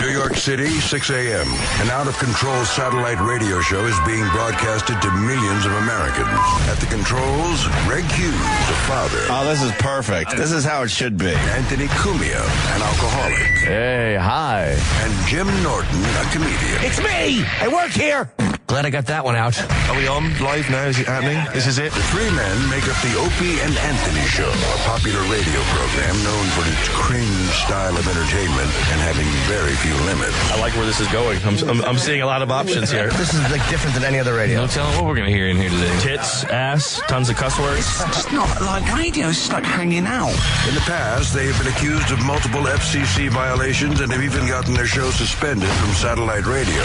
New York City, 6 a.m. An out-of-control satellite radio show is being broadcasted to millions of Americans. At the controls, Greg Hughes, a father. Oh, this is perfect. This is how it should be. Anthony Cumia, an alcoholic. Hey, hi. And Jim Norton, a comedian. It's me! I work here! Glad I got that one out. Are we on live now? Is it happening? This is it? The three men make up the Opie and Anthony Show, a popular radio program known for its cringe style of entertainment and having very few limits. I like where this is going. I'm seeing a lot of options here. This is like different than any other radio. No telling what we're going to hear in here today. Tits, ass, tons of cuss words. It's just not like radio. It's just like hanging out. In the past, they have been accused of multiple FCC violations and have even gotten their show suspended from satellite radio.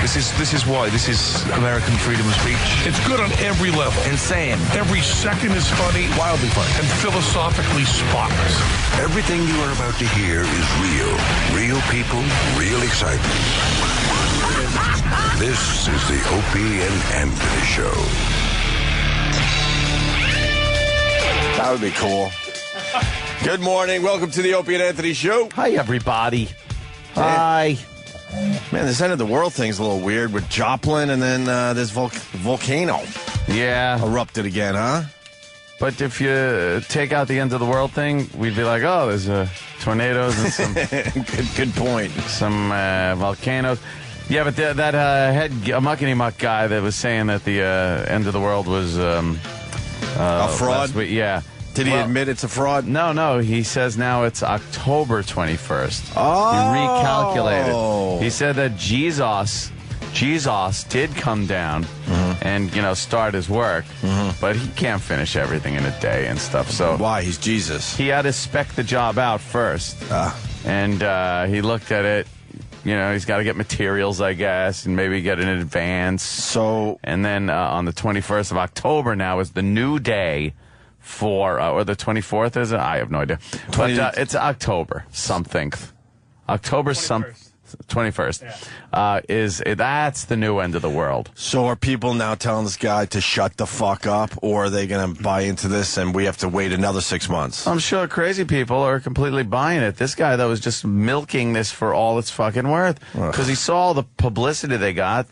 This is why. This is American freedom of speech. It's good on every level. Insane. Every second is funny, wildly funny, and philosophically spotless. Everything you are about to hear is real. Real people, real excitement. This is the Opie and Anthony Show. That would be cool. Good morning. Welcome to the Opie and Anthony Show. Hi, everybody. Hi. Man, this end of the world thing's a little weird with Joplin and then this volcano Yeah. erupted again, huh? But if you take out the end of the world thing, we'd be like, oh, there's tornadoes and some Good point. some volcanoes. Yeah, but that head muckety-muck guy that was saying that the end of the world was A fraud? last week, yeah. Did he admit it's a fraud? No. He says now it's October 21st. Oh. He recalculated. He said that Jesus did come down and, start his work, but he can't finish everything in a day and stuff. So Why? He's Jesus. he had to spec the job out first. And he looked at it. He's got to get materials, I guess, and maybe get in advance. So, And then on the 21st of October now is the new day for, or the 24th, is it? I have no idea. But it's October something. October 21st. That's the new end of the world. so are people now telling this guy to shut the fuck up, or are they going to buy into this and we have to wait another 6 months? I'm sure crazy people are completely buying it. This guy, though, was just milking this for all it's fucking worth. Because he saw all the publicity they got.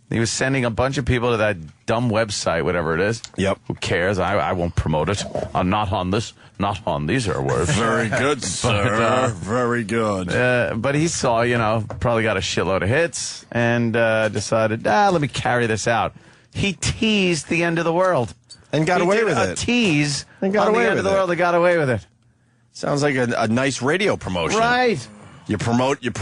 He was sending a bunch of people to that dumb website, whatever it is. Yep. Who cares? I won't promote it. Not on this. Not on these are words. Very good, sir. Very good. But he saw, probably got a shitload of hits and decided, let me carry this out. He teased the end of the world. And got away with A it. tease And got on away the end with of the it. world. They got away with it. Sounds like a nice radio promotion. Right. You promote, and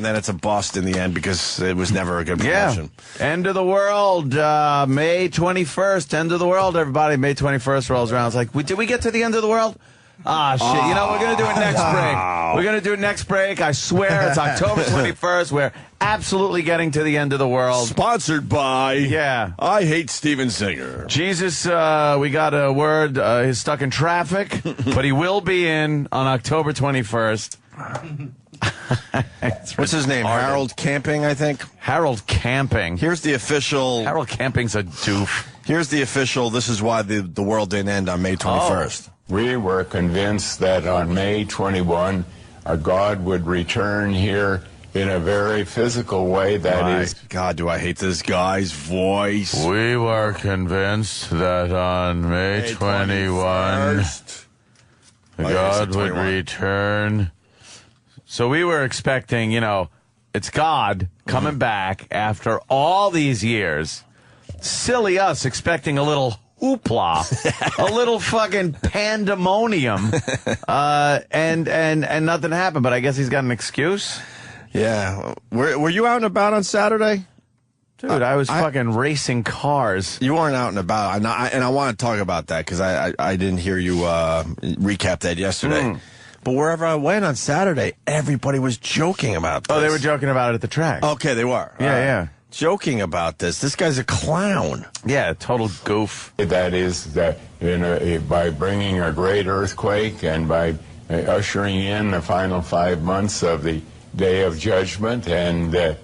then it's a bust in the end because it was never a good promotion. Yeah. End of the world, May 21st. End of the world, everybody. May 21st rolls around. It's like, did we get to the end of the world? Ah, shit. We're going to do it next break. We're going to do it next break. I swear it's October 21st. We're absolutely getting to the end of the world. Sponsored by I Hate Steven Singer. Jesus, we got a word. He's stuck in traffic, but he will be in on October 21st. What's his name? Harold Camping, I think. Harold Camping. Here's the official. Harold Camping's a doof. Here's the official. This is why the world didn't end on May 21st. We were convinced that on May 21, our God would return here in a very physical way. That is, God, do I hate this guy's voice. We were convinced that on May 21, God would return. So we were expecting, it's God coming back after all these years. Silly us expecting a little hoopla, a little fucking pandemonium, and nothing happened. But I guess he's got an excuse. Yeah. Were you out and about on Saturday? Dude, I was fucking racing cars. You weren't out and about, and I want to talk about that because I didn't hear you recap that yesterday. But wherever I went on Saturday, everybody was joking about this. Oh, they were joking about it at the track. Okay, they were. Yeah. Joking about this. This guy's a clown. Yeah, total goof. that is that by bringing a great earthquake and by ushering in the final 5 months of the Day of Judgment, and the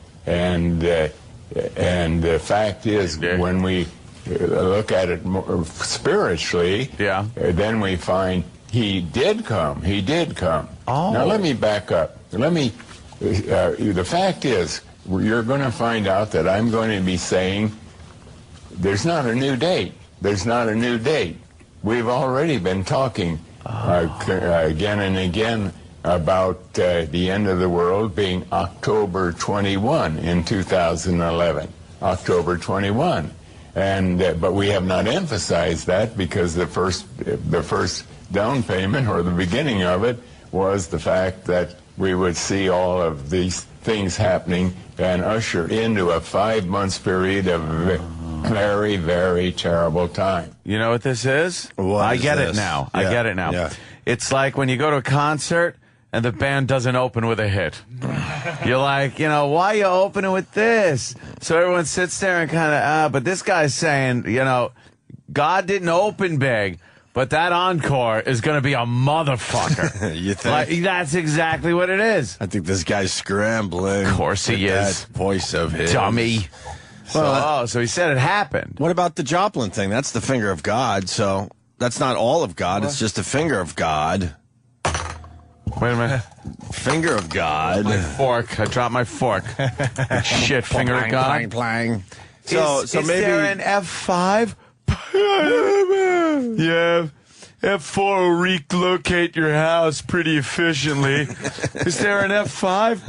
fact is, when we look at it more spiritually, then we find he did come. He did come. Oh. Now let me back up. let me, the fact is, you're going to find out that I'm going to be saying, there's not a new date. There's not a new date. We've already been talking again and again about the end of the world being October 21 in 2011. October 21. And but we have not emphasized that because the first down payment, or the beginning of it, was the fact that we would see all of these things happening and usher into a 5 months period of very, very terrible time. You know what this is? I get it now. I get it now. Yeah. It's like when you go to a concert and the band doesn't open with a hit. You're like, you know, why are you opening with this? So everyone sits there and kind of, but this guy's saying, you know, God didn't open big, but that encore is going to be a motherfucker. You think? Like, that's exactly what it is. I think this guy's scrambling. Of course he is. That voice of his. Dummy. So he said it happened. What about the Joplin thing? That's the finger of God, so that's not all of God. It's just a finger of God. Wait a minute. Finger of God. My fork. I dropped my fork. Shit, finger of God. Plang, plang. So maybe there an F5? Yeah. F4 will relocate your house pretty efficiently. Is there an F5?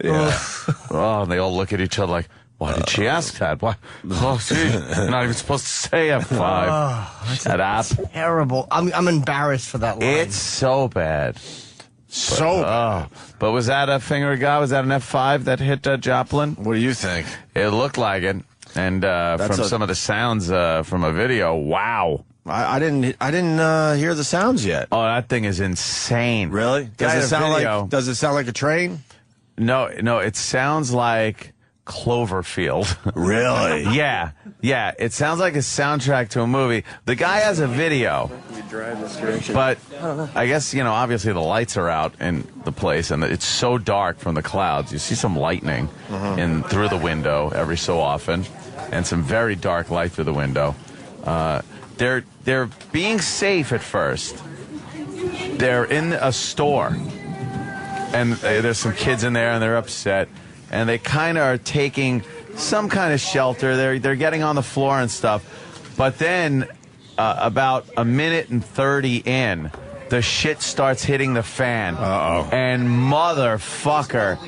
Yeah. Oh, and they all look at each other like, why did she ask that? Why? Oh, gee, you're not even supposed to say F5. Shut up. Terrible. I'm embarrassed for that line. It's so bad. Bad. But was that a finger of God? Was that an F5 that hit Joplin? What do you think? It looked like it. And from some of the sounds from a video, wow. I didn't hear the sounds yet. Oh, that thing is insane. Really? Does it sound like a train? No, it sounds like Cloverfield. Really? Yeah. It sounds like a soundtrack to a movie. The guy has a video, but I guess, you know, obviously the lights are out in the place, and it's so dark from the clouds. You see some lightning in through the window every so often, and some very dark light through the window. They're being safe at first. They're in a store, and there's some kids in there, and they're upset. And they kind of are taking some kind of shelter. They're getting on the floor and stuff. But then, about a minute and 30 in, the shit starts hitting the fan. Uh-oh. And motherfucker,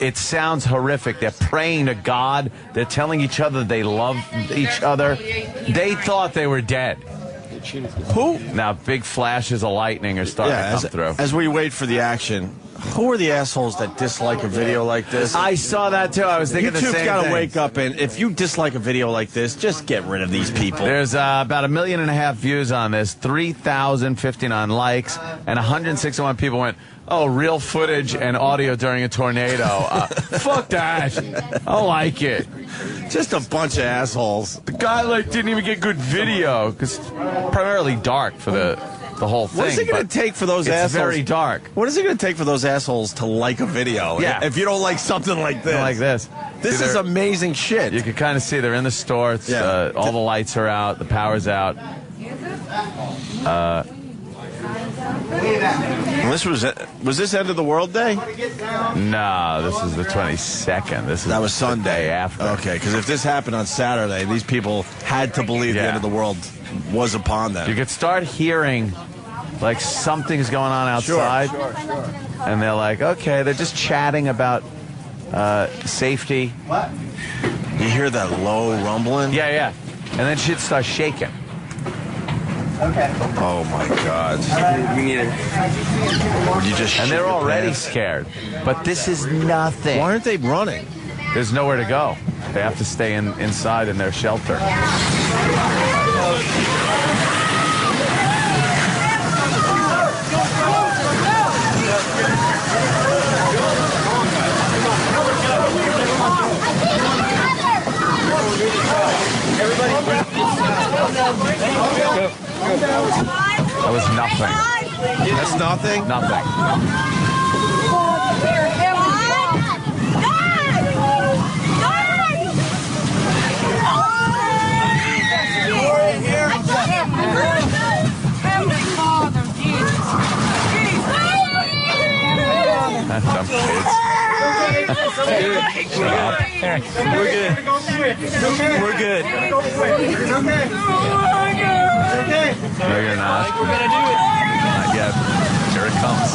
it sounds horrific. They're praying to God. They're telling each other they love each other. They thought they were dead. Who? Now, big flashes of lightning are starting to come through. As we wait for the action, who are the assholes that dislike a video like this? I saw that too. I was thinking the same thing. YouTube's got to wake up, and if you dislike a video like this, just get rid of these people. There's about 1.5 million views on this, 3,059 likes, and 161 people went, oh, real footage and audio during a tornado. Fuck that. I like it. Just a bunch of assholes. The guy didn't even get good video because it's primarily dark for the whole thing. What is it going to take for those assholes? It's very dark. What is it going to take for those assholes to like a video? Yeah. If you don't like something like this. Like this. This is amazing shit. You can kind of see they're in the store. It's, all the lights are out. The power's out. Was this End of the World Day? No, this is the 22nd. That was Sunday after. Okay, because if this happened on Saturday, these people had to believe the end of the world was upon them. You could start hearing like something's going on outside, Sure. And they're like, okay, they're just chatting about safety. What? You hear that low rumbling? Yeah, and then shit starts shaking. Okay. Oh my God! We need it. And they're already scared. But this is nothing. Why aren't they running? There's nowhere to go. They have to stay inside in their shelter. That was nothing. That's nothing? Nothing. Some kids. We're good. We're good. No, you're not. We're gonna do it. Not yet. Here it comes.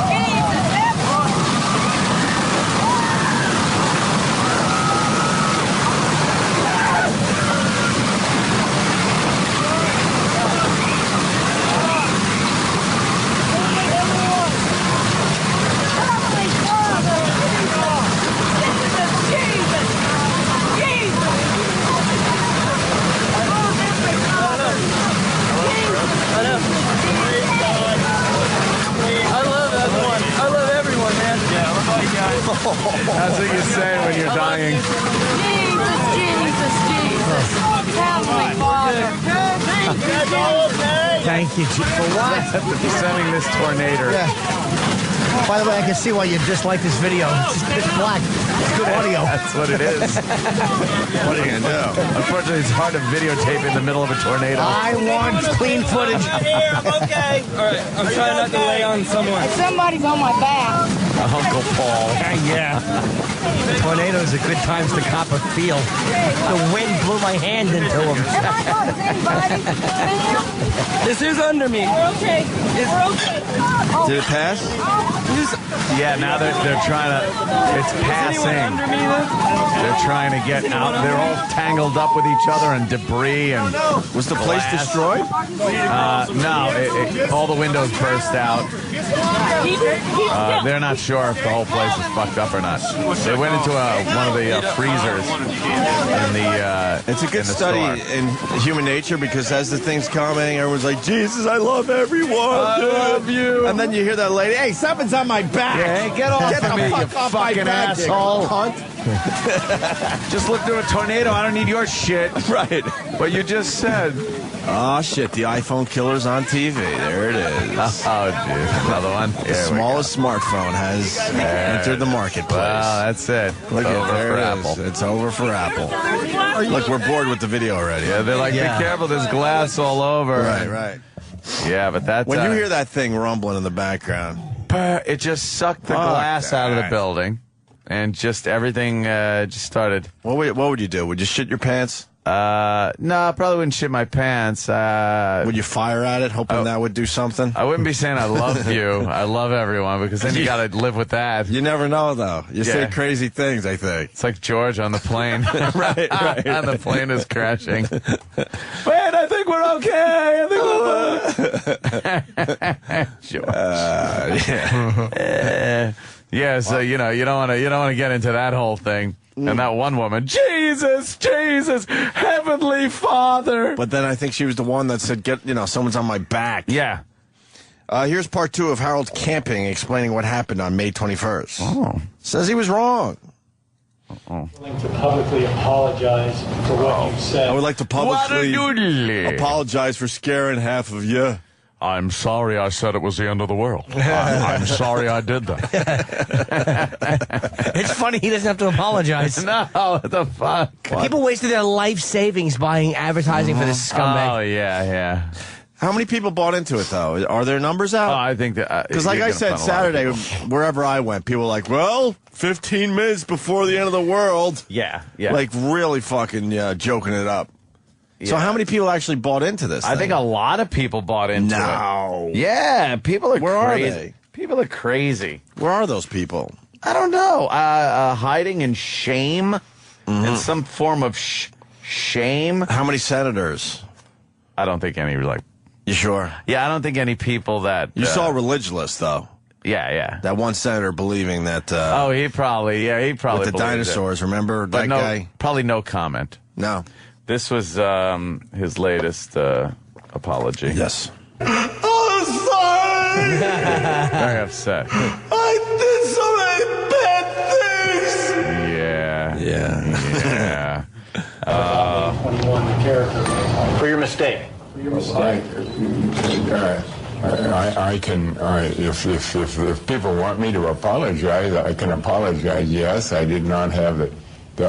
That's what you say when you're dying. Jesus. Heavenly Father. Thank you, for what? Sending this tornado. Yeah. By the way, I can see why you dislike this video. It's pitch black. It's good audio. That's what it is. What are you going to do? Unfortunately, it's hard to videotape in the middle of a tornado. I want clean footage. Okay. All right. I'm trying not to lay on someone. Somebody's on my back. Uncle Paul. Yeah. Tornadoes are good times to cop a feel. The wind blew my hand into them. This is under me. We're okay. We're okay. Did it pass? Yeah, now they're trying to. It's passing. They're trying to get out. They're all tangled up with each other and debris and. Was the place destroyed? No, all the windows burst out. They're not sure if the whole place is fucked up or not. They went into one of the freezers in the. It's a good study in human nature because as the thing's coming, everyone's like, Jesus, I love everyone. I love you. And then you hear that lady, hey, something's on my back. Yeah, hey, get off Get of the me, fuck you off my fucking back, you asshole. cunt. Just looked through a tornado. I don't need your shit. Right. What you just said. Oh, shit, the iPhone killer's on TV. There it is. Oh, dude. Another one. The smallest smartphone has entered the marketplace. Wow, that's it. Look at over there for it Apple. is. It's over for Apple. Look, we're bored with the video already. Yeah, they're like, be careful, there's glass all over. Right. Yeah, but that's... When you hear that thing rumbling in the background... It just sucked the glass out of the building. And just everything just started... What would you do? Would you shit your pants? No, I probably wouldn't shit my pants. Would you fire at it, hoping that would do something? I wouldn't be saying I love you. I love everyone, because then you got to live with that. You never know, though. You say crazy things, I think. It's like George on the plane. right. And the plane is crashing. Wait, I think we're okay. George. Yeah, so you don't want to get into that whole thing. And that one woman, Jesus, Heavenly Father. But then I think she was the one that said, someone's on my back. Yeah. Here's part 2 of Harold Camping explaining what happened on May 21st. Oh. Says he was wrong. I'm willing to publicly apologize for what you said. I would like to publicly apologize for scaring half of you. I'm sorry I said it was the end of the world. I'm sorry I did that. It's funny he doesn't have to apologize. No, what the fuck? People wasted their life savings buying advertising for this scumbag. Oh, yeah. How many people bought into it, though? Are there numbers out? Oh, I think that... Because like I said, Saturday, wherever I went, people were like, well, 15 minutes before the end of the world. Yeah. Like really fucking joking it up. Yeah. So how many people actually bought into this thing? I think a lot of people bought into it. Yeah, people are crazy. Where are they? People are crazy. Where are those people? I don't know. Hiding in shame. In some form of shame. How many senators? I don't think any, like... You sure? Yeah, I don't think any people that... You saw Religious, though. Yeah. That one senator believing that... he probably... With the dinosaurs, remember that guy? Probably no comment. No. This was his latest apology. Yes. I'm sorry! Very upset. I did so many bad things! Yeah. 21, the character. For your mistake. I can, if people want me to apologize, I can apologize. Yes, I did not have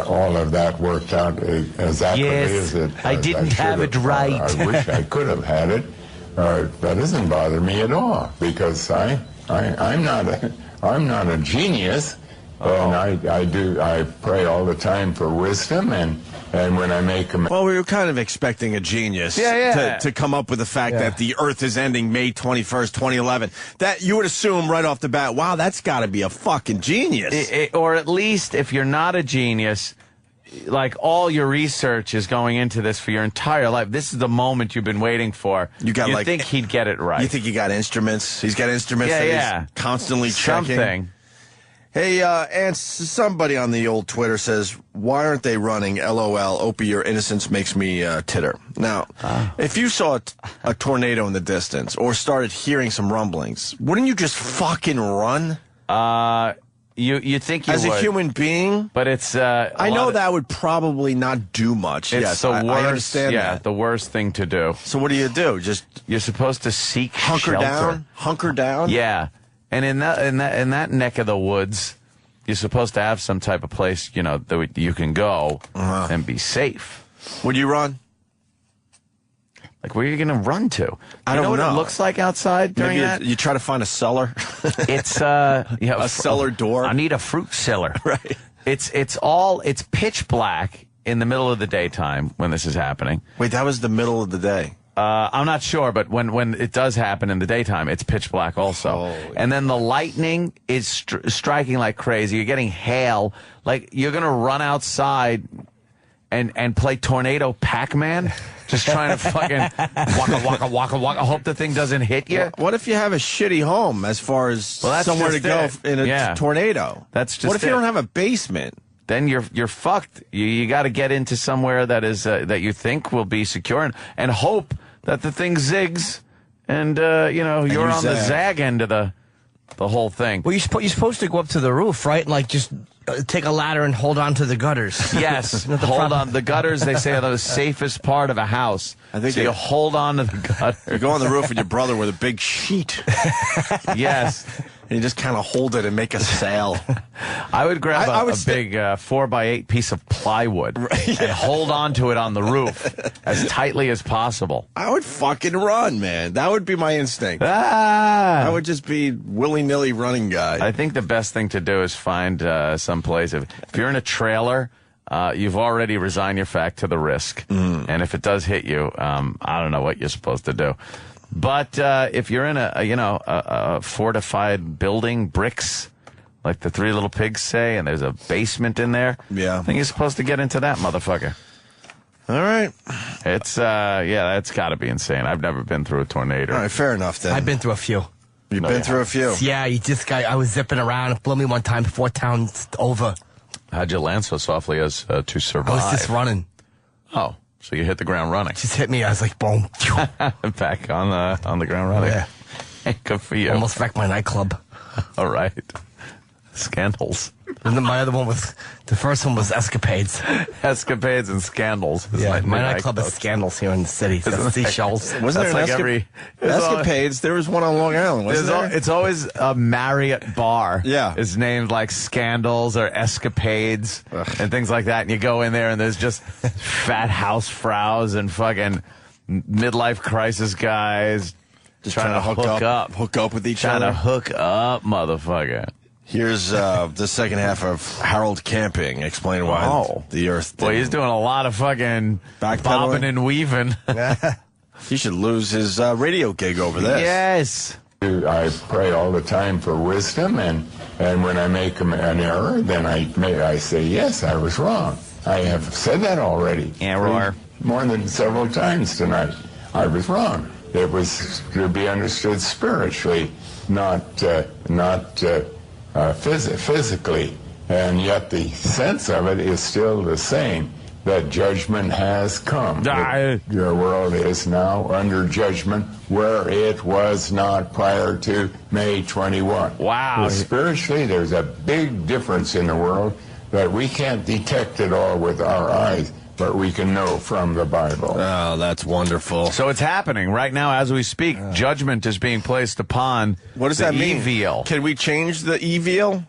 all of that worked out exactly as I didn't have it right. I wish I could have had it. That doesn't bother me at all because I'm not a genius, And I pray all the time for wisdom, and when I make a... Well, we were kind of expecting a genius to come up with the fact that the Earth is ending May 21st, 2011. That you would assume right off the bat, wow, that's got to be a fucking genius. Or at least if you're not a genius, like all your research is going into this for your entire life. This is the moment you've been waiting for. You think he'd get it right. You think he got instruments? He's got instruments that he's constantly checking. Something. Hey, and somebody on the old Twitter says, why aren't they running LOL, Opie, your innocence makes me titter. Now, if you saw a tornado in the distance or started hearing some rumblings, wouldn't you just fucking run? You think you As would. a human being? But it's... I know that would probably not do much. It's yes, the worst, I understand that. the worst thing to do. So what do? Just You're supposed to seek hunker shelter. down? Hunker down? Yeah. And in that neck of the woods, you're supposed to have some type of place, that you can go and be safe. Would you run? Like, where are you going to run to? I don't know what it looks like outside during Maybe that? you try to find a cellar. It's a cellar door. I need a fruit cellar. Right. It's pitch black in the middle of the daytime when this is happening. Wait, that was the middle of the day. I'm not sure, but when it does happen in the daytime, it's pitch black also. And then the lightning is striking like crazy. You're getting hail. Like, you're going to run outside and play Tornado Pac-Man, just trying to fucking waka, hope the thing doesn't hit you. What if you have a shitty home as far as somewhere to go in a tornado? That's just What if you don't have a basement? Then you're fucked. You got to get into somewhere that is that you think will be secure and hope that the thing zigs and you're on the zag end of the whole thing. Well, you're supposed to go up to the roof, right? And like just take a ladder and hold on to the gutters. Yes, hold on. The gutters, they say, are the safest part of a house. I think you hold on to the gutter. You go on the roof with your brother with a big sheet. Yes. And you just kind of hold it and make a sail. I would grab a big 4x8 piece of plywood and hold on to it on the roof as tightly as possible. I would fucking run, man. That would be my instinct. I would just be willy-nilly running guy. I think the best thing to do is find some place. If you're in a trailer, you've already resigned your fact to the risk. And if it does hit you, I don't know what you're supposed to do. But if you're in a fortified building, bricks, like the Three Little Pigs say, and there's a basement in there, I think you're supposed to get into that motherfucker. All right. It's that's got to be insane. I've never been through a tornado. All right, fair enough then. I've been through a few. You've been through a few? Yeah, I was zipping around. It blew me one time before town's over. How'd you land so softly as to survive? I was just running. Oh. So you hit the ground running. Just hit me. I was like, boom. Back on the ground running. Yeah. Good for you. Almost wrecked my nightclub. All right. Scandals. And then my other one the first one was Escapades. Escapades and Scandals. Yeah, my nightclub is Scandals here in the city. Seashells. Wasn't there an Escapades? There was one on Long Island, wasn't there? It's always a Marriott bar. Yeah. Is named like Scandals or Escapades and things like that. And you go in there and there's just fat house frous and fucking midlife crisis guys just trying to hook up with each other. other. Trying to hook up, motherfucker. Here's the second half of Harold Camping explaining why the Earth. Boy, he's doing a lot of fucking bobbing and weaving. He should lose his radio gig over this. Yes. I pray all the time for wisdom, and when I make an error, then I say, yes, I was wrong. I have said that already. Error. More than several times tonight. I was wrong. It was to be understood spiritually, not physically, and yet the sense of it is still the same, that judgment has come. Your world is now under judgment where it was not prior to May 21. Wow. So spiritually, there's a big difference in the world that we can't detect it all with our eyes, but we can know from the Bible. Oh, that's wonderful. So it's happening right now as we speak. Judgment is being placed upon What does that mean? Evil. Can we change the evil?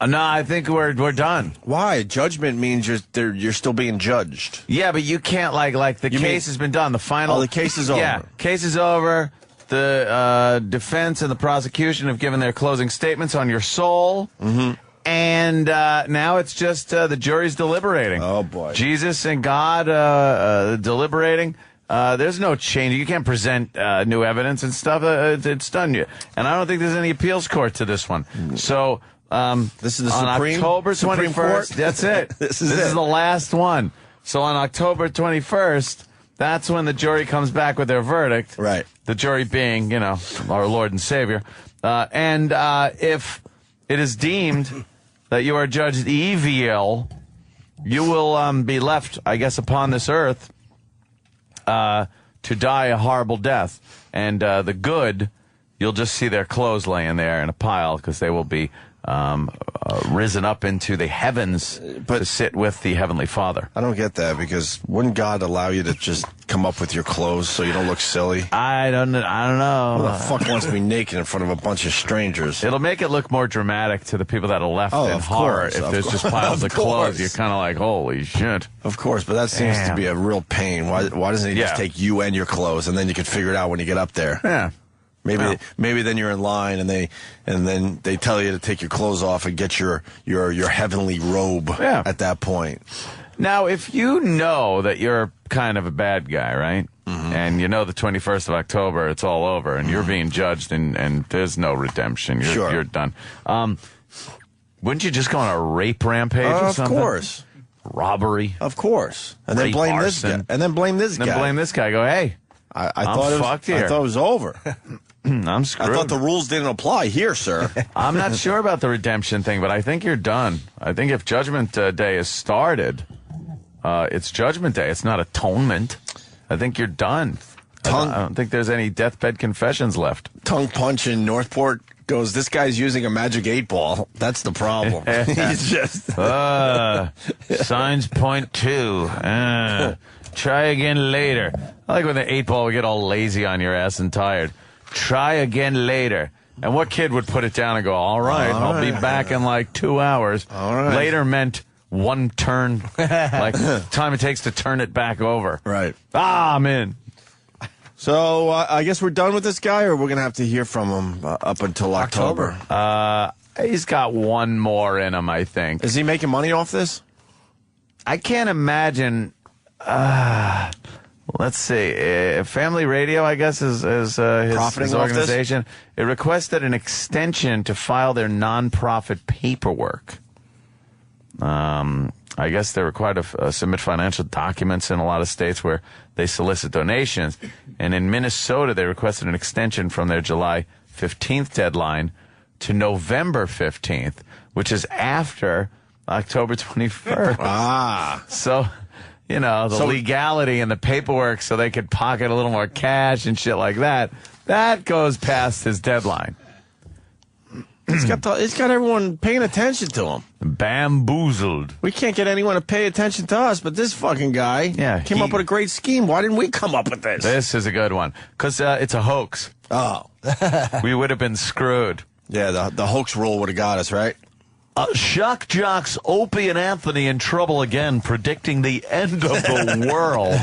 No, I think we're done. Why? Judgment means you're still being judged. Yeah, but you can't like the case has been done. The final. Oh, the case is over. Yeah, case is over. The defense and the prosecution have given their closing statements on your soul. Mm-hmm. And now it's just the jury's deliberating. Oh, boy. Jesus and God deliberating. There's no change. You can't present new evidence and stuff. It's done. And I don't think there's any appeals court to this one. So this is the on October 21st. That's it. This is the last one. So on October 21st, that's when the jury comes back with their verdict. Right. The jury being, our Lord and Savior. And if it is deemed that you are judged evil, you will be left, I guess, upon this earth to die a horrible death. And the good, you'll just see their clothes laying there in a pile because they will be risen up into the heavens to sit with the Heavenly Father. I don't get that, because wouldn't God allow you to just come up with your clothes so you don't look silly? I don't know. Who the fuck wants to be naked in front of a bunch of strangers? It'll make it look more dramatic to the people that are left in horror. If there's just piles of clothes, you're kind of like, holy shit. Of course, but that seems to be a real pain. Why doesn't he just take you and your clothes, and then you can figure it out when you get up there? Yeah. Maybe then you're in line and then they tell you to take your clothes off and get your heavenly robe at that point. Now, if you know that you're kind of a bad guy, right? Mm-hmm. And you know the 21st of October, it's all over, and you're being judged, and there's no redemption. You're done. Wouldn't you just go on a rape rampage or something? Of course. Robbery. Of course. And then blame this guy. And then blame this guy. Then blame this guy. Go, hey, I thought it was over. I'm screwed. I thought the rules didn't apply here, sir. I'm not sure about the redemption thing, but I think you're done. I think if Judgment Day is started, it's Judgment Day. It's not atonement. I think you're done. I don't think there's any deathbed confessions left. Tongue punch in Northport goes, this guy's using a magic 8-ball. That's the problem. He's just... signs point to. Try again later. I like when the 8-ball would get all lazy on your ass and tired. Try again later. And what kid would put it down and go, all right, I'll be back in like 2 hours. All right. Later meant one turn, like time it takes to turn it back over. Right. I'm in. So I guess we're done with this guy, or we're going to have to hear from him up until October? He's got one more in him, I think. Is he making money off this? I can't imagine... let's see. Family Radio, I guess, is his organization. It requested an extension to file their nonprofit paperwork. I guess they're required to submit financial documents in a lot of states where they solicit donations. And in Minnesota, they requested an extension from their July 15th deadline to November 15th, which is after October 21st. So... the legality and the paperwork so they could pocket a little more cash and shit like that, that goes past his deadline. It's got everyone paying attention to him. Bamboozled. We can't get anyone to pay attention to us, but this fucking guy came up with a great scheme. Why didn't we come up with this? This is a good one, because it's a hoax. Oh. We would have been screwed. Yeah, the hoax rule would have got us, right? Shock jocks Opie and Anthony in trouble again, predicting the end of the world.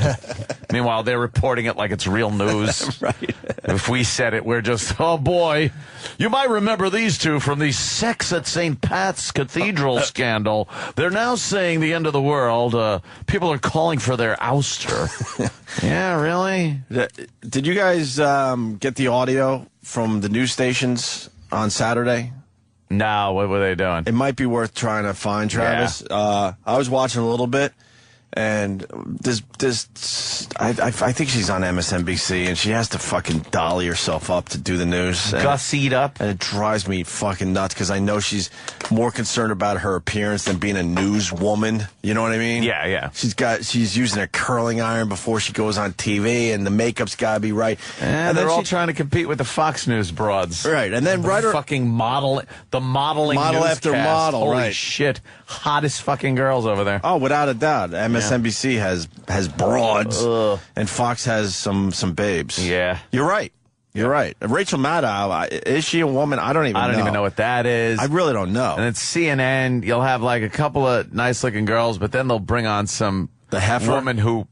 Meanwhile, they're reporting it like it's real news. Right. If we said it, we're just, oh boy. You might remember these two from the sex at St. Pat's Cathedral scandal. They're now saying the end of the world. People are calling for their ouster. Yeah, really? Did you guys get the audio from the news stations on Saturday? No, what were they doing? It might be worth trying to find, Travis. Yeah. I was watching a little bit, and I think she's on MSNBC, and she has to fucking dolly herself up to do the news. Gussied up. And it drives me fucking nuts, because I know she's more concerned about her appearance than being a newswoman. You know what I mean? Yeah, yeah. She's using a curling iron before she goes on TV, and the makeup's got to be right. And they're all trying to compete with the Fox News broads. Right, and then fucking modeling model after model. Holy right. shit. Hottest fucking girls over there. Oh, without a doubt. MSNBC has broads, and Fox has some babes. Yeah. You're right. You're right. Rachel Maddow, is she a woman? I don't even know what that is. I really don't know. And it's CNN. You'll have like a couple of nice looking girls, but then they'll bring on the heifer woman who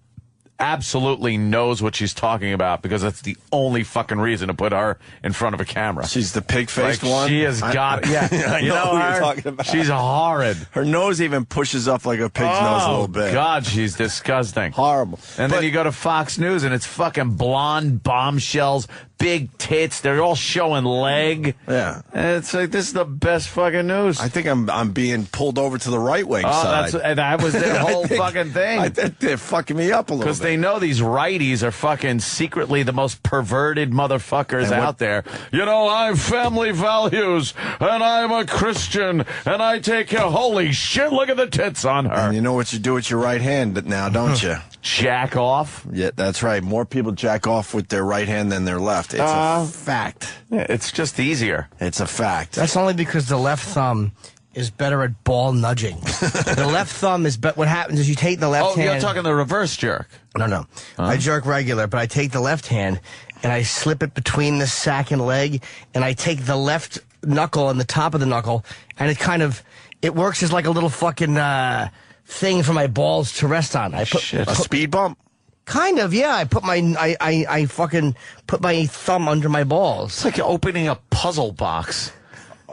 absolutely knows what she's talking about because that's the only fucking reason to put her in front of a camera. She's the pig-faced like, one? She has got, I you know who her? you're talking about. She's horrid. Her nose even pushes up like a pig's nose a little bit. God, she's disgusting. Horrible. And then you go to Fox News and it's fucking blonde bombshells, big tits. They're all showing leg. Yeah. And it's like, this is the best fucking news. I think I'm being pulled over to the right-wing side. That was their whole fucking thing. I think they're fucking me up a little bit. Because they know these righties are fucking secretly the most perverted motherfuckers out there. You know, I have family values, and I'm a Christian, and I take care. Holy shit, look at the tits on her. And you know what you do with your right hand now, don't you? Jack off? Yeah, that's right. More people jack off with their right hand than their left. It's a fact. Yeah, it's just easier. It's a fact. That's only because the left thumb is better at ball nudging. The left thumb is what happens is you take the left hand. Oh, you're talking the reverse jerk. No. I jerk regular, but I take the left hand and I slip it between the sack and leg, and I take the left knuckle and the top of the knuckle, and it works as like a little fucking thing for my balls to rest on. I put a speed bump. Kind of, yeah. I put I fucking put my thumb under my balls. It's like you're opening a puzzle box.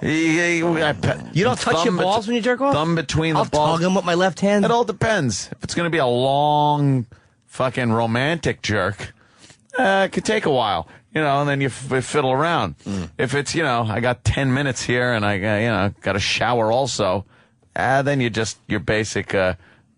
You don't touch your balls when you jerk off? Thumb between I'll the balls. tug them with my left hand. It all depends. If it's going to be a long, fucking romantic jerk, it could take a while, and then you fiddle around. If it's, I got 10 minutes here and I, got a shower also, then your basic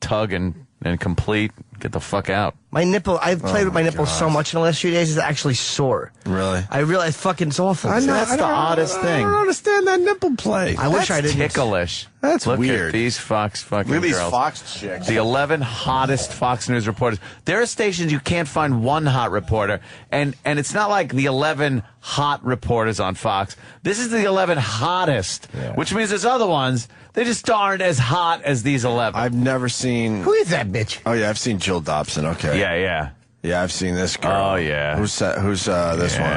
tug and complete. Get the fuck out. My nipple, I've played with my nipples so much in the last few days, it's actually sore. Really? I realize fucking it's awful. That's the oddest thing. I don't understand that nipple play. I wish I didn't. Ticklish. That's Look weird. At these fucking Look at these girls. Fox chicks. The 11 hottest Fox News reporters. There are stations you can't find one hot reporter, and it's not like the 11 hot reporters on Fox. This is the 11 hottest, which means there's other ones. They just aren't as hot as these 11. I've never seen... Who is that bitch? Oh, yeah, I've seen Jill Dobson, okay. Yeah. Yeah, I've seen this girl. Oh, yeah. Who's this one?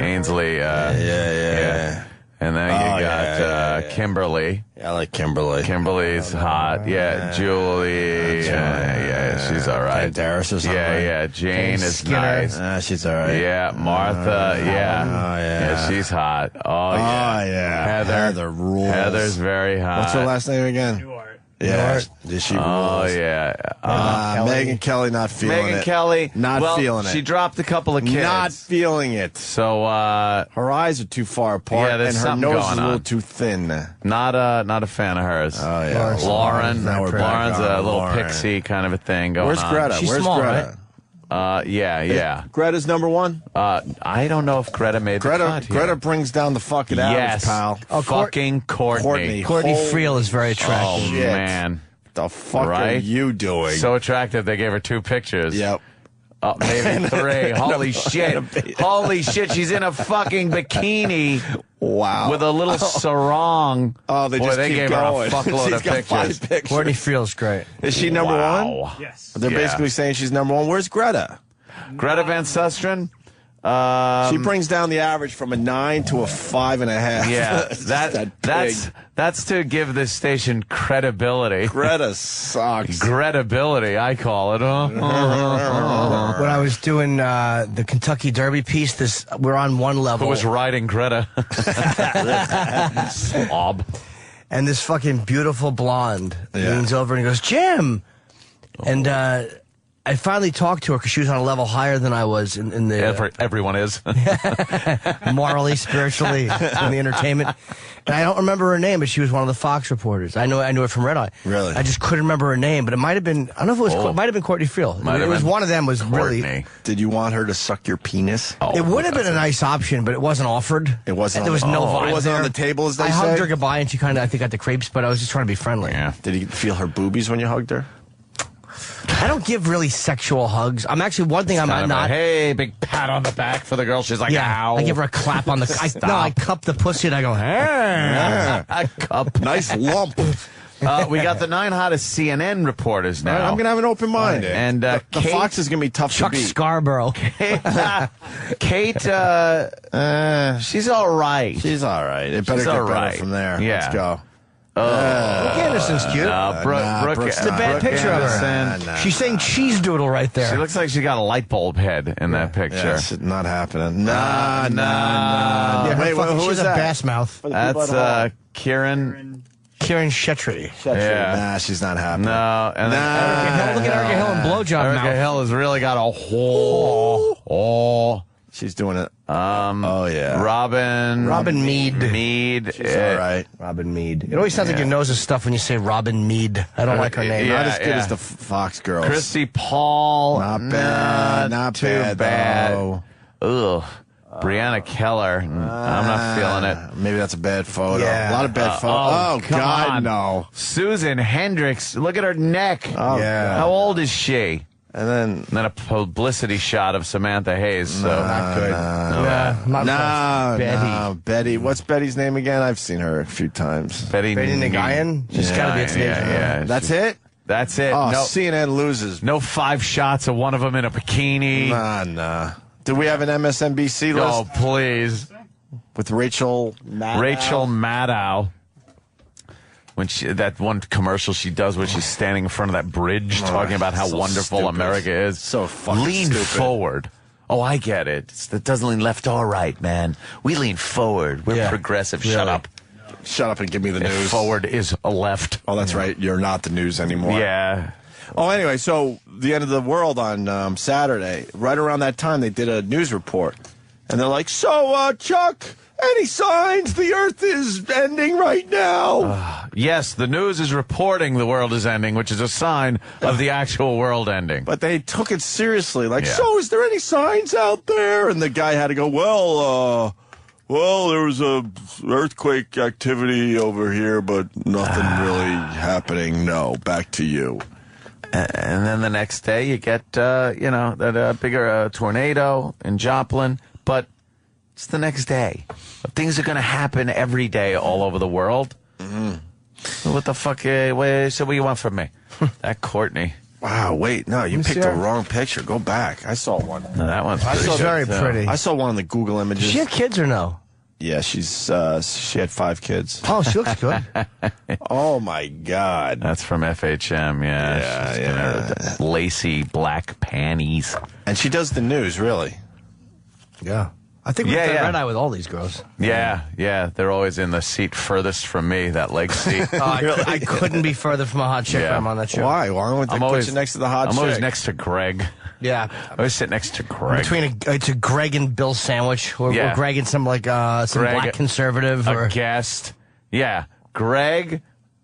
Ainsley. Yeah. And then you got Kimberly. Yeah, I like Kimberly. Kimberly's hot. Yeah, Julie. Yeah, she's all right. Darris or something. Yeah. Jane is nice. She's all right. Yeah, Martha. Yeah. Oh, Yeah, she's hot. Oh, yeah. Heather rules. Heather's very hot. What's her last name again? Yeah, she rules. Oh, yeah. Megan Kelly not feeling it. Megan Kelly. Not feeling it. She dropped a couple of kids. Not feeling it. So, her eyes are too far apart, yeah, there's and her something nose going is a little on. too thin. Not a fan of hers. Oh, yeah. Lauren. Now we're back Lauren's on a little Lauren. pixie kind of a thing going Where's on. Greta? She's Where's small, Greta? Yeah. Greta's number one? I don't know if Greta made the cut here. Greta brings down the fucking average, pal. Fucking Courtney. Courtney Friel is very attractive. Oh, shit. man. The fuck are Right? you doing? So attractive, they gave her 2 pictures. Yep. Maybe 3. Holy shit. Holy shit, she's in a fucking bikini. Wow. With a little sarong. Oh, they just keep gave going. her a fuckload She's of got 5 pictures. pictures. Courtney Friel's great. Is she number one? Yes. They're Yeah. basically saying she's number one. Where's Greta? Greta Van Susteren? She brings down the average from a 9 to a 5.5. Yeah, that's to give this station credibility. Greta sucks. Credibility, I call it. When I was doing the Kentucky Derby piece, we're on one level. Who was riding Greta? Slob. And this fucking beautiful blonde leans over and he goes, Jim! And I finally talked to her because she was on a level higher than I was in the... Everyone is. morally, spiritually, in the entertainment. And I don't remember her name, but she was one of the Fox reporters. I knew her from Red Eye. Really? I just couldn't remember her name, but it might have been, I don't know if it was, it might have been Courtney Friel. It was one of them was Courtney. really... Did you want her to suck your penis? Oh, It would have been a nice option, but it wasn't offered. It wasn't. And there was no vibe It wasn't there. on the table, as they I say? hugged her goodbye, and she kind of, I think, got the creeps, but I was just trying to be friendly. Yeah. Did you feel her boobies when you hugged her? I don't give really sexual hugs. I'm actually, one thing I'm Kind of not... hey, big pat on the back for the girl. She's like, yeah, ow. I give her a clap on the... I cup the pussy and I go, hey. A cup. Nice lump. We got the 9 hottest CNN reporters now. I'm going to have an open mind. And the Kate, Fox is going to be tough Chuck to beat. Scarborough. Kate, she's all right. She's all right. It better She's get all better right. from there. Yeah. Let's go. Brooke Anderson's cute. Brooke, it's a bad picture of her. Nah. She's saying cheese doodle right there. She looks like she got a light bulb head in that picture. Yeah, it's not happening. Nah. Yeah, Wait, who she's is a that? bass mouth. That's Kieran Shetry. Yeah. Nah, she's not happening. No, and then Erica Hill. Look at Erica Hill and blowjob Erica mouth. Hill has really got a She's doing it. Oh yeah. Robin Mead. She's all right. Robin Mead. It always sounds like your nose is stuffed when you say Robin Mead. I don't like her name. Not as good as the Fox girls. Christy Paul. Not bad. Not too bad. Though. Ugh. Brianna Keller. I'm not feeling it. Maybe that's a bad photo. Yeah. A lot of bad photos. come God, on. no. Susan Hendricks. Look at her neck. Oh, yeah. How old is she? And then a publicity shot of Samantha Hayes. So Not good. No, Betty. What's Betty's name again? I've seen her a few times. Betty Nagayan? She's got to be a teenager. Yeah. That's it? That's it. Oh, no, CNN loses. no 5 shots of one of them in a bikini. Nah. Do we have an MSNBC list? Oh, please. With Rachel Maddow? Rachel Maddow. When that one commercial she does where she's standing in front of that bridge talking about how so wonderful stupid. America is. So fucking Lean stupid. forward. Oh, I get it. It doesn't lean left or right, man. We lean forward. We're progressive. Really? Shut up. Shut up and give me the If news. forward is a left. Oh, that's right. You're not the news anymore. Yeah. Oh, anyway, so the end of the world on Saturday, right around that time, they did a news report. And they're like, so, Chuck, any signs the Earth is ending right now? Yes, the news is reporting the world is ending, which is a sign of the actual world ending. But they took it seriously. Like, so is there any signs out there? And the guy had to go, well, there was a earthquake activity over here, but nothing really happening. No, back to you. And then the next day you get, that bigger tornado in Joplin. But it's the next day. Things are going to happen every day all over the world. Mm-hmm. What the fuck? So what do you want from me? That Courtney. Wow, wait, no, you picked the wrong picture. Go back. I saw one. No, that one's very pretty. I saw one on the Google images. Does she have kids or no? Yeah, she had 5 kids. Oh, she looks good. Oh, my God. That's from FHM, yeah. Lacy black panties. And she does the news, really. Yeah. I think we have red eye with all these girls. Yeah. They're always in the seat furthest from me, that leg seat. I couldn't be further from a hot chick when I'm on that show. Why? Why don't they put you next to the hot chick? I'm always next to Greg. Yeah. I always sit next to Greg. It's a Greg and Bill sandwich, or Greg and some Greg, black conservative, or a guest. Yeah, Greg,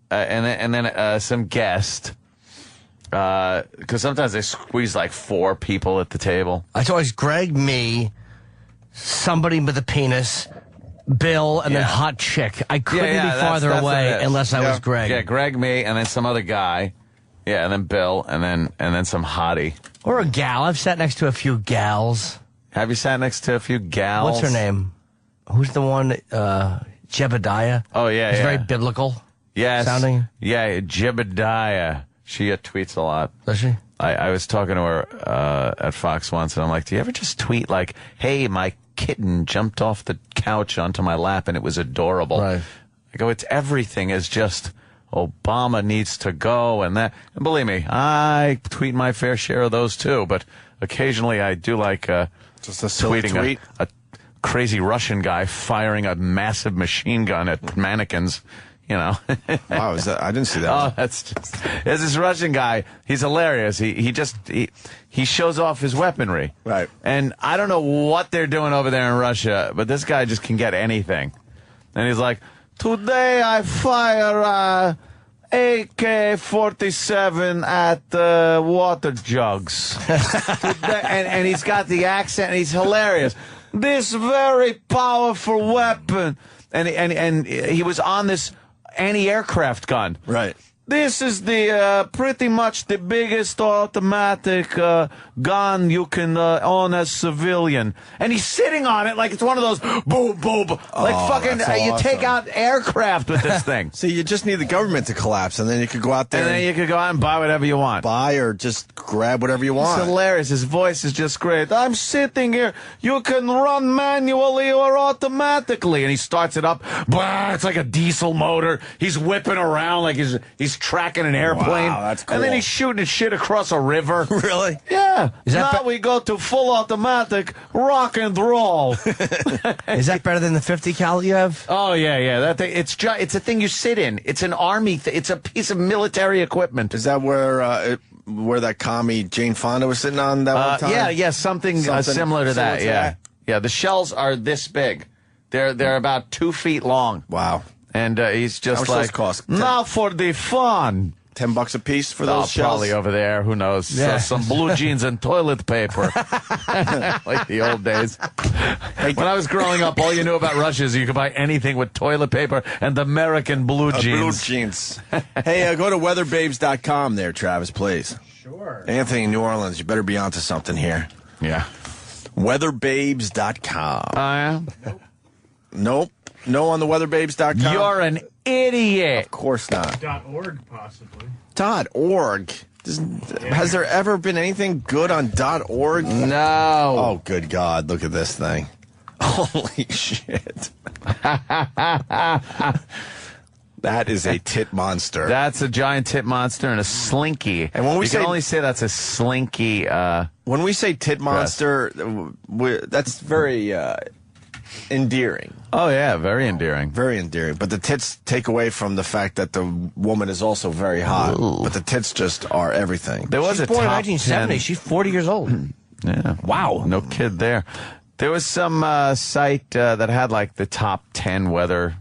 and then some guest. Because sometimes they squeeze like 4 people at the table. It's always Greg, me, somebody with a penis, Bill, and then hot chick. I couldn't be farther away unless I was Greg. Yeah, Greg, me, and then some other guy. Yeah, and then Bill, and then some hottie. Or a gal. I've sat next to a few gals. Have you sat next to a few gals? What's her name? Who's the one? Jebediah. Oh, yeah, It's very biblical sounding. Yeah, Jebediah. She tweets a lot. Does she? I was talking to her at Fox once, and I'm like, do you ever just tweet like, hey, my kitten jumped off the couch onto my lap, and it was adorable. Right. I go, it's everything is just Obama needs to go, and that. And believe me, I tweet my fair share of those too, but occasionally I do like just a silly tweeting tweet. a crazy Russian guy firing a massive machine gun at mannequins. You know. Wow, I didn't see that. Oh, there's this Russian guy. He's hilarious. He shows off his weaponry. Right. And I don't know what they're doing over there in Russia, but this guy just can get anything. And he's like, today I fire AK-47 at water jugs. and he's got the accent, and he's hilarious. This very powerful weapon. And he was on this anti-aircraft gun. Right. This is the pretty much the biggest automatic gun you can own as civilian. And he's sitting on it like it's one of those boom, boom, like fucking, you take out aircraft with this thing. See, you just need the government to collapse, and then you could go out there. And then you could go out and buy whatever you want. Buy or just grab whatever you want. It's hilarious. His voice is just great. I'm sitting here. You can run manually or automatically. And he starts it up. Blah, it's like a diesel motor. He's whipping around like he's tracking an airplane. Wow, that's cool. And then he's shooting his shit across a river. Really? Yeah. Now we go to full automatic rock and roll. Is that better than the 50 cal you have? Oh, yeah. That thing, it's a thing you sit in. It's an army it's a piece of military equipment. Is that where that commie Jane Fonda was sitting on that one time? Yeah, something similar to that. Yeah. Yeah, the shells are this big. They're about 2 feet long. Wow. And he's just How much like, those cost? now for the fun. $10 a piece for those shells? Probably over there. Who knows? Yeah. Some blue jeans and toilet paper. Like the old days. When I was growing up, all you knew about Russia is you could buy anything with toilet paper and American blue jeans. Blue jeans. Hey, go to weatherbabes.com there, Travis, please. Sure. Anthony in New Orleans, you better be onto something here. Yeah. Weatherbabes.com. Yeah? Nope. No on the weatherbabes.com? You're an idiot. Of course not. .org, possibly. .org. Has there ever been anything good on .org? No. Oh, good God. Look at this thing. Holy shit. That is a tit monster. That's a giant tit monster and a slinky. And when we can only say that's a slinky. When we say tit monster, that's very endearing. Oh, yeah, very endearing. Very endearing. But the tits take away from the fact that the woman is also very hot. Ooh. But the tits just are everything. There was She's a born in top 1970. 10. She's 40 years old. Yeah. Wow. No kid there. There was some site that had like the top 10 weather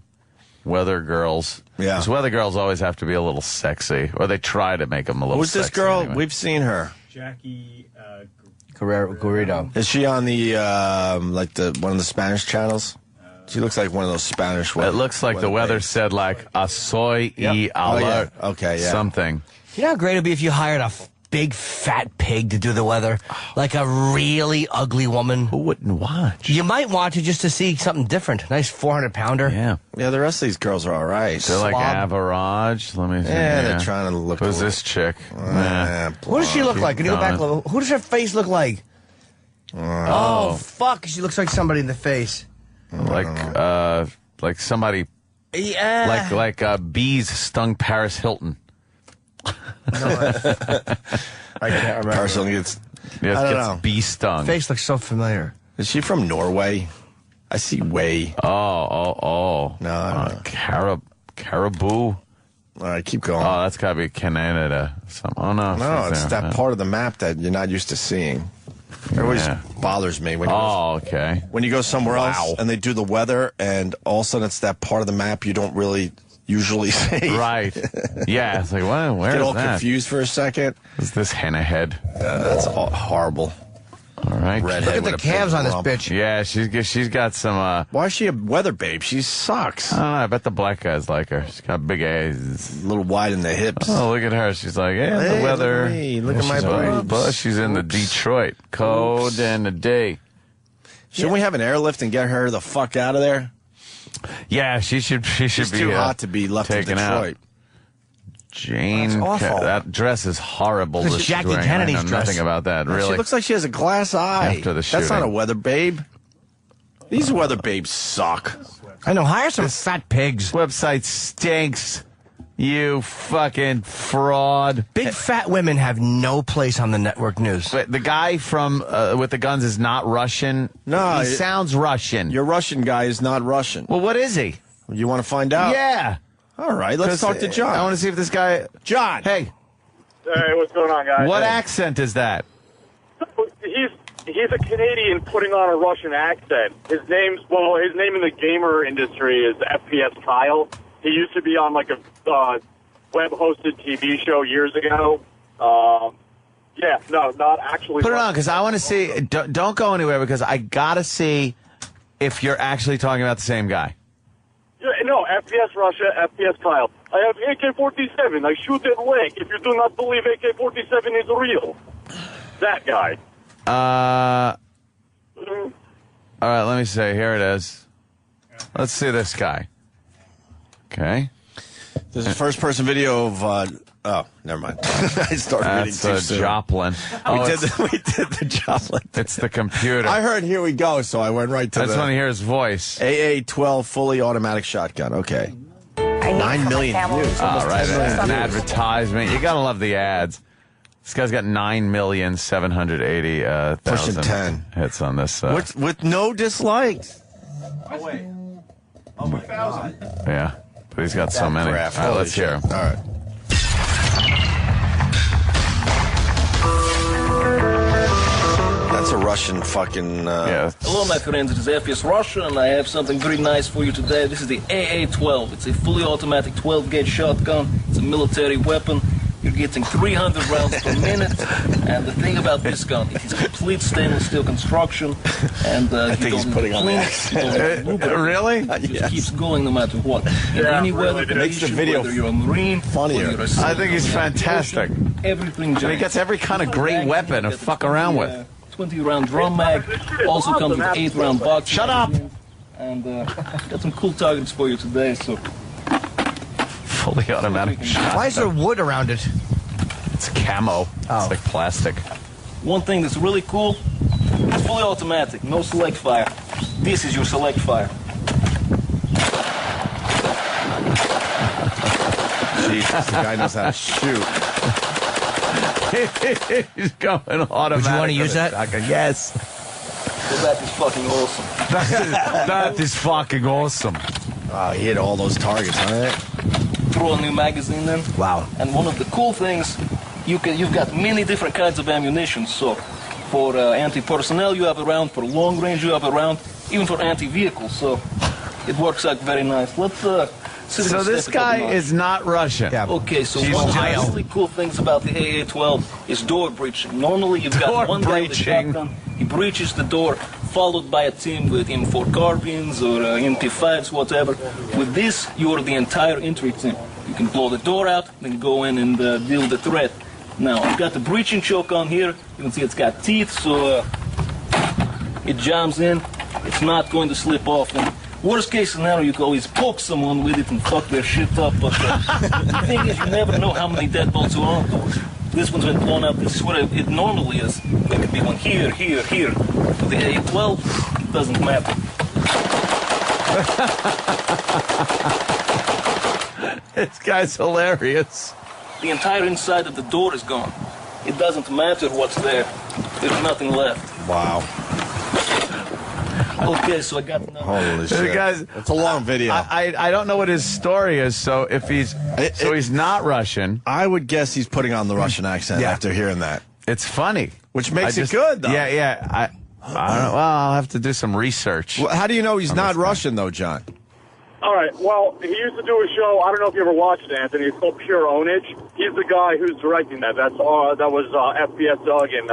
girls. Yeah. Because weather girls always have to be a little sexy, or they try to make them a little Who's sexy. this girl? Anyway. We've seen her. Jackie Guerrero. Is she on the one of the Spanish channels? She looks like one of those Spanish. It looks like the weather said like a soy y alert. Okay, yeah. Something. You know how great it would be if you hired a big fat pig to do the weather? Like a really ugly woman. Who wouldn't watch? You might want to just to see something different. Nice 400-pounder. Yeah. Yeah, the rest of these girls are all right. They're like average. Let me see. Yeah, they're trying to look. Who's this chick? What does she look like? Can you go back a little? Who does her face look like? Oh, fuck. She looks like somebody in the face. Like somebody. Yeah. Like bees stung Paris Hilton. I can't remember. Person gets. Yes, I don't gets know. bee stung. Face looks so familiar. Is she from Norway? I see Way. Oh. No, I don't know. Caribou. All right, keep going. Oh, that's got to be Canada. Oh, no. No, she's it's there. that part of the map that you're not used to seeing. It always bothers me when you go somewhere else and they do the weather, and all of a sudden it's that part of the map you don't really usually see. Right. Yeah, it's like, where Get is all that? confused for a second. Is this henna head? That's horrible. All right. Redhead Look at the with a big calves on this rump. bitch. Yeah, she's got some. Why is she a weather babe? She sucks. I don't know. I bet the black guys like her. She's got big eyes. A little wide in the hips. Oh, look at her. She's like, hey, Hey, the weather. look at me. Look at my boobs. But she's in the Detroit code and the day. Shouldn't we have an airlift and get her the fuck out of there? Yeah, she should She's be too hot to be left in taken Detroit. out. Jane, That's awful. that dress is horrible. It's that she's Jackie wearing. Kennedy's I know dress. nothing about that. Really, She looks like she has a glass eye. After the That's not shooting. a weather babe. These weather babes suck. I know. Hire some fat pigs. website stinks. You fucking fraud. Big fat women have no place on the network news. But the guy from with the guns is not Russian. No, he sounds Russision. Your Russian guy is not Russian. Well, what is he? You want to find out? Yeah. All right, let's talk to John. I want to see if this guy. John. Hey, Hey, what's going on, guys? what accent is that? He's a Canadian putting on a Russian accent. His name in the gamer industry is FPS Kyle. He used to be on like a web-hosted TV show years ago. Yeah, no, not actually. Put it on because I want to see. Don't go anywhere because I gotta see if you're actually talking about the same guy. No, FPS Russia, FPS Kyle. I have AK-47. I shoot at leg if you do not believe AK-47 is real. That guy. All right, let me see. Here it is. Let's see this guy. Okay. This is a first-person video of... oh, never mind. I started reading too soon. Joplin. We did the Joplin. It's the computer. I heard "Here we go," so I went right to I just want to hear his voice. AA-12 fully automatic shotgun. Okay. 9 million views. All right, an advertisement. You gotta love the ads. This guy's got 9,780,000 Pushing 10 hits on this. With no dislikes. Oh, wait. Oh, my God. Yeah, but he's got so many. All right, let's hear him. All right. That's a Russian fucking... Yeah. Hello, my friends. It is FPS Russia, and I have something very nice for you today. This is the AA-12. It's a fully automatic 12-gauge shotgun. It's a military weapon. You're getting 300 rounds per minute. And the thing about this gun, it is complete stainless steel construction. And I think he's putting on the accent. Really? It just keeps going no matter what. In any weather condition, whether you're a Marine, funnier. You're a I think he's fantastic. everything. And he gets every kind of great weapon to fuck around with. 20-round drum mag. Also comes with 8-round box. Shut up! And got some cool targets for you today, so... Fully automatic shotgun. Why is there wood around it? It's camo. Oh. It's like plastic. One thing that's really cool, it's fully automatic, no select fire. This is your select fire. Jesus, the guy knows how to shoot. He's going automatic. Would you want to use that? Yes. So that is fucking awesome. That is fucking awesome. Oh, he hit all those targets, huh? Throw a new magazine in. Wow. And one of the cool things, you've got many different kinds of ammunition. So for anti-personnel you have a round, for long range you have a round, even for anti-vehicles. So it works out very nice. Let's So this guy is not Russian. Yeah. Okay, so one of the really cool things about the AA-12 is door breaching. Normally you've got one guy with a shotgun, he breaches the door, followed by a team with M4 carbines or MP5s, whatever. With this, you're the entire entry team. You can blow the door out, then go in and deal with the threat. Now, I've got the breaching choke on here. You can see it's got teeth, so it jams in. It's not going to slip off. And worst case scenario, you can always poke someone with it and fuck their shit up. But the thing is, you never know how many deadbolts are on doors. This one's been blown up. This is what it normally is. There could be one here, here, here. With the AA-12, it doesn't matter. This guy's hilarious. The entire inside of the door is gone. It doesn't matter what's there. There's nothing left. Wow. Okay, so I got another. Holy shit. Guys, it's a long video. I don't know what his story is, so if he's he's not Russian. I would guess he's putting on the Russian accent after hearing that. It's funny. Which makes it good, though. Yeah. I don't know. Well, I'll have to do some research. Well, how do you know he's not Russian, though, John? All right. Well, he used to do a show. I don't know if you ever watched it, Anthony. It's called Pure Ownage. He's the guy who's directing that. That was FPS Doug and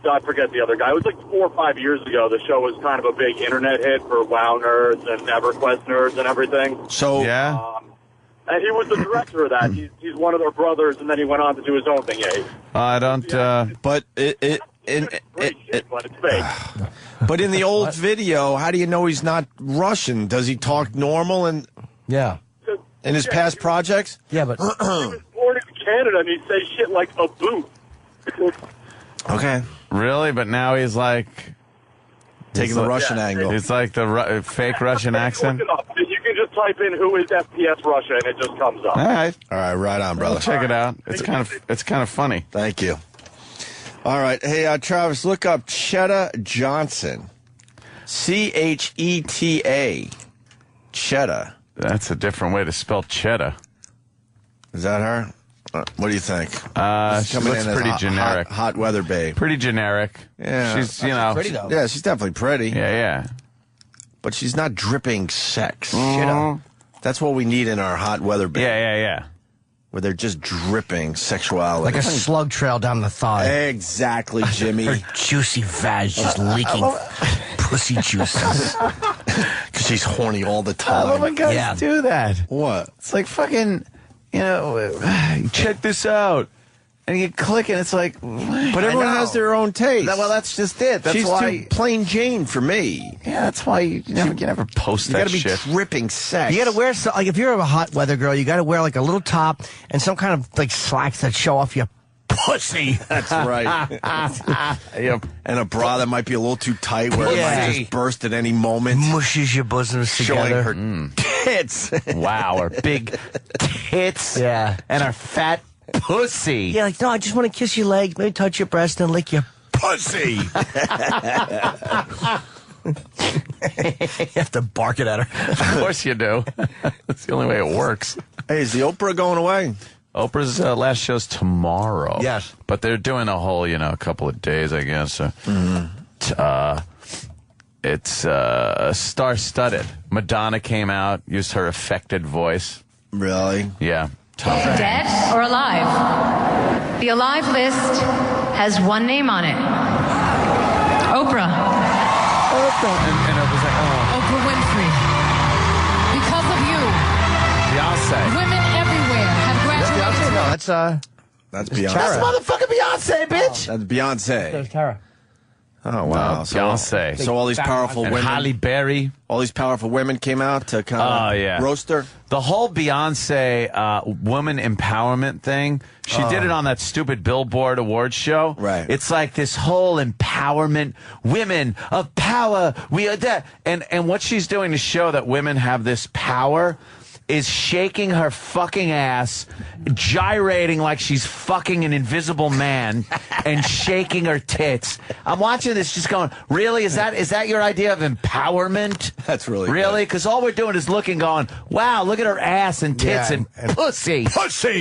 I forget the other guy. It was like 4 or 5 years ago. The show was kind of a big internet hit for WoW nerds and EverQuest nerds and everything. So yeah. And he was the director of that. He's one of their brothers, and then he went on to do his own thing. Yeah. I don't. But but it's fake. But in the old video, how do you know he's not Russian? Does he talk normal in his past projects? Yeah, but he was born in Canada, and he says shit like a boot. Okay. Really? But now he's like taking the Russian angle. It's like the fake Russian accent. Look it up. You can just type in "who is FPS Russia" and it just comes up. All right, right on, brother. I'll check it out. It's kind of funny. Thank you. All right, hey Travis, look up Chetta Johnson, Cheta, Chetta. That's a different way to spell cheddar. Is that her? What do you think? She looks pretty generic. Hot weather babe. Pretty generic. Yeah. She's, pretty, though. Yeah, she's definitely pretty. Yeah. But she's not dripping sex. Mm-hmm. That's what we need in our hot weather babe. Yeah. Where they're just dripping sexuality. like a slug trail down the thigh. Exactly, Jimmy. Her juicy vag just leaking pussy juices. Because She's horny all the time. I love when guys do that. What? It's like fucking, check this out. And you click and it's like, but everyone has their own taste. Well, that's just it. That's She's why too plain Jane for me. Yeah, that's why you never post that shit. You gotta be dripping sex. You gotta wear like if you're a hot weather girl, you gotta wear like a little top and some kind of like slacks that show off your pussy. That's right. Yep. And a bra that might be a little too tight where it might just burst at any moment. Mushes your bosoms together. Showing her tits. Wow, her big tits. Yeah. And her fat pussy. Yeah, like, no, I just want to kiss your leg, maybe touch your breast and lick your pussy. You have to bark it at her. Of course you do. That's the only way it works. Hey, is the Oprah going away? Oprah's last show's tomorrow. Yes. But they're doing a whole, a couple of days, I guess. It's star-studded. Madonna came out, used her affected voice. Really? Yeah. Dead or alive? The alive list has one name on it. Oprah. And it was like, Oprah Winfrey. Because of you, Beyonce. women everywhere have graduated. No, that's Beyonce. Tara. That's motherfucking Beyonce, bitch. That's Beyonce. There's Tara. Oh, wow. Beyonce. So all these powerful and women. Halle Berry. All these powerful women came out to kind of roast her. The whole Beyonce woman empowerment thing, she did it on that stupid Billboard Awards show. Right. It's like this whole empowerment, women of power, we are that. And what she's doing to show that women have this power is shaking her fucking ass, gyrating like she's fucking an invisible man, and shaking her tits. I'm watching this just going, really? Is that your idea of empowerment? That's really Really? Because all we're doing is looking, going, wow, look at her ass and tits and pussy. Pussy!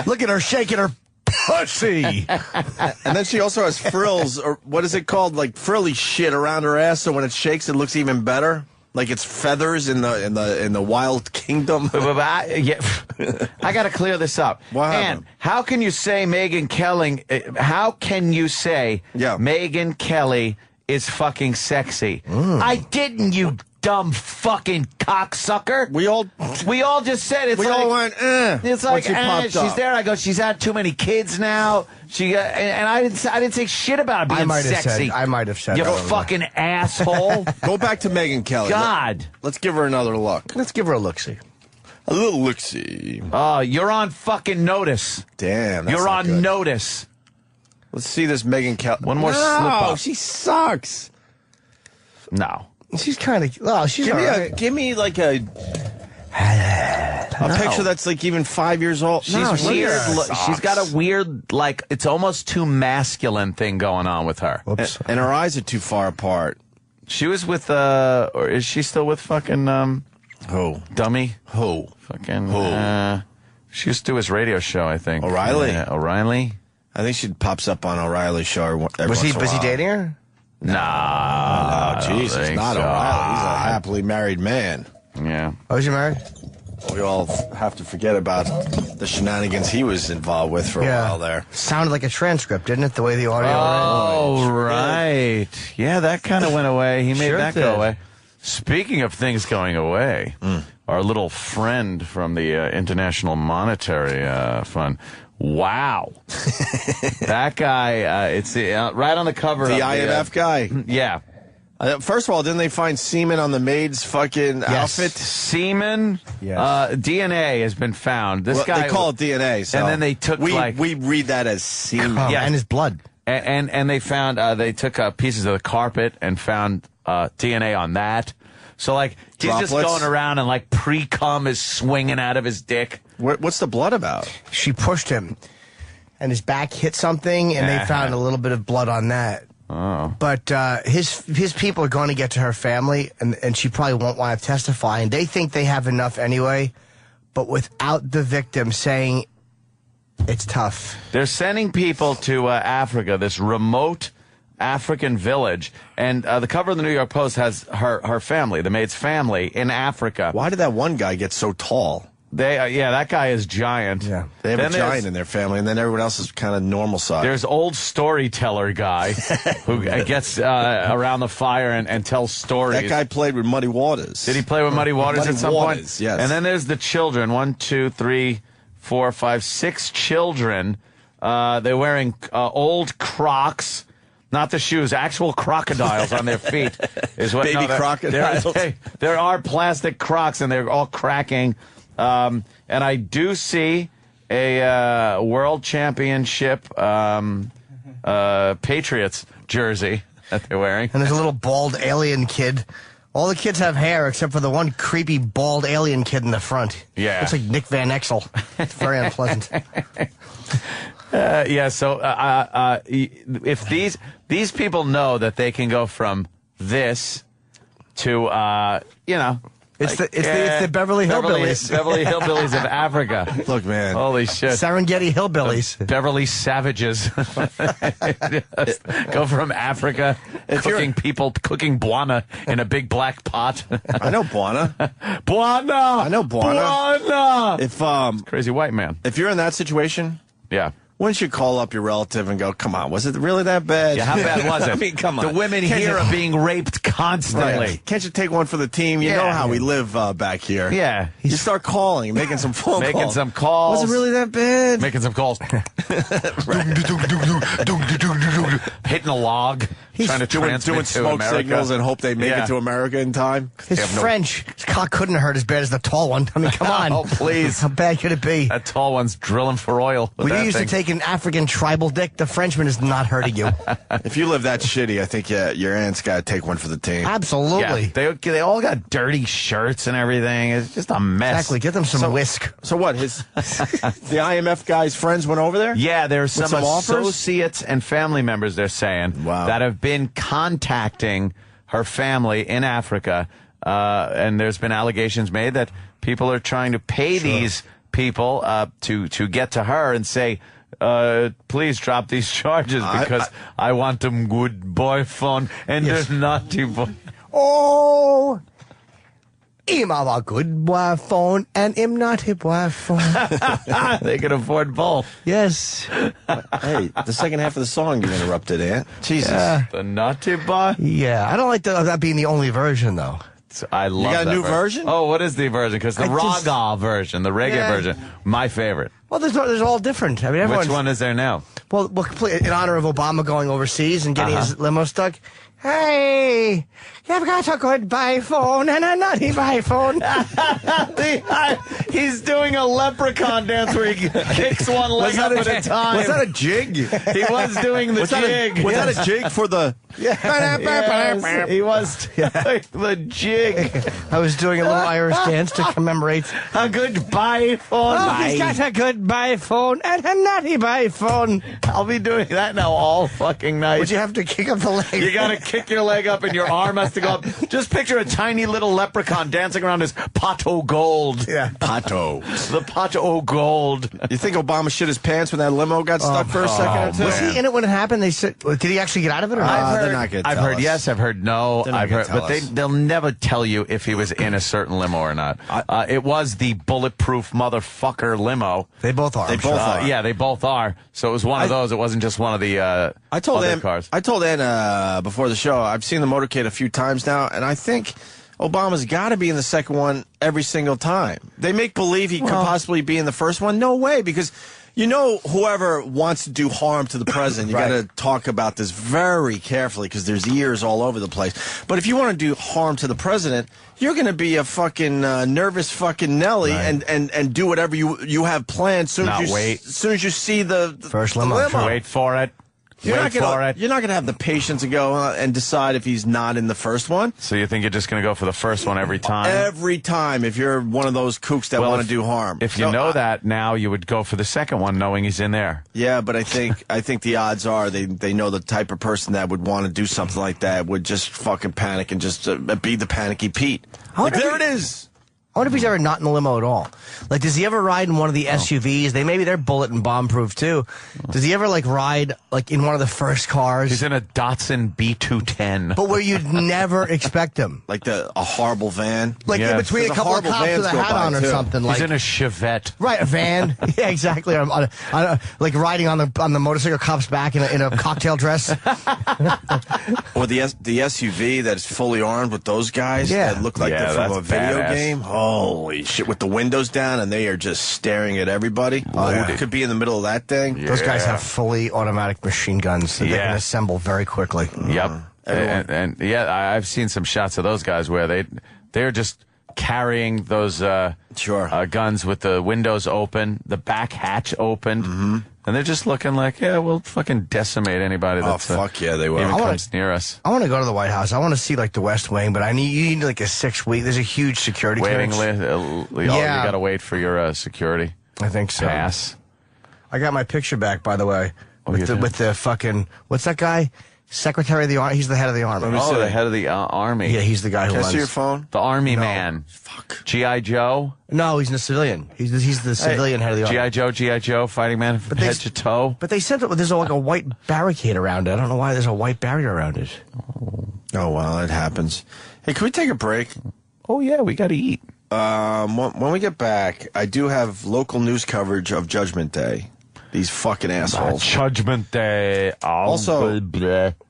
Look at her shaking her pussy. And then she also has frills, or what is it called? Like frilly shit around her ass, so when it shakes, it looks even better. Like it's feathers in the wild kingdom. I got to clear this up. And how can you say Megyn Kelly? How can you say Megyn Kelly is fucking sexy? I didn't, you dumb fucking cocksucker. We all just said it's. We like, all went. It's like popped she's up. there. I go. She's had too many kids now. She and I didn't say shit about being sexy. I might have said. You fucking asshole. Go back to Megyn Kelly. God. Let's give her another look. Let's give her a look-see. A little look-see. Oh, you're on fucking notice. Damn. You're on notice. Let's see this Megyn Kelly. One more slip up. She sucks. No. She's kind of. Oh, she's. Give me like a picture that's like even 5 years old. She's weird. She's got a weird, like, it's almost too masculine thing going on with her. And her eyes are too far apart. She was with, or is she still with fucking, who? Dummy? Who? Fucking, who? She used to do his radio show, I think. O'Reilly? O'Reilly? I think she pops up on O'Reilly's show. Was he dating her? No, Jesus, not O'Reilly. He's a happily married man. Yeah. Oh, was he married? We all have to forget about the shenanigans he was involved with for a while there. Sounded like a transcript, didn't it? The way the audio. Oh, right. Yeah, that kind of went away. He made that go away. Speaking of things going away, our little friend from the International Monetary Fund. Wow. That guy, it's right on the cover. The of IMF guy? Yeah. First of all, didn't they find semen on the maid's fucking outfit? Semen? Yes. DNA has been found. This guy. They call it DNA. So and then they took we read that as semen. Yeah, and his blood. And they found they took pieces of the carpet and found DNA on that. So like he's Droplets? just going around and like pre-cum is swinging out of his dick. What's the blood about? She pushed him, and his back hit something, and they found a little bit of blood on that. Oh. But his people are going to get to her family, and she probably won't want to testify. And they think they have enough anyway, but without the victim saying it's tough. They're sending people to Africa, this remote African village, and the cover of the New York Post has her family, the maid's family, in Africa. Why did that one guy get so tall? that guy is giant. Yeah, they have a giant in their family, and then everyone else is kind of normal size. There's old storyteller guy who gets around the fire and tells stories. That guy played with Muddy Waters. Did he play with Muddy Waters at some point? Yes. And then there's the children. 1, 2, 3, 4, 5, 6 children. They're wearing old Crocs. Not the shoes, actual crocodiles on their feet. Is what, Baby crocodiles. There are plastic Crocs, and they're all cracking. And I do see a World Championship Patriots jersey that they're wearing. And there's a little bald alien kid. All the kids have hair except for the one creepy bald alien kid in the front. Yeah. Looks like Nick Van Exel. It's very unpleasant. So if these people know that they can go from this to, It's the Beverly Hillbillies. Beverly Hillbillies of Africa. Look, man. Holy shit. Serengeti Hillbillies. Beverly Savages. Go from Africa, cooking Bwana in a big black pot. I know Bwana. Bwana! I know Bwana. Bwana! If crazy white man. If you're in that situation, yeah. Wouldn't you call up your relative and go, come on, was it really that bad? Yeah, how bad was it? I mean, come on. The women here are being raped constantly. Right. Can't you take one for the team? You know how we live back here. Yeah. You start calling, making some phone calls. Making some calls. Was it really that bad? Making some calls. Hitting a log. Trying to doing smoke America. signals and hope they make it to America in time. His French. His cock couldn't hurt as bad as the tall one. I mean, come on. Oh, please. How bad could it be? That tall one's drilling for oil. We used to take an African tribal dick. The Frenchman is not hurting you. If you live that shitty, I think your aunt's got to take one for the team. Absolutely. Yeah, they all got dirty shirts and everything. It's just a mess. Exactly. Get them some whisk. So what? The IMF guy's friends went over there? Yeah, there's some offers? associates and family members, they're saying, that have been contacting her family in Africa. And there's been allegations made that people are trying to pay these people to get to her and say, please drop these charges because I want them good boy phone and they're naughty boy. Oh, him have a good boy phone and him not a boy phone. They can afford both. Yes. Hey, the second half of the song you interrupted, Aunt. Jesus. The naughty boy? Yeah, I don't like that being the only version, though. I love You got a that new version? Oh, what is the version? Because the raga version, the reggae version, my favorite. Well, there's all different. I mean, Which one is there now? Well, in honor of Obama going overseas and getting his limo stuck. Hey, you've got a goodbye phone and a naughty bye phone. He's doing a leprechaun dance where he kicks one leg up at a time. Was that a jig? He was doing the jig. Was that a jig for the... Yes, he was doing the jig. I was doing a little Irish dance to commemorate a goodbye phone. Oh, he's got a goodbye phone and a naughty bye phone. I'll be doing that now all fucking night. Would you have to kick up the leg? You got to kick your leg up and your arm has to go up. Just picture a tiny little leprechaun dancing around his pot o' gold. Yeah. Pato. The pot o' gold. You think Obama shit his pants when that limo got stuck for a second or two? Was he in it when it happened? They said, did he actually get out of it or not? They're not going to I've tell heard us. yes, I've heard no, They're not I've gonna heard, tell but us. they'll never tell you if he was in a certain limo or not. It was the bulletproof motherfucker limo. They both are. They both are. Yeah, they both are. So it was one of those. It wasn't just one of the other cars. I told Ann before the show, I've seen the motorcade a few times now, and I think Obama's got to be in the second one every single time. They make believe he could possibly be in the first one. No way, because you know whoever wants to do harm to the president, you got to talk about this very carefully because there's ears all over the place. But if you want to do harm to the president, you're going to be a fucking nervous fucking Nelly and do whatever you have planned soon as you see the first limo. Wait for it. You're not going to have the patience to go and decide if he's not in the first one. So you think you're just going to go for the first one every time? Every time, if you're one of those kooks that want to do harm. If you know that now, you would go for the second one knowing he's in there. Yeah, but I think the odds are they know the type of person that would want to do something like that would just fucking panic and just be the panicky Pete. Like, there it is. I wonder if he's ever not in the limo at all. Like, does he ever ride in one of the SUVs? Maybe they're bullet and bomb proof too. Does he ever like ride like in one of the first cars? He's in a Datsun B210. But where you'd never expect him. Like a horrible van. Like in between a couple of cops with a hat on or something. He's in a Chevette. Right, a van. Yeah, exactly. Like riding on the motorcycle cop's back in a cocktail dress. Or the SUV that's fully armed with those guys that look like they're from a video game. Holy shit, with the windows down and they are just staring at everybody. It could be in the middle of that thing. Yeah. Those guys have fully automatic machine guns that they can assemble very quickly. Yep. And I've seen some shots of those guys where they're just carrying those guns with the windows open, the back hatch opened, and they're just looking like, we'll fucking decimate anybody that's they will. even comes near us. I want to go to the White House. I want to see like the West Wing, but you need like a 6-week. There's a huge security waiting clearance. list. You got to wait for your security. I think so. Pass. I got my picture back, by the way, with the fucking what's that guy? Secretary of the Army. He's the head of the Army. The head of the Army. Yeah, he's the guy who Can I runs. see your phone? The Army man. Fuck. G.I. Joe? No, he's a civilian. He's the civilian head of the Army. G.I. Joe, fighting man from head to toe. But they said that there's like a white barricade around it. I don't know why there's a white barrier around it. Oh, well, it happens. Hey, can we take a break? Oh, yeah, we got to eat. When we get back, I do have local news coverage of Judgment Day. These fucking assholes. Judgment Day. Also,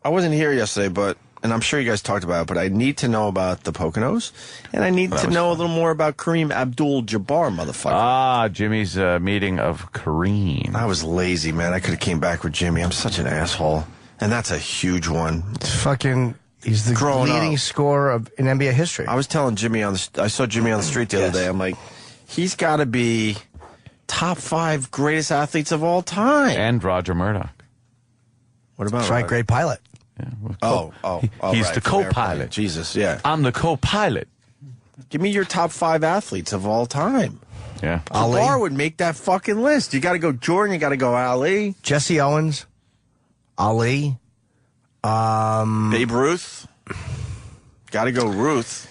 I wasn't here yesterday, and I'm sure you guys talked about it, but I need to know about the Poconos, and I need to know a little more about Kareem Abdul-Jabbar, motherfucker. Jimmy's meeting of Kareem. I was lazy, man. I could have came back with Jimmy. I'm such an asshole. And that's a huge one. He's the leading scorer in NBA history. I was telling Jimmy I saw Jimmy on the street the other day. I'm like, he's got to be top 5 greatest athletes of all time. And Roger Murdoch. What about Roger? Great pilot. Yeah, he's the co-pilot. Jesus, yeah. I'm the co-pilot. Give me your top 5 athletes of all time. Yeah. Jabbar would make that fucking list. You got to go Jordan. You got to go Ali. Jesse Owens. Ali. Babe Ruth. Got to go Ruth.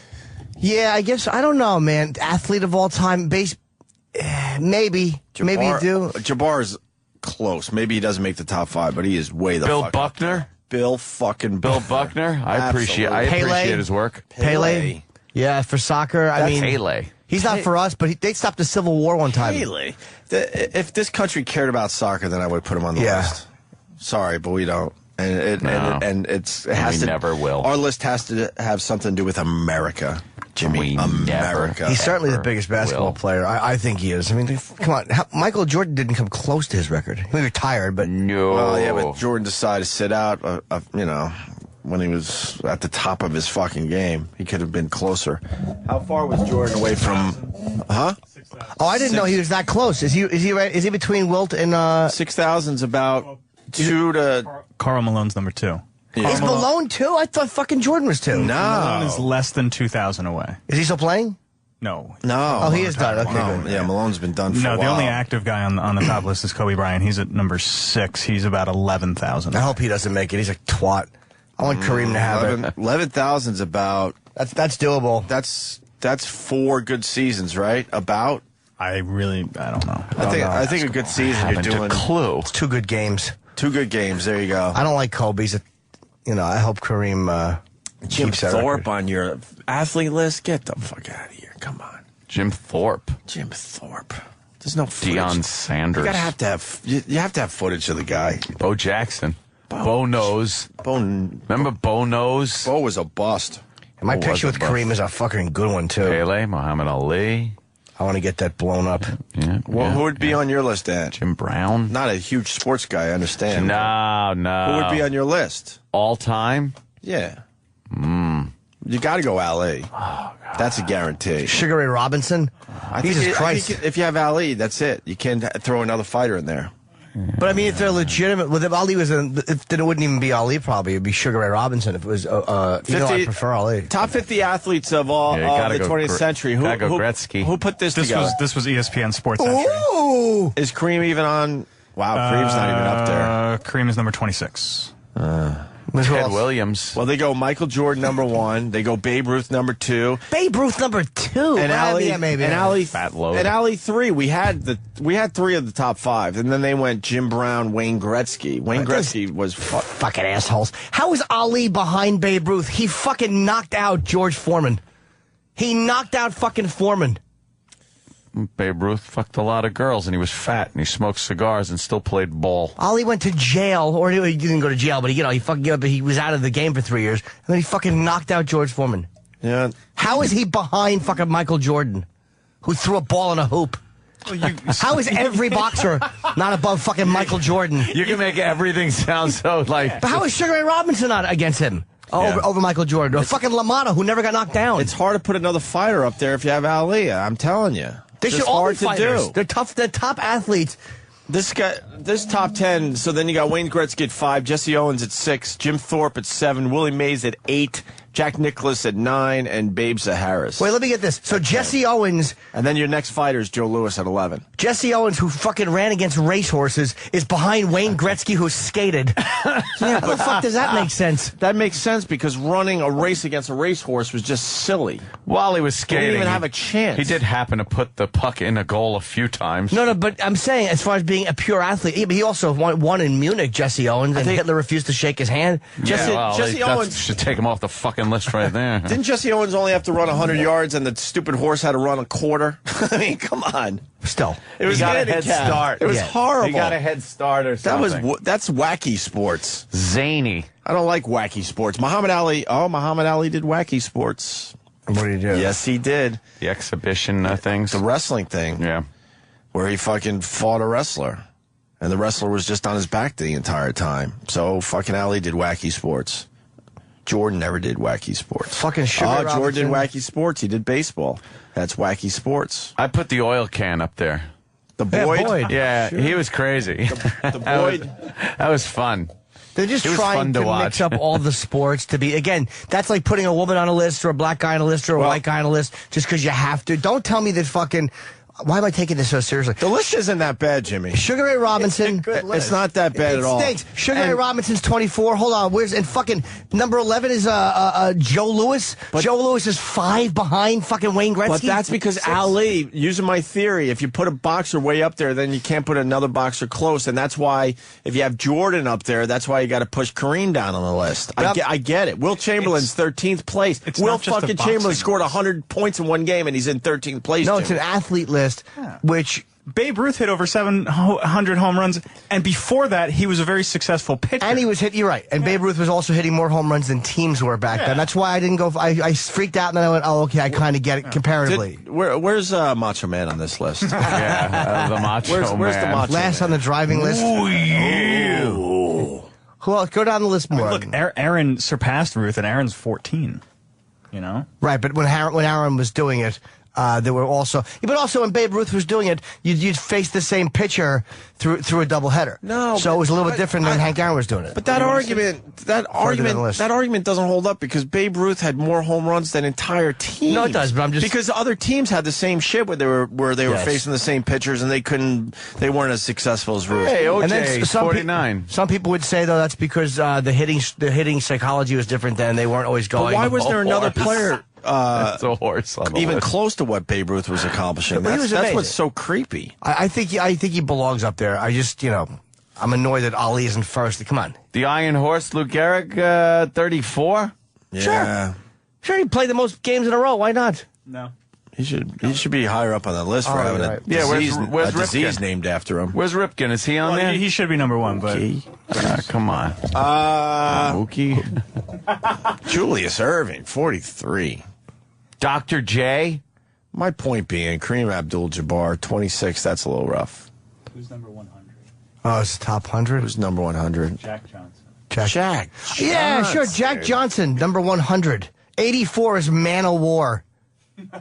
Yeah, I guess. I don't know, man. Athlete of all time. Maybe. Maybe you do. Jabbar is close. Maybe he doesn't make the top 5, but he is way the Bill fuck Buckner? Bill fucking Bill Buckner? I appreciate his work. Pele? Yeah, for soccer. Pele. He's not for us, but they stopped the Civil War one time. Pele. If this country cared about soccer, then I would put him on the list. Sorry, but we don't. And it never will. Our list has to have something to do with America. Jimmy, America. He's certainly the biggest basketball player. I think he is. I mean, come on. Michael Jordan didn't come close to his record. He retired, but... No. Well, yeah, but Jordan decided to sit out, when he was at the top of his fucking game. He could have been closer. How far was Jordan away from... Huh? Oh, I didn't know he was that close. Is he right? Is he between Wilt and... 6,000's about 2 to... Karl Malone's number 2. Yeah. Is Malone 2? I thought fucking Jordan was 2. No. Malone is less than 2,000 away. Is he still playing? No. Oh, he is done. Okay, good. Yeah, Malone's been done for a while. No, the only active guy on the top list is Kobe Bryant. He's at number 6. He's about 11,000. I hope he doesn't make it. He's a twat. I want Kareem to have it. 11,000's about... That's doable. That's 4 good seasons, right? About? I don't know. I think a good season you're doing... It's 2 good games. 2 good games. There you go. I don't like Kobe's. I hope Kareem Jim keeps that Thorpe record. on your athlete list. Get the fuck out of here. Come on. Jim Thorpe. There's no footage. Deion Sanders. You have to have footage of the guy. Bo Jackson. Bo Nose. Remember Bo Nose? Bo was a bust. And my picture with Kareem is a fucking good one, too. Pele, Muhammad Ali. I want to get that blown up. Yeah. Who would be on your list, Dan? Jim Brown. Not a huge sports guy, I understand. No. Who would be on your list? All time? Yeah. You got to go Ali. Oh, God. That's a guarantee. Sugar Ray Robinson? Jesus Christ. I think if you have Ali, that's it. You can't throw another fighter in there. But I mean, if they're legitimate, if Ali was then it wouldn't even be Ali. Probably it'd be Sugar Ray Robinson if it was. 50, I prefer Ali. Top 50 athletes of all the 20th century. Who Gretzky. Who put this together? This was ESPN Sports Century. Ooh! Is Kareem even on? Wow, Kareem's not even up there. Kareem is number 26. Ted Williams. Well, they go Michael Jordan number 1. They go Babe Ruth number 2. Babe Ruth number 2. And Allie, yeah, maybe. And Allie, Fat load. And Allie 3. We had 3 of the top 5, and then they went Jim Brown, Wayne Gretzky. Wayne Gretzky was fucking assholes. How is Ali behind Babe Ruth? He fucking knocked out George Foreman. He knocked out fucking Foreman. Babe Ruth fucked a lot of girls, and he was fat, and he smoked cigars and still played ball. Ali went to jail, or he didn't go to jail, but he was out of the game for 3 years, and then he fucking knocked out George Foreman. Yeah. How is he behind fucking Michael Jordan, who threw a ball in a hoop? How is every boxer not above fucking Michael Jordan? You can make everything sound so like... But how is Sugar Ray Robinson not against him? Over Michael Jordan? Or fucking LaMotta, who never got knocked down? It's hard to put another fighter up there if you have Ali. I'm telling you. They should all be fighters. Do. They're tough. They're top athletes. This top 10. So then you got Wayne Gretzky at 5, Jesse Owens at 6, Jim Thorpe at 7, Willie Mays at 8, Jack Nicklaus at 9, and Babe Zaharis. Wait, let me get this. So Jesse Owens, and then your next fighter is Joe Louis at 11. Jesse Owens, who fucking ran against racehorses, is behind Wayne Gretzky, who skated. Yeah, how the fuck does that make sense? That makes sense because running a race against a racehorse was just silly. While he was skating, he didn't even have a chance. He did happen to put the puck in a goal a few times. No, but I'm saying, as far as being a pure athlete, he also won in Munich, Jesse Owens, and Hitler refused to shake his hand. Jesse Owens should take him off the fucking list right there. Didn't Jesse Owens only have to run 100 yards and the stupid horse had to run a quarter? I mean, come on. Still. It was a head start. It was horrible. He got a head start or something. That's wacky sports. Zany. I don't like wacky sports. Muhammad Ali did wacky sports. What did he do? Yes, he did. The exhibition things. The wrestling thing. Yeah. Where he fucking fought a wrestler. And the wrestler was just on his back the entire time. So fucking Ali did wacky sports. Jordan never did wacky sports. Fucking Sugar Jordan did wacky sports. He did baseball. That's wacky sports. I put the oil can up there. The Boyd? Yeah, sure. He was crazy. The Boyd? That was fun. They're just trying to mix up all the sports to be, again, that's like putting a woman on a list or a black guy on a list or a white guy on a list just because you have to. Don't tell me that fucking... Why am I taking this so seriously? The list isn't that bad, Jimmy. Sugar Ray Robinson. It's not that bad at all. It stinks. Sugar Ray Robinson's 24. Hold on. And fucking number 11 is Joe Louis. Joe Louis is 5 behind fucking Wayne Gretzky. But that's because Ali, using my theory, if you put a boxer way up there, then you can't put another boxer close. And that's why, if you have Jordan up there, that's why you got to push Kareem down on the list. I get it. Will Chamberlain's 13th place. Will fucking Chamberlain scored 100 points in one game, and he's in 13th place. No, it's an athlete list. Which Babe Ruth hit over 700 home runs, and before that, he was a very successful pitcher. And he was you're right. And Babe Ruth was also hitting more home runs than teams were back then. That's why I didn't go. I freaked out, and then I went, oh, okay, I kind of get it comparatively. Where's Macho Man on this list? The Macho Man. Where's the Macho Last Man? on the driving list. Oh, yeah. Who else? Go down the list more. Look, Aaron surpassed Ruth, and Aaron's 14. You know? Right, but when Aaron was doing it, there were also, but also when Babe Ruth was doing it, you'd face the same pitcher through a doubleheader. No, so it was a little bit different than Hank Aaron was doing it. But that argument doesn't hold up because Babe Ruth had more home runs than entire teams. No, it does. But I'm just because other teams had the same shit where they were facing the same pitchers and they weren't as successful as Ruth. Hey, OJ, and then 49. Some people would say though that's because the hitting psychology was different then. They weren't always going. But why was there another player? It's a horse on the even list. Close to what Babe Ruth was accomplishing. That's what's so creepy. I think he belongs up there. I just I'm annoyed that Ali isn't first. Come on. The Iron Horse, Lou Gehrig, 34. Yeah. Sure. He played the most games in a row. Why not? No. He should be higher up on the list for having a disease named after him. Where's Ripken? Is he on there? He should be number 1, but come on. Mookie. Julius Erving, 43. Dr. J. My point being, Kareem Abdul-Jabbar, 26. That's a little rough. Who's number 100? Oh, it's top 100. Who's number 100? Jack Johnson. Jack. Yeah, sure. Jack Johnson, number 100. 84 is Man o' War.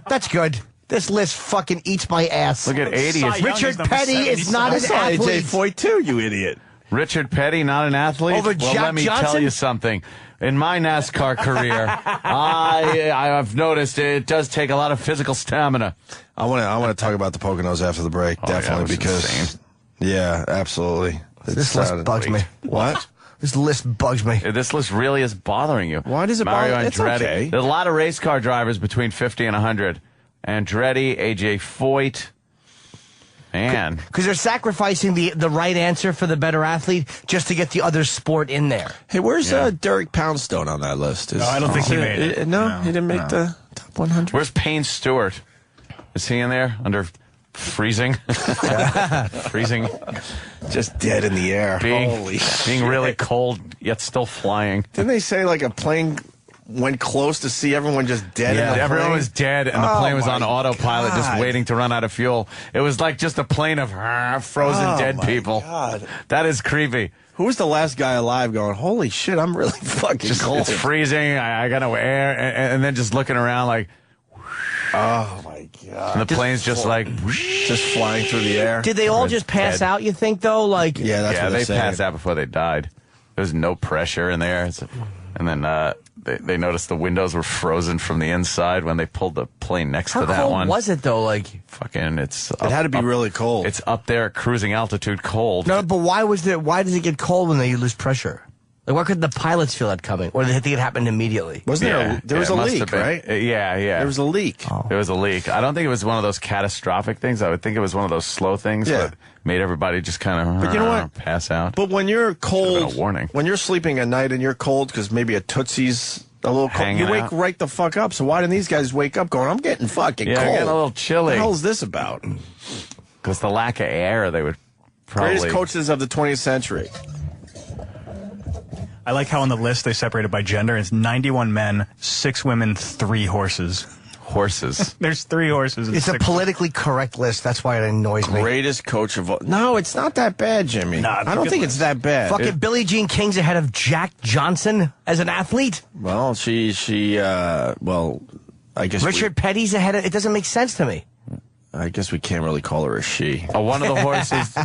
That's good. This list fucking eats my ass. Look at 80. Richard Petty is not an athlete. AJ Foyt too, you idiot. Richard Petty, not an athlete? Over well, Jack let me Johnson? tell you something. In my NASCAR career, I've noticed it does take a lot of physical stamina. I want to talk about the Poconos after the break, definitely, because insane. yeah, absolutely. This list bugs me. What? This list bugs me. This list really is bothering you. Why does it Mario bother? Andretti. It's okay. There's a lot of race car drivers between 50 and 100. Andretti, AJ Foyt. Man. Because they're sacrificing the right answer for the better athlete just to get the other sport in there. Hey, where's Derek Poundstone on that list? No, I don't think he made it. No, he didn't make the top 100. Where's Payne Stewart? Is he in there under freezing? Freezing. Just dead in the air. Holy being really cold, yet still flying. Didn't they say like a plane went close to see everyone just dead? Yeah, in the everyone plane? was dead, and the plane was on autopilot, just God. waiting to run out of fuel. It was like just a plane of frozen dead people. God. That is creepy. Who was the last guy alive going, holy shit, I'm really fucking cold. It's freezing. I got no air, and then just looking around like, oh my God. and the plane's just like, just flying through the air. Did they all just pass out, you think, though? Like, Yeah, that's what they they're saying. passed out before they died. There was no pressure in there. And then they noticed the windows were frozen from the inside when they pulled the plane next how to that cold one. was it, though? Like, Fucking, it had to be really cold. It's up there at cruising altitude cold. no, but why does it get cold when they lose pressure? Like, why couldn't the pilots feel that coming? Or did they think it happened immediately? Wasn't there was a it must leak, have been. right? Yeah. There was a leak. There was a leak. I don't think it was one of those catastrophic things. I would think it was one of those slow things that made everybody just kind of But you know what? pass out. But when you're cold, a warning. when you're sleeping at night and you're cold because maybe a Tootsie's a little cold, Hanging you wake out. right the fuck up. So why didn't these guys wake up going, I'm getting fucking Yeah, cold? getting a little chilly. What the hell is this about? Because the lack of air, they would probably... Greatest coaches of the 20th century. I like how on the list they separated by gender. It's 91 men, 6 women, 3 horses. Horses. There's 3 horses. And It's a 6 politically correct list. That's why it annoys me. Greatest coach of all. No, it's not that bad, Jimmy. Nah, it's I a don't good think list. it's that bad. Fucking Billie Jean King's ahead of Jack Johnson as an athlete. Well, well, I guess Richard Petty's ahead of... It doesn't make sense to me. I guess we can't really call her a she. One of the horses,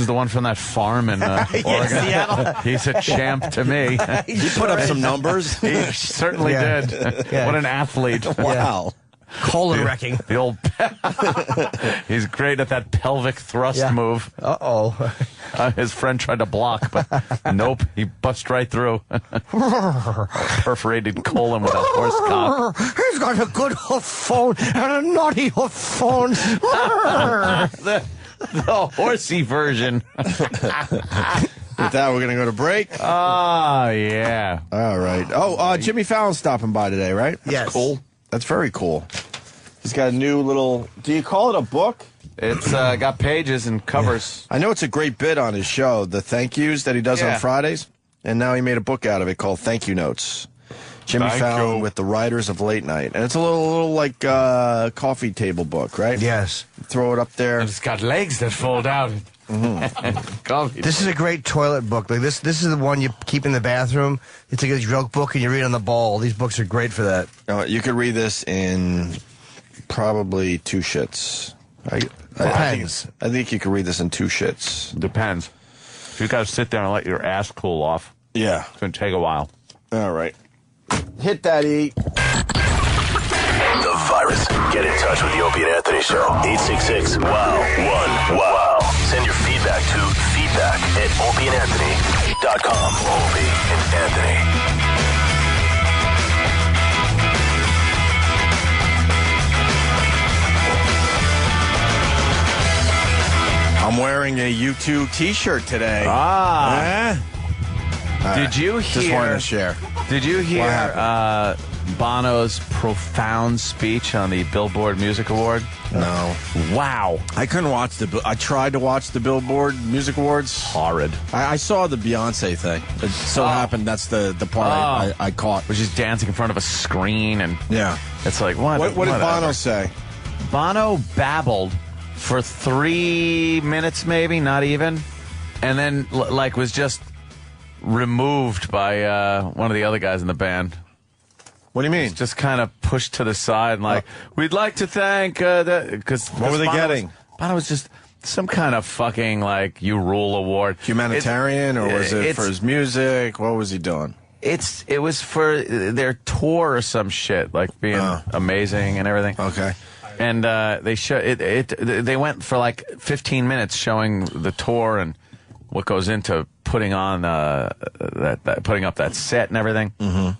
the one from that farm in Oregon. Seattle. He's a champ to me. He put up some numbers. He certainly did. Yeah. What an athlete. Wow. Colon wrecking. The old... He's great at that pelvic thrust move. Uh-oh. His friend tried to block, but nope, he bust right through. Perforated colon with a horse cock. He's got a good hoof phone and a naughty hoof phone. the horsey version. With that, we're going to go to break. Oh, yeah. All right. Oh, Jimmy Fallon's stopping by today, right? Yes. Cool. That's very cool. He's got a new little... Do you call it a book? It's got pages and covers. I know it's a great bit on his show, the thank yous that he does on Fridays. And now he made a book out of it called Thank You Notes. Jimmy Fallon with the Writers of Late Night. And it's a little like coffee table book, right? Yes. Throw it up there. It's got legs that fold out. This is a great toilet book. Like this is the one you keep in the bathroom. It's like a joke book and you read on the ball. These books are great for that. You could read this in probably 2 shits. Depends. I think you could read this in 2 shits. Depends. You got to sit there and let your ass cool off. Yeah. It's going to take a while. All right. Hit that, E. The virus. Get in touch with the Opie and Anthony Show. 866-WOW-1-WOW. Send your feedback to feedback@opieandanthony.com. Opie and Anthony. I'm wearing a U2 t-shirt today. Did you hear? Just wanted to share. Did you hear Bono's profound speech on the Billboard Music Award? No. Wow. I couldn't watch I tried to watch the Billboard Music Awards. Horrid. I saw the Beyonce thing. It so happened that's the part I caught. Which is dancing in front of a screen and it's like what? What did Bono say? Bono babbled for 3 minutes, maybe not even, and then was just removed by one of the other guys in the band. What do you mean? Just kind of pushed to the side and we'd like to thank because what were they getting? Bono was just some kind of fucking You Rule award. Humanitarian, or was it for his music? What was he doing? It was for their tour or some shit, being amazing and everything. Okay. And they went for 15 minutes showing the tour and what goes into putting on putting up that set and everything. Mm-hmm.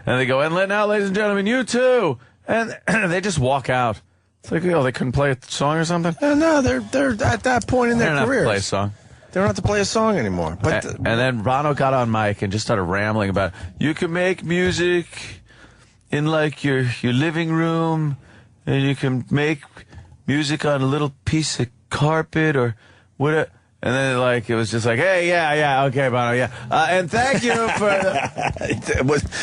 And they go, and now, ladies and gentlemen, you too. And they just walk out. It's like, they couldn't play a song or something? No, they're at that point in their careers. They don't have to play a song. They don't have to play a song anymore. But and then Bono got on mic and just started rambling about, you can make music in like your living room, and you can make music on a little piece of carpet or whatever. And then, like, it was just like, hey, yeah, okay, Bono, yeah. And thank you for...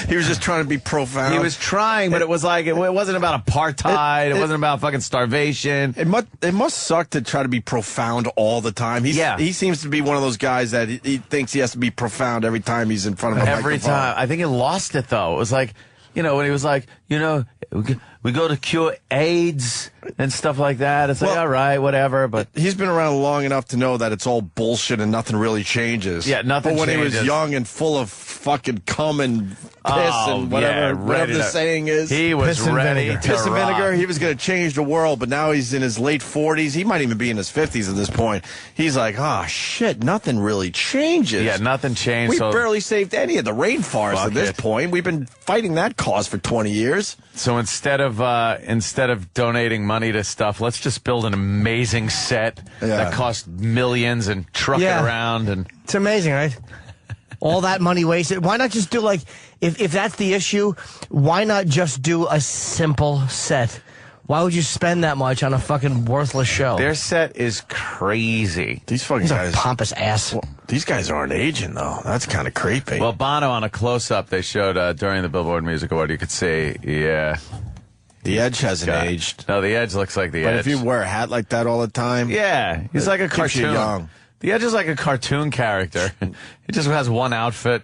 He was just trying to be profound. He was trying, but it was like, it wasn't about apartheid. It wasn't about fucking starvation. It must suck to try to be profound all the time. He seems to be one of those guys that he thinks he has to be profound every time he's in front of a microphone. Every time. I think he lost it, though. It was like, when he was like, we go to cure AIDS and stuff like that. It's like, all right, whatever. But he's been around long enough to know that it's all bullshit and nothing really changes. Yeah, nothing changes. But when changes. he was young and full of fucking cum and piss and whatever the saying is. He was ready to piss and vinegar. rock. He was going to change the world, but now he's in his late 40s. He might even be in his 50s at this point. He's like, shit, nothing really changes. Yeah, nothing changed. We barely saved any of the rainforest at this point. We've been fighting that cause for 20 years. So instead of donating money to stuff, let's just build an amazing set that costs millions and truck it around. And it's amazing, right? All that money wasted. Why not just do, like, if that's the issue, why not just do a simple set? Why would you spend that much on a fucking worthless show? Their set is crazy. These fucking guys, a pompous ass. Well, these guys aren't aging, though. That's kind of creepy. Well, Bono, on a close-up they showed during the Billboard Music Award, you could see, The Edge hasn't aged. No, the Edge looks like the But Edge. if you wear a hat like that all the time, he's like a keeps you cartoon. young. The Edge is like a cartoon character. He just has one outfit.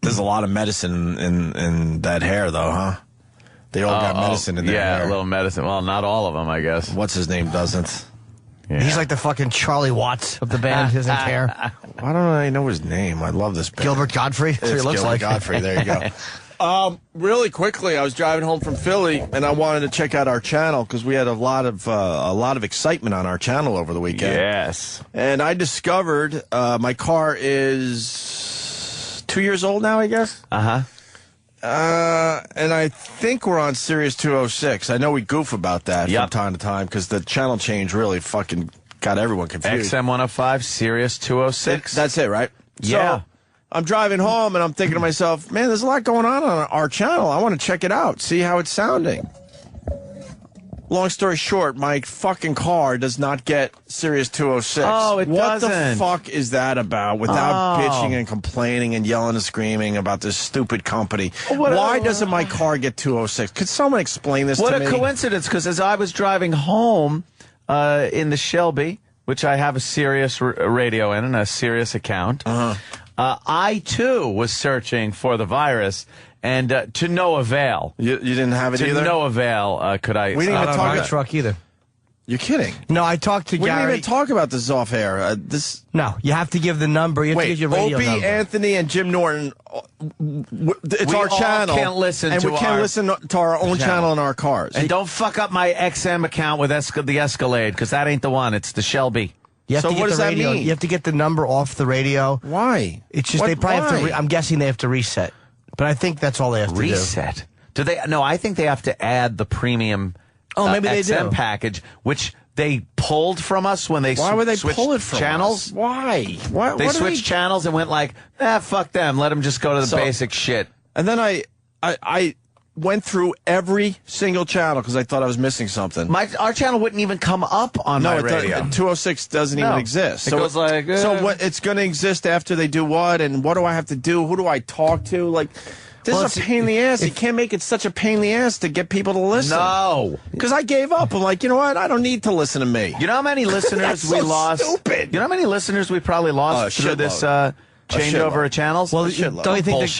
There's a lot of medicine in that hair, though, huh? They all got medicine in their hair. Yeah, a little medicine. Well, not all of them, I guess. What's his name doesn't? Yeah. He's like the fucking Charlie Watts of the band. He doesn't care. I don't really know his name. I love this band. Gilbert Godfrey. That's what he looks like. Godfrey. There you go. Really quickly, I was driving home from Philly, and I wanted to check out our channel because we had a lot of excitement on our channel over the weekend. Yes. And I discovered my car is 2 years old now, I guess. Uh-huh. And I think we're on Sirius 206. I know we goof about that from time to time because the channel change really fucking got everyone confused. XM 105, Sirius 206. That's it, right? Yeah. So, I'm driving home and I'm thinking to myself, man, there's a lot going on our channel. I want to check it out, see how it's sounding. Long story short, my fucking car does not get Sirius 206. Oh, it doesn't. What the fuck is that about? Without bitching and complaining and yelling and screaming about this stupid company. Why doesn't my car get 206? Could someone explain this to me? What a coincidence, because as I was driving home in the Shelby, which I have a Sirius radio in and a Sirius account, I, too, was searching for the virus. And to no avail. You didn't have it either? To no avail could I... We didn't even talk about truck either. You're kidding. No, I talked to Gary. We didn't even talk about this off air. No, you have to give the number. You have to give your radio Opie, number. Anthony, and Jim Norton, it's we our channel. Can't listen and to we can't listen to our own channel in our cars. And don't fuck up my XM account with the Escalade, because that ain't the one. It's the Shelby. You have to get what does the radio, that mean? You have to get the number off the radio. Why? It's just they probably have to. I'm guessing they have to reset. But I think that's all they have to do. Reset? Do they? No, I think they have to add the premium maybe they XM do. package, which they pulled from us when they Why would they switched pull it from channels. us? Why? They switched channels and went like, fuck them. Let them just go to the basic shit. And then I went through every single channel because I thought I was missing something. Our channel wouldn't even come up on my radio. 206 doesn't even exist. It goes like... So what? It's going to exist after they do what? And what do I have to do? Who do I talk to? Like, this is a pain in the ass. You can't make it such a pain in the ass to get people to listen. No. Because I gave up. I'm like, you know what? I don't need to listen to me. You know how many listeners we lost? Stupid. You know how many listeners we probably lost through this changeover of channels? Well, don't you think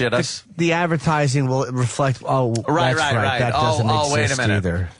the advertising will reflect? Oh, right. That doesn't wait a exist minute. either.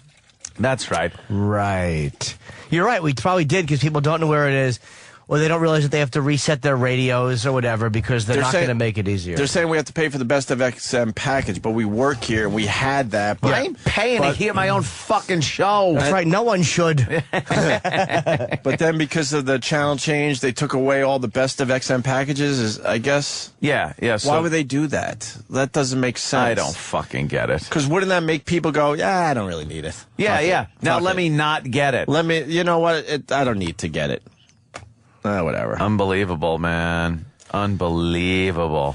That's right. Right. You're right. We probably did because people don't know where it is. or they don't realize that they have to reset their radios or whatever because they're not going to make it easier. They're saying we have to pay for the Best of XM package, but we work here and we had that. But I ain't paying to hear my own fucking show. That's right. No one should. But then because of the channel change, they took away all the Best of XM packages, I guess. Yeah. Why would they do that? That doesn't make sense. I don't fucking get it. Because wouldn't that make people go, yeah, I don't really need it. Yeah. Now let me not get it. You know what? I don't need to get it. Whatever. Unbelievable, man. Unbelievable.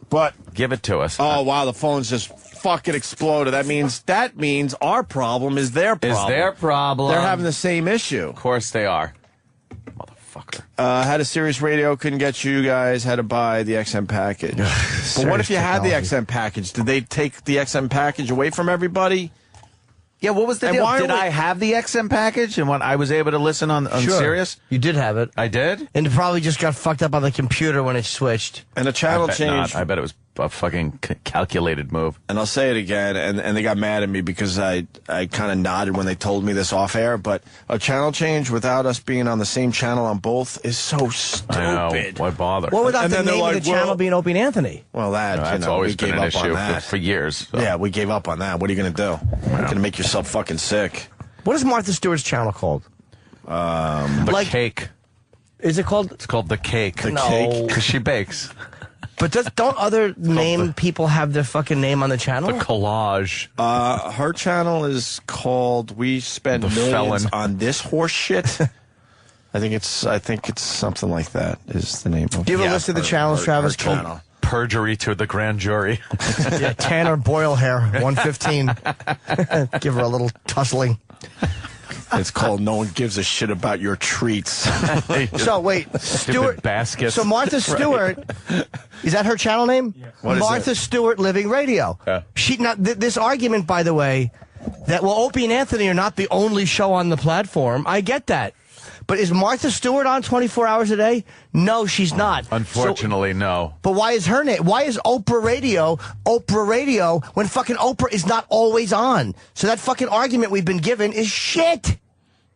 But give it to us. Oh, wow, the phone's just fucking exploded. That means our problem is their problem. They're having the same issue. Of course they are. Motherfucker. Had a Sirius radio, couldn't get you guys, had to buy the XM package. But what if you had the XM package? Did they take the XM package away from everybody? Yeah, what was the deal? Did I have the XM package and when I was able to listen on Sirius? You did have it. I did? And it probably just got fucked up on the computer when it switched. And the channel change. I bet it was a fucking calculated move. And I'll say it again, and they got mad at me because I kind of nodded when they told me this off air, but a channel change without us being on the same channel on both is so stupid. I know. Why bother? What without the name of the channel being Opie and Anthony? Well, that's always been an issue for years. So. Yeah, we gave up on that. What are you going to do? You're going to make yourself fucking sick. What is Martha Stewart's channel called? The Cake. Is it called? It's called The Cake. The Cake? Because she bakes. But don't other people have their fucking name on the channel? The Collage. Her channel is called We Spend Millions on This Horse Shit. I think it's something like that is the name of it. Do you have a list of the channels, Travis? Channel. Perjury to the grand jury. Yeah, Tanner Boyle hair, 115. Give her a little tussling. It's called No One Gives a Shit About Your Treats. So, wait, Stewart. Baskets. So, Martha Stewart, is that her channel name? Yes. Martha Stewart Living Radio. Yeah. This argument, by the way, that, Opie and Anthony are not the only show on the platform, I get that. But is Martha Stewart on 24 hours a day? No, she's not. Unfortunately, no. But why is her name? Why is Oprah Radio when fucking Oprah is not always on? So that fucking argument we've been given is shit.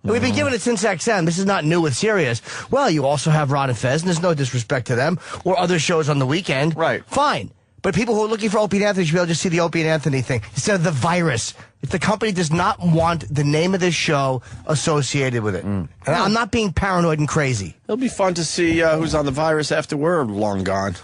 We've been given it since XM. This is not new with Sirius. Well, you also have Ron and Fez, and there's no disrespect to them, or other shows on the weekend. Right. Fine. But people who are looking for Opie and Anthony should be able to see the Opie and Anthony thing instead of the virus. If the company does not want the name of this show associated with it. And I'm not being paranoid and crazy. It'll be fun to see who's on the virus after we're long gone.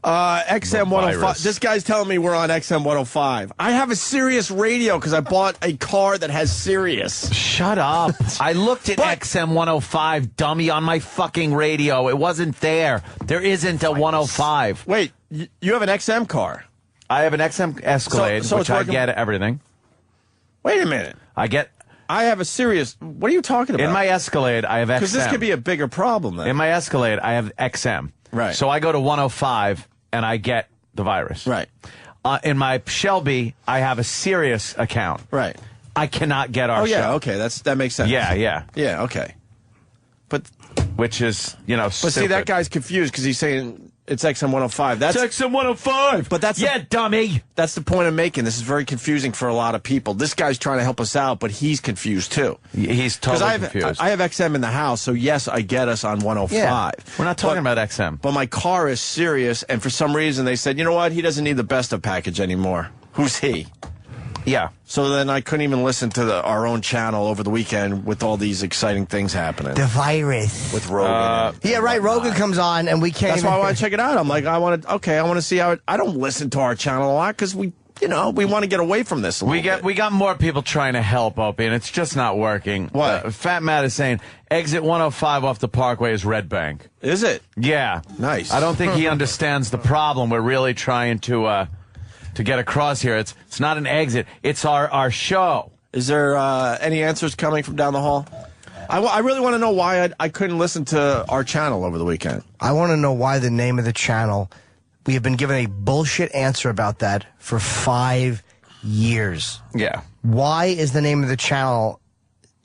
XM 105. This guy's telling me we're on XM 105. I have a Sirius radio because I bought a car that has Sirius. Shut up. I looked at XM 105, dummy, on my fucking radio. It wasn't there. There isn't a 105. Wait, you have an XM car? I have an XM Escalade, so which I get everything. Wait a minute. I have a Sirius. What are you talking about? In my Escalade, I have XM. Because this could be a bigger problem then. In my Escalade, I have XM. Right. So I go to 105 and I get the virus. Right. In my Shelby, I have a Sirius account. Right. I cannot get our show. Yeah, okay, that makes sense. Yeah, okay. But which is, But see, that guy's confused because he's saying it's XM 105. That's XM 105. But that's dummy. That's the point I'm making. This is very confusing for a lot of people. This guy's trying to help us out, but he's confused too. He's totally confused. I have XM in the house, so yes, I get us on 105. Yeah. We're not talking about XM. But my car is Sirius, and for some reason they said, you know what? He doesn't need the best of package anymore. Who's he? Yeah. So then I couldn't even listen to our own channel over the weekend with all these exciting things happening. The virus. With Rogan. Yeah, right. Rogan comes on and we can't. That's why I want to check it out. I'm like, I want to see how I don't listen to our channel a lot because we want to get away from this a little bit. We got more people trying to help, Opie, and it's just not working. What? Fat Matt is saying exit 105 off the Parkway is Red Bank. Is it? Yeah. Nice. I don't think he understands the problem we're really trying to get across here. It's not an exit. It's our show. Is there any answers coming from down the hall? I really want to know why I couldn't listen to our channel over the weekend. I want to know why the name of the channel. We have been given a bullshit answer about that for 5 years. Yeah. Why is the name of the channel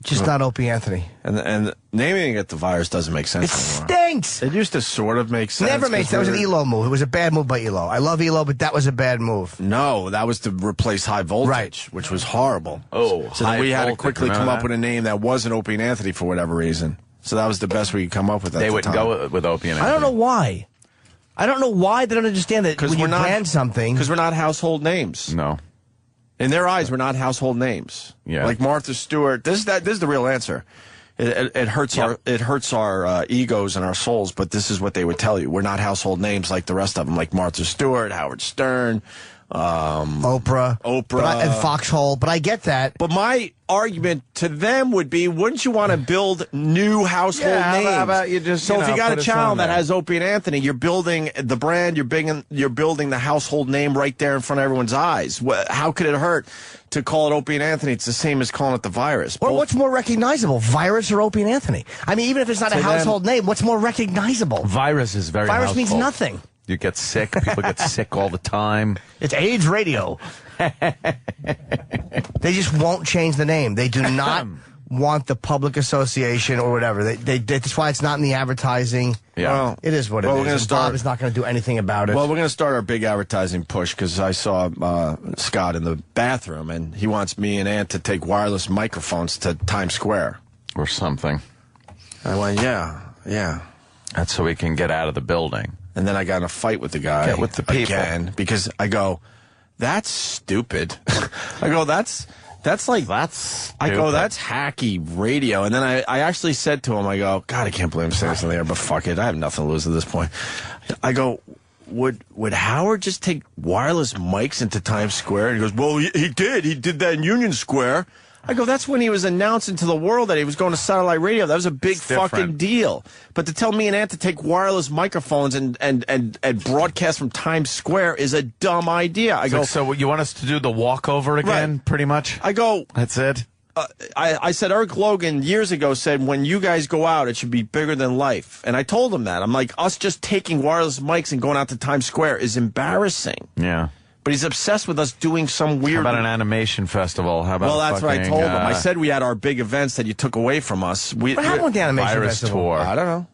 just not Opie Anthony? And naming it the virus doesn't make sense anymore. Stinks! It used to sort of make sense. Never makes sense. That was an ELO move. It was a bad move by ELO. I love ELO, but that was a bad move. No, that was to replace High Voltage, which was horrible. Oh, so then we had to quickly come up with a name that wasn't Opie and Anthony for whatever reason. So that was the best we could come up with. They wouldn't go with Opie and Anthony. I don't know why. I don't know why they don't understand that when you brand something. Because we're not household names. No. In their eyes, we're not household names. Yeah. Like Martha Stewart. This is the real answer. It hurts our egos and our souls, but this is what they would tell you. We're not household names like the rest of them, like Martha Stewart, Howard Stern, Oprah, and Foxhole. But I get that. But my argument to them would be, wouldn't you want to build new household names? How about you just, so if you got a channel that there. has Opie and Anthony, you're building the brand, you're building the household name right there in front of everyone's eyes. How could it hurt to call it Opie and Anthony? It's the same as calling it the Virus. Or what's more recognizable, Virus or Opie and Anthony? I mean, even if it's not a household name, what's more recognizable? Virus is very Virus means household. nothing. You get sick. People get sick all the time. It's AIDS radio. They just won't change the name. They do not want the public association or whatever. That's why it's not in the advertising. Yeah. Well, it is what it is. Bob is not going to do anything about it. Well, we're going to start our big advertising push because I saw Scott in the bathroom, and he wants me and Ant to take wireless microphones to Times Square. Or something. I went, yeah. That's so we can get out of the building. And then I got in a fight with the guy. Get with the people. Again, because I go, that's stupid. I go, that's hacky radio. And then I actually said to him, I go, God, I can't believe I'm saying this on the air, but fuck it. I have nothing to lose at this point. I go, would Howard just take wireless mics into Times Square? And he goes, well, he did. He did that in Union Square. I go, that's when he was announcing to the world that he was going to satellite radio. That was a big fucking deal. But to tell me and Ant to take wireless microphones and broadcast from Times Square is a dumb idea. I go, so you want us to do the walkover again, pretty much? I go, that's it? I said, Eric Logan years ago said, when you guys go out, it should be bigger than life. And I told him that. I'm like, us just taking wireless mics and going out to Times Square is embarrassing. Yeah. But he's obsessed with us doing some weird... How about an animation festival? How about well, that's what I told him. I said we had our big events that you took away from us. What happened with the animation Virus festival? tour. I don't know.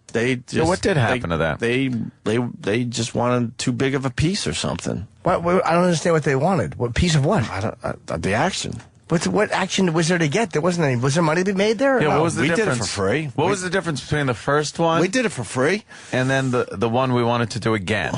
So what did happen to that? They just wanted too big of a piece or something. What, I don't understand what they wanted. What piece of what? The action. What action was there to get? There wasn't any. Was there money to be made there? Yeah, no? what was the difference? We did it for free. What was the difference between the first one? We did it for free. And then the one we wanted to do again.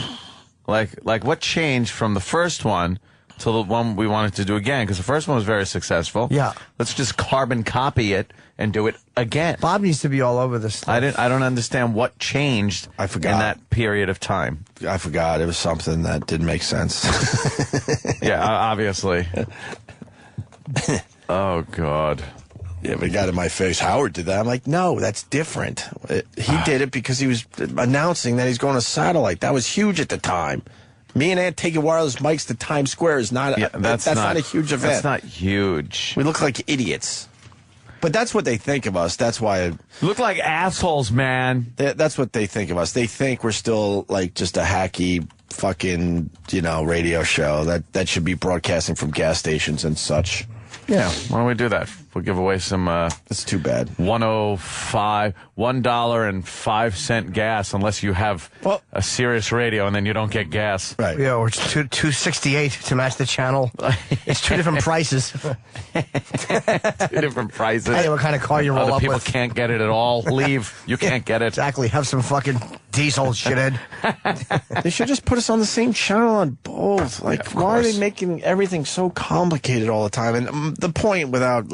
Like what changed from the first one to the one we wanted to do again? Because the first one was very successful. Yeah. Let's just carbon copy it and do it again. Bob needs to be all over this stuff. I don't understand what changed I forgot. in that period of time. I forgot. It was something that didn't make sense. Yeah, obviously. Oh, God. Yeah, but he got in my face. Howard did that. I'm like, no, that's different. He did it because he was announcing that he's going to satellite. That was huge at the time. Me and Ant taking wireless mics to Times Square is not. That's not a huge event. That's not huge. We look like idiots. But that's what they think of us. That's why. Look like assholes, man. That's what they think of us. They think we're still like just a hacky fucking, radio show that should be broadcasting from gas stations and such. Yeah, why don't we do that? We'll give away some. That's too bad. $1.05 gas, unless you have a Sirius radio, and then you don't get gas. Right. Yeah, or it's $2.68 to match the channel. It's two different prices. Two different prices. Hey, what kind of car you roll Other up people with? can't get it at all. Leave. You can't get it. Exactly. Have some fucking diesel, shithead. They should just put us on the same channel on both. Like, why are they making everything so complicated all the time? And the point, without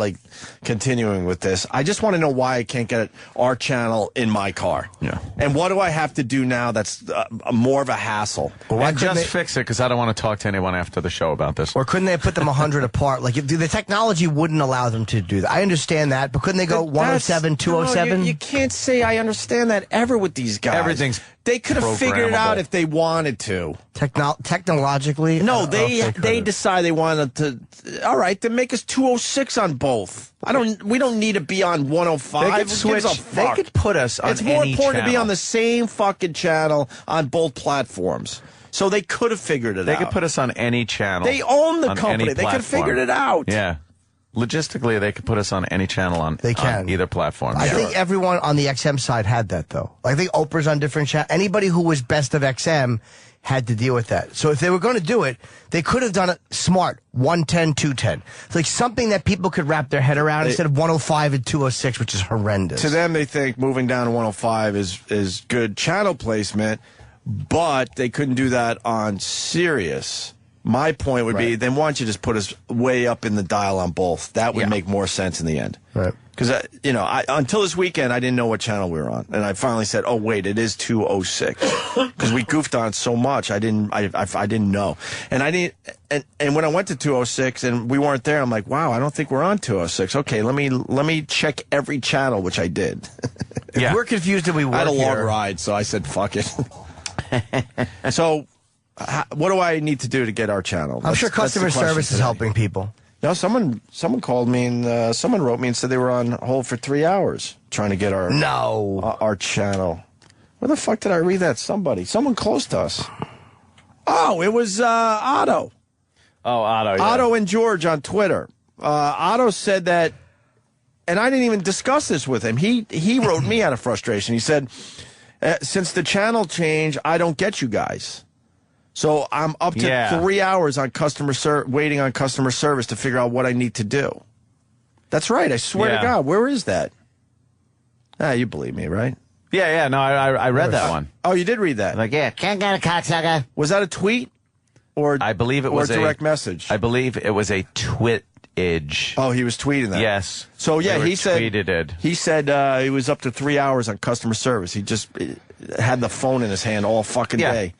continuing with this, I just want to know why I can't get our channel in my car. Yeah. And what do I have to do now that's more of a hassle? And just fix it, because I don't want to talk to anyone after the show about this. Or couldn't they put them 100 apart? Like, if the technology wouldn't allow them to do that. I understand that, but couldn't they go 107, 207? No, you can't say I understand that ever with these guys. Everything's They could have figured it out if they wanted to. Technologically? No, they decide they wanted to. All right, then make us 206 on both. We don't need to be on 105. They could switch. They could put us on any channel. It's more important to be on the same fucking channel on both platforms. So they could have figured it out. They could put us on any channel. They own the company. They could have figured it out. Yeah. logistically, they could put us on any channel on either platform. I think everyone on the XM side had that, though. I think Oprah's on different channels. Anybody who was best of XM had to deal with that. So if they were going to do it, they could have done it smart. 110, 210. Like something that people could wrap their head around instead of 105 and 206, which is horrendous. To them, they think moving down to 105 is good channel placement, but they couldn't do that on Sirius. My point would be, then why don't you just put us way up in the dial on both? That would make more sense in the end. Right. Because, until this weekend, I didn't know what channel we were on. And I finally said, oh, wait, it is 206. Because we goofed on it so much, I didn't know. And and when I went to 206 and we weren't there, I'm like, wow, I don't think we're on 206. Okay, let me check every channel, which I did. If we're confused and we work I had a long here. ride, so I said, fuck it. So, what do I need to do to get our channel? I'm sure customer service is helping people. No, someone called me and someone wrote me and said they were on hold for 3 hours trying to get our our channel. Where the fuck did I read that? Someone close to us. Oh, it was Otto. Oh, Otto. Yeah. Otto and George on Twitter. Otto said that, and I didn't even discuss this with him. He wrote me out of frustration. He said, since the channel change, I don't get you guys. So I'm up to 3 hours on waiting on customer service to figure out what I need to do. That's right. I swear to God. Where is that? You believe me, right? Yeah. No, I read that one. Oh, you did read that? Like, can't get a cocksucker. Was that a tweet? Or I believe it was a direct message. I believe it was a twittage. Oh, he was tweeting that. Yes. So he said tweeted it. He said he was up to 3 hours on customer service. He just had the phone in his hand all fucking day.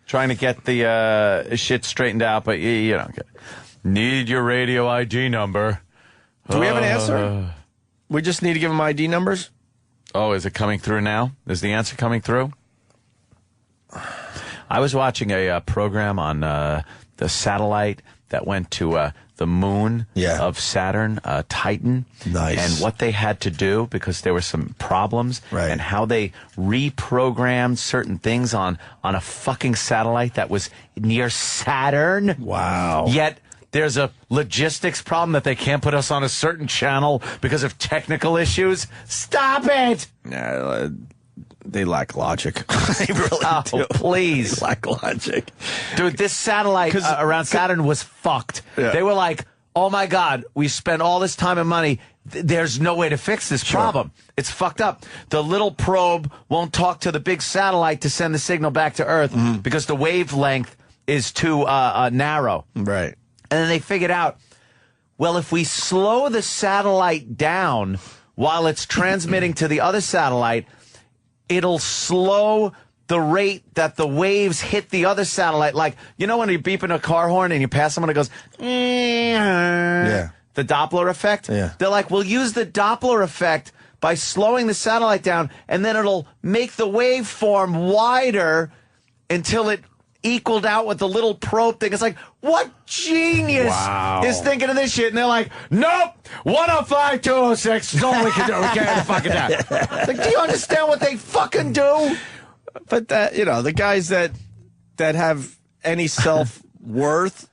Trying to get the shit straightened out, but you don't get it. Need your radio ID number. Do we have an answer? We just need to give them ID numbers? Oh, is it coming through now? Is the answer coming through? I was watching a program on the satellite that went to the moon of Saturn, Titan. Nice. And what they had to do, because there were some problems, and how they reprogrammed certain things on a fucking satellite that was near Saturn. Wow. Yet there's a logistics problem that they can't put us on a certain channel because of technical issues. Stop it! They lack logic. They really do. Please. They lack logic. Dude, this satellite around Saturn was fucked. Yeah. They were like, oh my God, we spent all this time and money. There's no way to fix this problem. It's fucked up. The little probe won't talk to the big satellite to send the signal back to Earth because the wavelength is too narrow. Right. And then they figured out, well, if we slow the satellite down while it's transmitting to the other satellite, it'll slow the rate that the waves hit the other satellite. Like, you know when you're beeping a car horn and you pass someone, it goes, the Doppler effect? Yeah. They're like, we'll use the Doppler effect by slowing the satellite down, and then it'll make the waveform wider until it equaled out with the little probe thing. It's like, what genius is thinking of this shit? And they're like, nope, 105, 206 is all we can do. We can't fucking do it. Like, do you understand what they fucking do? But the guys that have any self-worth,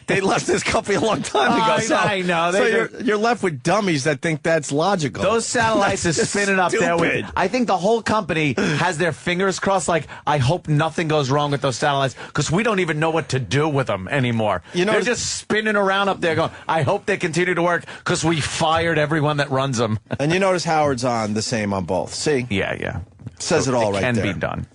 they left this company a long time ago. I know. So you're left with dummies that think that's logical. Those satellites are spinning up there. I think the whole company has their fingers crossed, like, I hope nothing goes wrong with those satellites, because we don't even know what to do with them anymore. They're just spinning around up there going, I hope they continue to work, because we fired everyone that runs them. And you notice Howard's on the same on both. See? Yeah. Says it all right there. It can be done.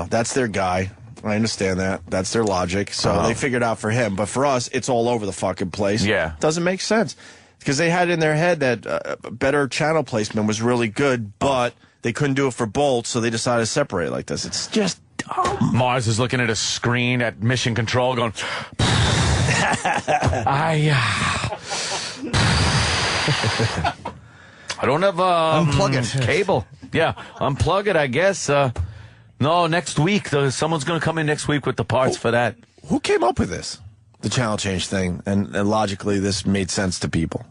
That's their guy. I understand that. That's their logic. So they figured out for him. But for us, it's all over the fucking place. Yeah. Doesn't make sense. Because they had in their head that better channel placement was really good, but they couldn't do it for both, so they decided to separate like this. It's just dumb. Mars is looking at a screen at Mission Control going, I don't have unplug it. Cable. Yeah, unplug it, I guess. No, next week. Someone's going to come in next week with the parts for that. Who came up with this? The channel change thing. And logically, this made sense to people.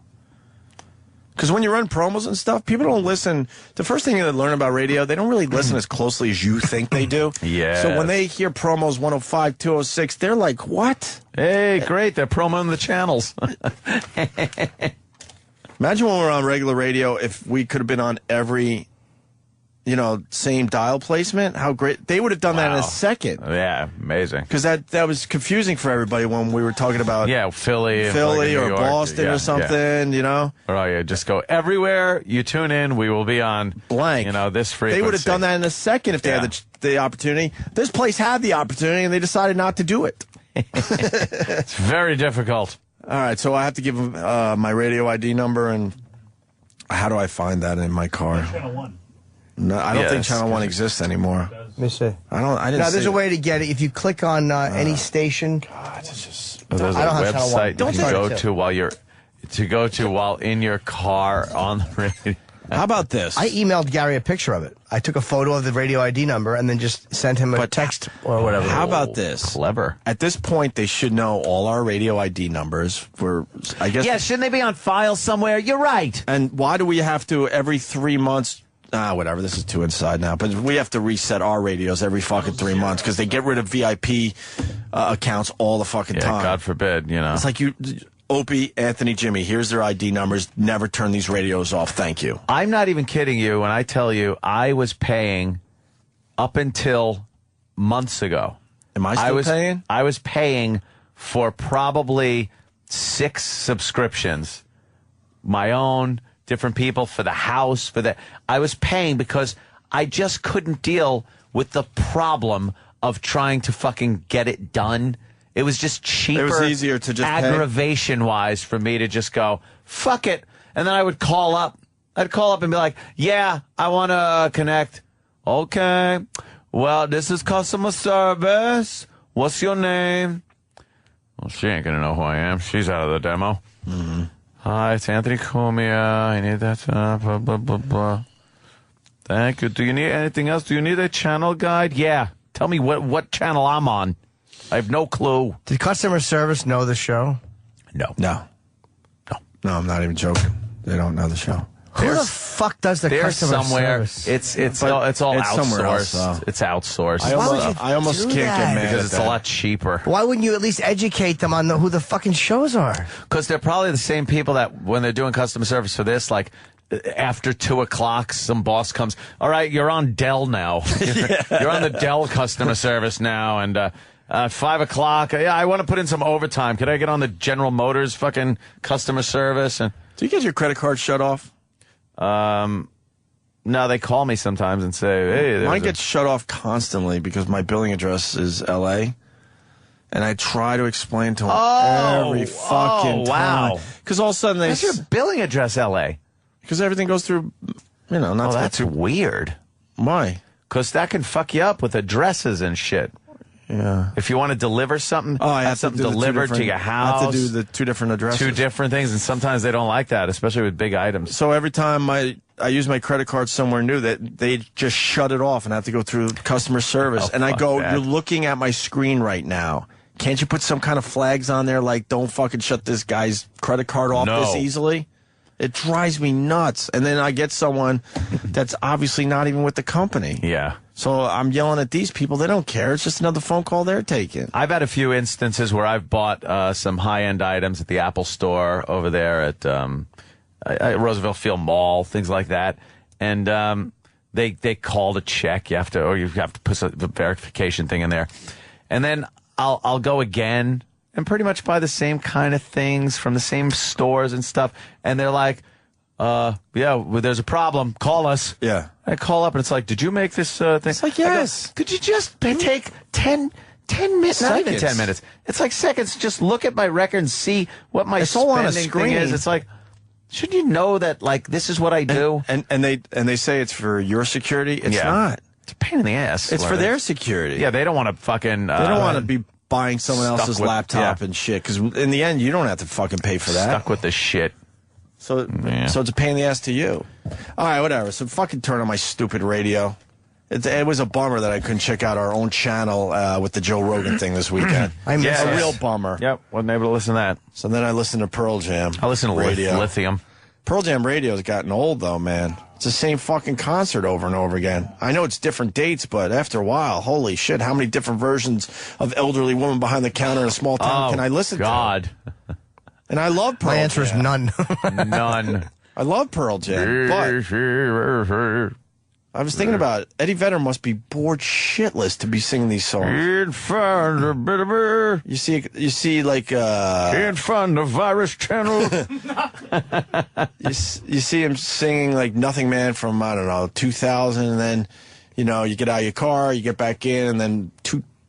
Because when you run promos and stuff, people don't listen. The first thing they learn about radio, they don't really listen as closely as you think they do. Yeah. So when they hear promos 105, 206, they're like, what? Hey, great. They're promoting the channels. Imagine when we're on regular radio, if we could have been on every, same dial placement, how great. They would have done that in a second. Yeah, amazing. Because that was confusing for everybody when we were talking about Philly or York, Boston or something, Oh, yeah, just go everywhere you tune in, we will be on blank. This frequency. They would have done that in a second if they had the opportunity. This place had the opportunity, and they decided not to do it. It's very difficult. All right, so I have to give them my radio ID number, and how do I find that in my car? Channel 1. No, I don't think Channel 1 exists anymore. Let me see. I didn't. No, there's a way to get it. If you click on any station. God, it's just. There's a website you can go to while in your car on the radio. How about this? I emailed Gary a picture of it. I took a photo of the radio ID number and then just sent him a text or whatever. How about this? Clever. At this point, they should know all our radio ID numbers. I guess. Yeah, shouldn't they be on file somewhere? You're right. And why do we have to every 3 months? Whatever. This is too inside now. But we have to reset our radios every fucking 3 months because they get rid of VIP accounts all the fucking time. God forbid, It's like Opie, Anthony, Jimmy, here's their ID numbers. Never turn these radios off. Thank you. I'm not even kidding you when I tell you I was paying up until months ago. Am I still paying? I was paying for probably 6 subscriptions. My own, different people, for the house, I was paying because I just couldn't deal with the problem of trying to fucking get it done. It was just cheaper. It was easier to just aggravation-wise for me to just go, fuck it. And then I would call up. I'd call up and be like, yeah, I want to connect. Okay. Well, this is customer service. What's your name? Well, she ain't going to know who I am. She's out of the demo. Mm-hmm. Hi, it's Anthony Cumia. I need that. Blah, blah, blah, blah. Thank you. Do you need anything else? Do you need a channel guide? Yeah. Tell me what channel I'm on. I have no clue. Did customer service know the show? No. No, I'm not even joking. They don't know the show. Who the fuck does the customer service? It's all outsourced. It's outsourced. I almost can't get mad because it's a lot cheaper. Why wouldn't you at least educate them on who the fucking shows are? Because they're probably the same people that when they're doing customer service for this, like after 2 o'clock, some boss comes. All right, you're on Dell now. You're on the Dell customer service now, and 5 o'clock. Yeah, I want to put in some overtime. Could I get on the General Motors fucking customer service? And do you get your credit card shut off? No, they call me sometimes and say, hey, mine gets shut off constantly because my billing address is L.A. And I try to explain to them every fucking time. Because all of a sudden they... What's your billing address, L.A.? Because everything goes through, not that's weird. Why? Because that can fuck you up with addresses and shit. Yeah. If you want to deliver something, I have something delivered to your house. I have to do the 2 different addresses. 2 different things, and sometimes they don't like that, especially with big items. So every time I use my credit card somewhere new, that they just shut it off and I have to go through customer service. And I go, you're looking at my screen right now. Can't you put some kind of flags on there like don't fucking shut this guy's credit card off this easily? It drives me nuts. And then I get someone that's obviously not even with the company. Yeah. So I'm yelling at these people. They don't care. It's just another phone call they're taking. I've had a few instances where I've bought some high-end items at the Apple Store over there at Roosevelt Field Mall, things like that. And they call to check. You have to put a verification thing in there. And then I'll go again and pretty much buy the same kind of things from the same stores and stuff. And they're like, there's a problem. Call us. Yeah. I call up and it's like, did you make this thing? It's like, yes. Could you just take 10 minutes? Not even 10 minutes. It's like seconds. Just look at my record and see what my spending thing is. It's like, shouldn't you know that, like, this is what I do? And they say it's for your security. It's not. It's a pain in the ass. It's for their security. Yeah, they don't want to fucking... they don't want to be buying someone else's laptop and shit, because in the end, you don't have to fucking pay for that. Stuck with the shit. So it's a pain in the ass to you. All right, whatever. So fucking turn on my stupid radio. It was a bummer that I couldn't check out our own channel with the Joe Rogan thing this weekend. I missed a real bummer. Yep, wasn't able to listen to that. So then I listened to Pearl Jam. I listened to radio. Lithium. Pearl Jam radio's gotten old, though, man. It's the same fucking concert over and over again. I know it's different dates, but after a while, holy shit, how many different versions of Elderly Woman Behind the Counter in a Small Town can I listen to? And I love Pearl Jam. My answer is none. None. I love Pearl Jam, but I was thinking about it. Eddie Vedder must be bored shitless to be singing these songs. You see, like Can't find the virus channel. you see him singing like Nothing Man from, I don't know, 2000, and then, you know, you get out of your car, you get back in, and then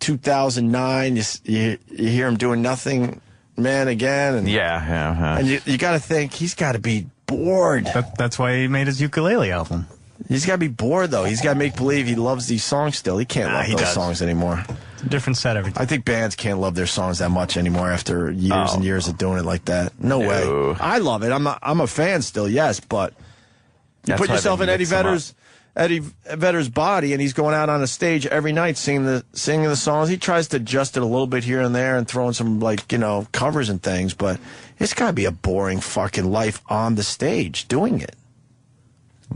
2009, you hear him doing Nothing Man again. And, and you got to think, he's got to be bored. That's why he made his ukulele album. He's got to be bored, though. He's got to make believe he loves these songs still. He can't love those songs anymore. It's a different set every time. I think bands can't love their songs that much anymore after years and years of doing it like that. No way. I love it. I'm a fan still, yes, but you put yourself in Eddie Vedder's body, and he's going out on a stage every night singing the songs. He tries to adjust it a little bit here and there and throw in some, like, you know, covers and things, but it's got to be a boring fucking life on the stage doing it.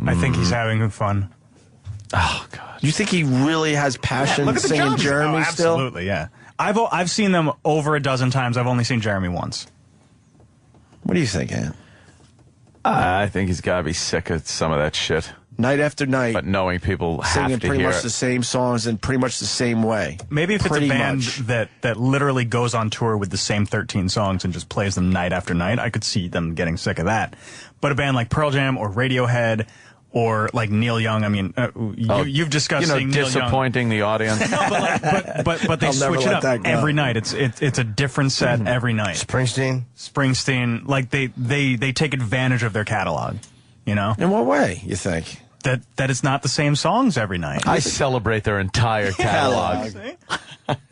I think he's having fun. Oh, God. You think he really has passion singing Jeremy still? Absolutely, yeah. I've seen them over a dozen times. I've only seen Jeremy once. What do you think, Ann? I think he's got to be sick of some of that shit. Night after night. But knowing people have singing to pretty hear much the same songs in pretty much the same way. Maybe if it's a band that literally goes on tour with the same 13 songs and just plays them night after night, I could see them getting sick of that. But a band like Pearl Jam or Radiohead or like Neil Young, I mean, you've discussed Neil Young. Disappointing the audience. No, but they switch it up every night. It's a different set every night. Springsteen, like they take advantage of their catalog, you know? In what way, you think? That it's not the same songs every night. I celebrate their entire catalog.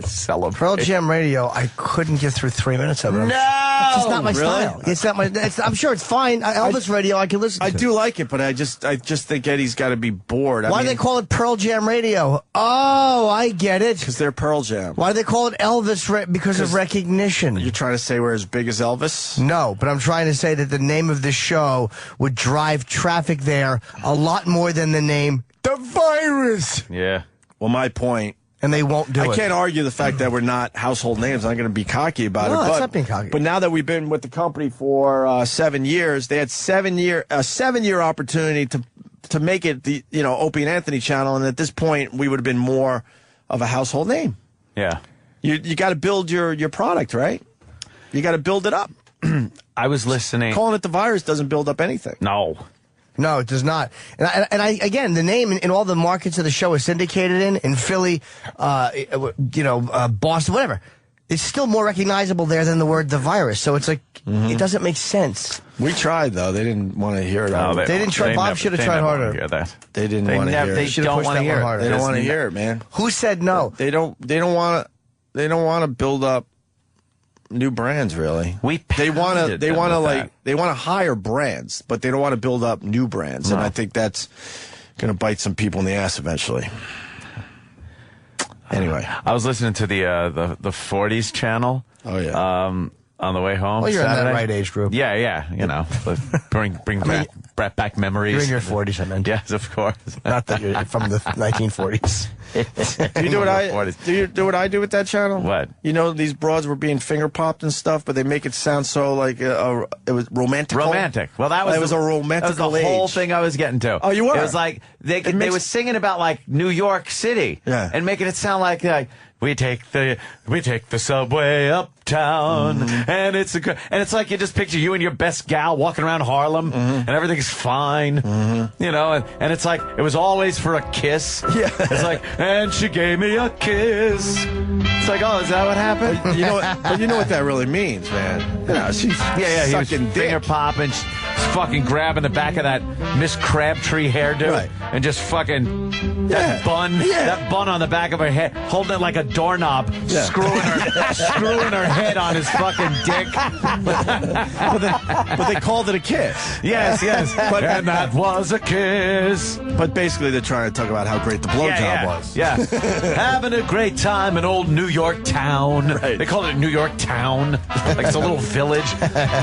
Celebrate. Pearl Jam radio, I couldn't get through 3 minutes of it. No! It's just not my style. It's not my. I'm sure it's fine. Elvis radio, I can listen to. I do like it, but I just think Eddie's got to be bored. Why do they call it Pearl Jam radio? Oh, I get it. Because they're Pearl Jam. Why do they call it Elvis? Because of recognition. You're trying to say we're as big as Elvis? No, but I'm trying to say that the name of this show would drive traffic there a lot more than the name The Virus. Yeah. Well, my point. And they won't do it. I can't argue the fact that we're not household names. I'm not going to be cocky about it. No, but, it's not being cocky. But now that we've been with the company for 7 years, they had a 7-year opportunity to make it the Opie and Anthony channel, and at this point we would have been more of a household name. Yeah. You got to build your product, right? You got to build it up. I was listening. Calling it The Virus doesn't build up anything. No, it does not. And I again, the name in all the markets of the show is syndicated in Philly, Boston, whatever. It's still more recognizable there than the word The Virus. So it's like, it doesn't make sense. We tried, though. They didn't want to hear it. No, they didn't try. Bob should have tried harder. Hear that. They didn't want to hear it. They don't want to hear it. They don't want to hear it, man. Who said no? They don't want to build up new brands, really. They want to hire brands, but they don't want to build up new brands, and I think that's going to bite some people in the ass eventually. Anyway, I was listening to the 40s channel. Oh yeah. On the way home. Well, you're Saturday. in that right age group. Yeah. You know, bring back memories. You're in your 40s, I meant. Yes, of course. Not that you're from the 1940s. Do you do what I do with that channel? What? You know, these broads were being finger popped and stuff, but they make it sound so like it was romantic. Romantic. Well, that was a romantic. That was the whole thing I was getting to. Oh, you were. It was like they were singing about like New York City, and making it sound like we take the subway uptown, and it's like you just picture you and your best gal walking around Harlem, and everything's fine, you know, and it's like it was always for a kiss. Yeah, it's like, and she gave me a kiss. It's like, oh, is that what happened? But you know what that really means, man. You know, she's sucking dick. Finger popping, she's fucking grabbing the back of that Miss Crabtree hairdo, and just fucking that bun on the back of her head, holding it like a doorknob, screwing her head on his fucking dick. but they called it a kiss. Yes. And that was a kiss. But basically, they're trying to talk about how great the blowjob was. Yeah, having a great time in old New York town. Right. They call it New York town, like it's a little village.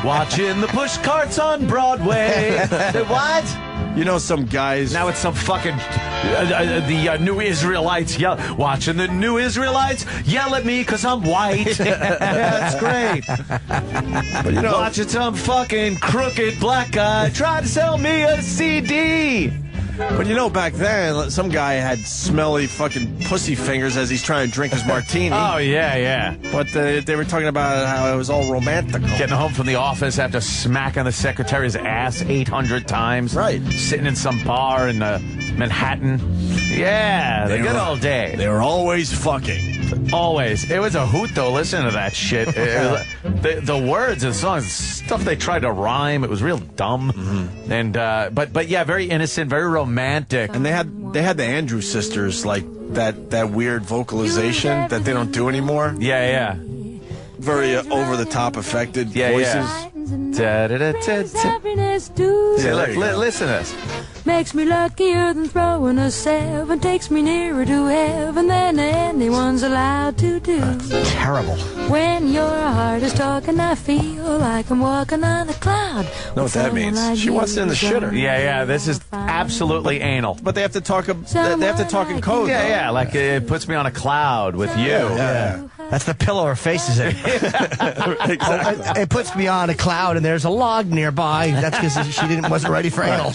Watching the push carts on Broadway. way. What? You know, some guys. Now it's some fucking the new Israelites watching the new Israelites yell at me because I'm white. That's great. But watching some fucking crooked black guy try to sell me a CD. But back then, some guy had smelly fucking pussy fingers as he's trying to drink his martini. Oh, yeah. But they were talking about how it was all romantic. Getting home from the office after smacking the secretary's ass 800 times. Right. Sitting in some bar in Manhattan. Yeah, the good old day. They were always fucking. Always. It was a hoot, though, listening to that shit. The words of the songs, stuff they tried to rhyme, it was real dumb. Mm-hmm. And but yeah, very innocent, very romantic. And they had the Andrews sisters, like that weird vocalization that they don't do anymore. Yeah. Very over-the-top affected voices. Yeah. Listen to this. Makes me luckier than throwing a 7, takes me nearer to heaven than anyone's allowed to do. Terrible. When your heart is talking, I feel like I'm walking on a cloud. Know what that means? She wants it in the shitter. Yeah. This is absolutely anal. But they have to talk. They have to talk in code. Yeah. Like it puts me on a cloud with you. Yeah. That's the pillow her face is in. Exactly. It puts me on a cloud and there's a log nearby. That's because she wasn't ready for anal.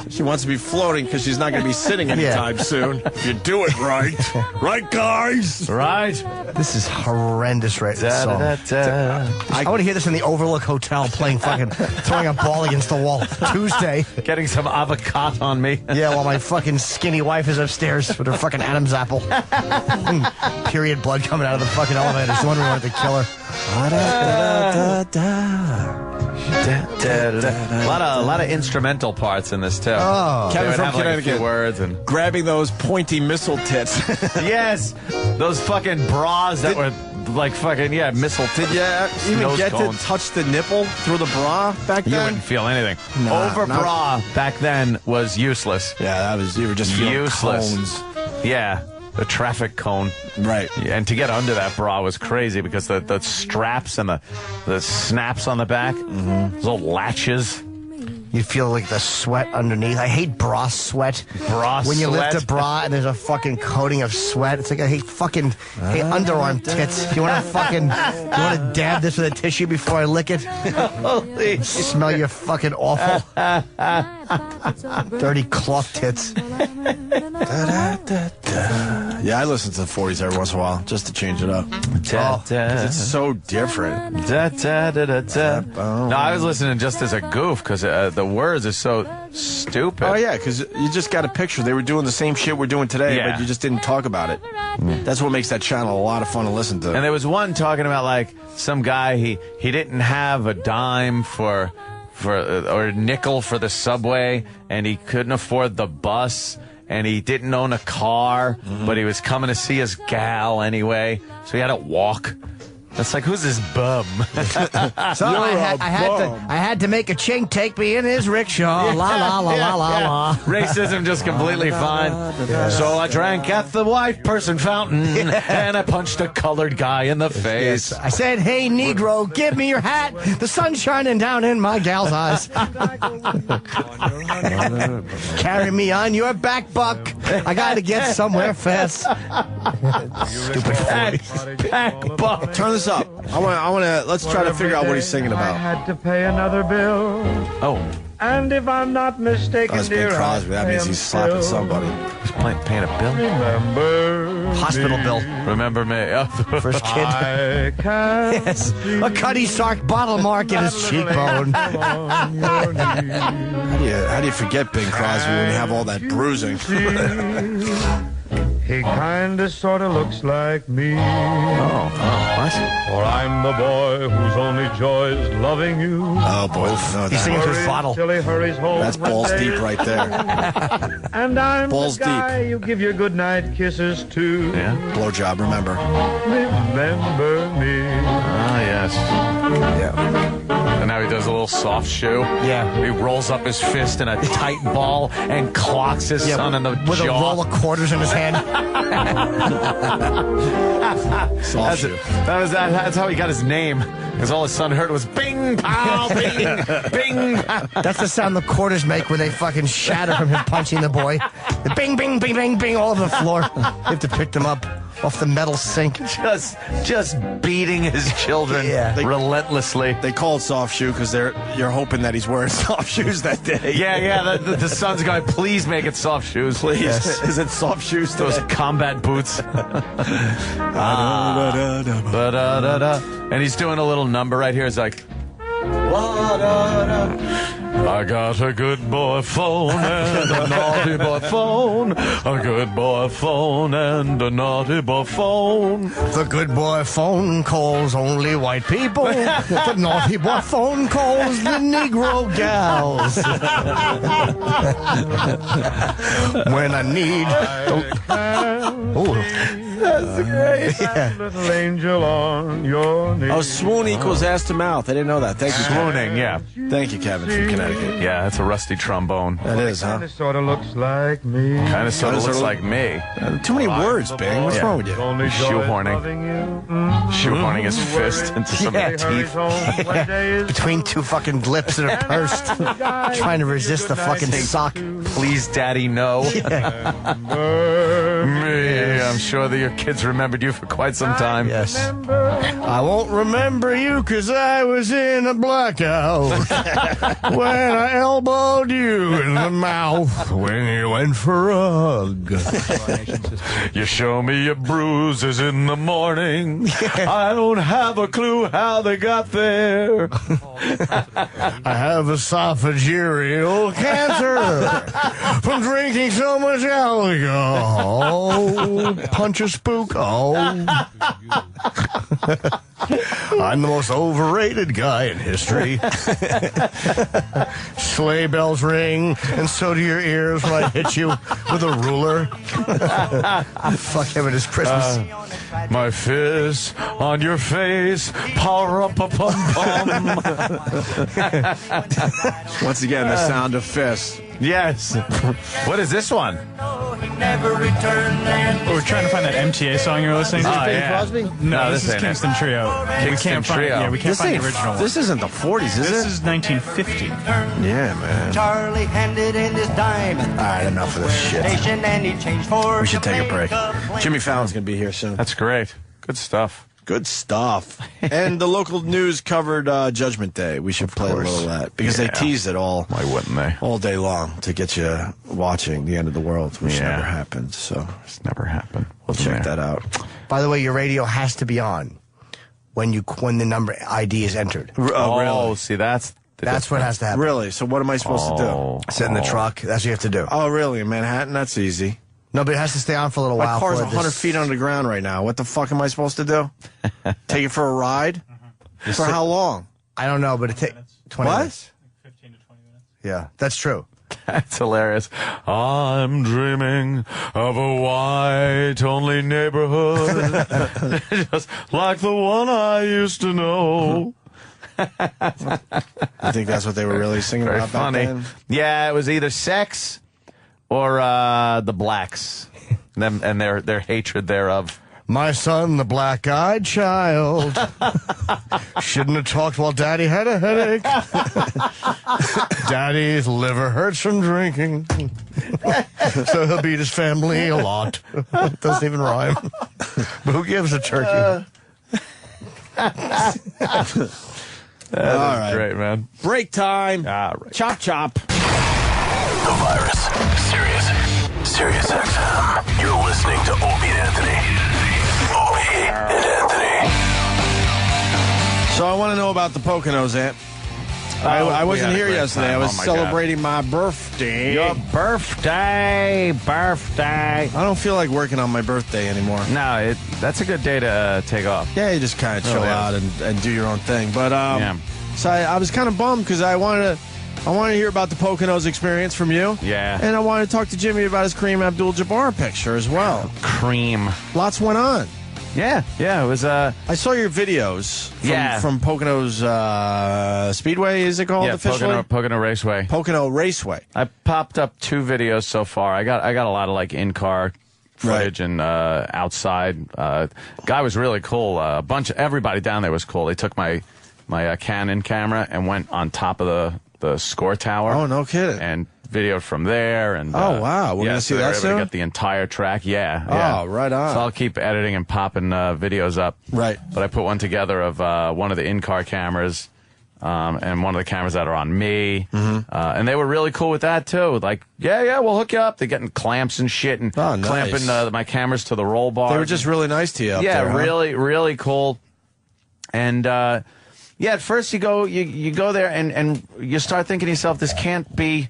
She wants to be floating because she's not going to be sitting anytime soon. If you do it right. Right, guys? Right. This is horrendous song. I want to hear this in the Overlook Hotel playing fucking, throwing a ball against the wall Tuesday. Getting some avocado on me. Yeah, while my fucking skinny wife is upstairs with her fucking Adam's apple. Period blood coming out of the fucking elevator. She's wondering what to kill her. A lot of instrumental parts in this too. Oh. Kevin from Connecticut, words and grabbing those pointy missile tits. Yes, those fucking bras that were like fucking missile tits. Did you even get to touch the nipple through the bra back then? You wouldn't feel anything. Over bra back then was useless. Yeah, you were just feeling useless. Cones. Yeah. The traffic cone. Right. Yeah, and to get under that bra was crazy because the straps and the snaps on the back, those little latches. You feel like the sweat underneath. I hate bra sweat. When you lift a bra and there's a fucking coating of sweat, it's like I hate underarm tits. You want to dab this with a tissue before I lick it? Holy smell your fucking awful. Dirty cloth tits. Yeah, I listen to the 40s every once in a while just to change it up. It's so different. No, I was listening just as a goof because the words are so stupid. Oh, yeah, because you just got a picture. They were doing the same shit we're doing today, but you just didn't talk about it. That's what makes that channel a lot of fun to listen to. And there was one talking about like some guy, he didn't have a dime or a nickel for the subway, and he couldn't afford the bus, and he didn't own a car, but he was coming to see his gal anyway, so he had to walk. That's like, who's this bum? So I had to make a chink take me in his rickshaw. La. Racism just completely fine. So I drank at the white person fountain, and I punched a colored guy in the face. Yes. I said, hey, Negro, give me your hat. The sun's shining down in my gal's eyes. Carry me on your back, buck. I got to get somewhere fast. Stupid back buck. Turn this up. I want to. Let's try to figure out what he's singing about. I had to pay another bill. Oh. And if I'm not mistaken, that's Bing Crosby. That means he's slapping somebody. He's paying a bill. Remember hospital me. bill. Remember me. First kid. Yes. A Cuddy Sark bottle mark in his cheekbone. How do you forget Bing Crosby when you have all that bruising? He kinda sorta looks like me. Oh, what? For I'm the boy whose only joy is loving you. Oh boy, no, he's singing to his bottle. Till he hurries home. That's balls deep right there. And I'm balls the guy deep. you give your goodnight kisses to. Yeah. Blowjob, remember. Remember me. Ah, yes. Yeah. And now how he does a little soft shoe? Yeah. He rolls up his fist in a tight ball and clocks his son in the with jaw. a roll of quarters in his hand. Soft shoe. That's how he got his name. Because all his son heard was bing, pow, bing, bing. That's the sound the quarters make when they fucking shatter from him punching the boy. The bing, bing, bing, bing, bing all over the floor. You have to pick them up off the metal sink. Just beating his children relentlessly. They call it soft shoe because you're hoping that he's wearing soft shoes that day. Yeah. The son's going, please make it soft shoes. Please. Yes. Is it soft shoes today? Those combat boots. And he's doing a little number right here. It's like, I got a good boy phone and a naughty boy phone. A good boy phone and a naughty boy phone. The good boy phone calls only white people. The naughty boy phone calls the Negro gals. When I need... That's great. Yeah. Little angel on your knee. Oh, swoon equals ass to mouth. I didn't know that. Thank you. Swooning, yeah. Thank you, Kevin, from Connecticut. Yeah, that's a rusty trombone. That is, huh? Sort of looks like me. Kind of sort of looks like me. Too many words, Bing. What's wrong with you? Shoehorning his fist into somebody's teeth. Between two fucking lips that are pursed. Trying to resist the fucking sock. Please, Daddy, no. Me. I'm sure that your kids remembered you for quite some time. Yes. I won't remember you because I was in a blackout when I elbowed you in the mouth when you went for a hug. You show me your bruises in the morning. I don't have a clue how they got there. I have esophageal cancer from drinking so much alcohol. Punch a spook. Oh. I'm the most overrated guy in history. Sleigh bells ring, and so do your ears when I hit you with a ruler. Fuck him and his Christmas. My fist on your face, power up a pum pum. Once again, the sound of fists. Yes. What is this one? We're trying to find that MTA song you're listening to. Oh, yeah. Crosby? No, this is ain't Kingston Trio. Kingston Trio. We can't find the original one. This isn't the 40s, is This it? is 1950. Yeah, man. Charlie handed in his diamond. All right, enough of this shit. And he changed for We should take a break. Jimmy Fallon's going to be here soon. That's great. Good stuff. Good stuff. And the local news covered Judgment Day. We should play a little of that because they teased it all. Why wouldn't they? All day long to get you watching the end of the world, which never happened. So it's never happened. We'll check that out. By the way, your radio has to be on when the number ID is entered. Really? See, that's what has to happen. Really? So what am I supposed to do? Sit in the truck. That's what you have to do. Oh, really? In Manhattan? That's easy. No, but it has to stay on for a little while. My car's 100 feet under the ground right now. What the fuck am I supposed to do? Take it for a ride? For how long? I don't know, but it takes 20 What? minutes. 15 to 20 minutes. Yeah, that's true. That's hilarious. I'm dreaming of a white-only neighborhood, just like the one I used to know. I think that's what they were really singing Very about funny. back then. Yeah, it was either sex or the blacks, and their hatred thereof. My son, the black-eyed child, shouldn't have talked while Daddy had a headache. Daddy's liver hurts from drinking, so he'll beat his family a lot. Doesn't even rhyme. But who gives a turkey? That All is right. great, man. Break time. All right. Chop, chop. The Virus. Sirius XM. You're listening to Opie and Anthony. Opie and Anthony. So I want to know about the Poconos, Ant. I wasn't here yesterday. I was celebrating my birthday. Your birthday. I don't feel like working on my birthday anymore. No, that's a good day to take off. Yeah, you just kind of chill out and do your own thing. But Yeah. so I was kind of bummed because I wanted to hear about the Poconos experience from you. Yeah. And I wanted to talk to Jimmy about his Kareem Abdul-Jabbar picture as well. Cream. Lots went on. Yeah, it was. I saw your videos from Pocono's Speedway, is it called officially? Pocono Raceway. Pocono Raceway. I popped up 2 videos so far. I got a lot of like in-car footage and outside. Guy was really cool. Everybody down there was cool. They took my Canon camera and went on top of the score tower. Oh, no kidding. And videoed from there. And wow, we're gonna see that soon. Able to get the entire track. Yeah. Oh, right on. So I'll keep editing and popping videos up. Right. But I put one together of one of the in-car cameras. And one of the cameras that are on me. And they were really cool with that, too. Like, we'll hook you up. They're getting clamps and shit and clamping my cameras to the roll bar. They were just really nice to you up there, really, really cool. And, at first you go there and you start thinking to yourself, this can't be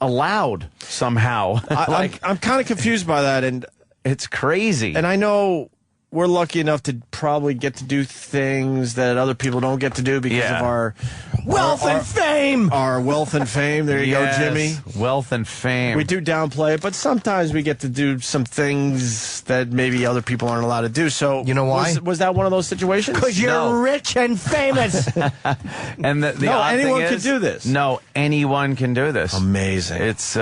allowed somehow. I'm kind of confused by that, and it's crazy. And I know we're lucky enough to probably get to do things that other people don't get to do because of our wealth and fame. Our wealth and fame. There you go, Jimmy. Wealth and fame. We do downplay it, but sometimes we get to do some things that maybe other people aren't allowed to do. So you know why? Was that one of those situations? Because you're rich and famous. And anyone can do this. No, anyone can do this. Amazing. It's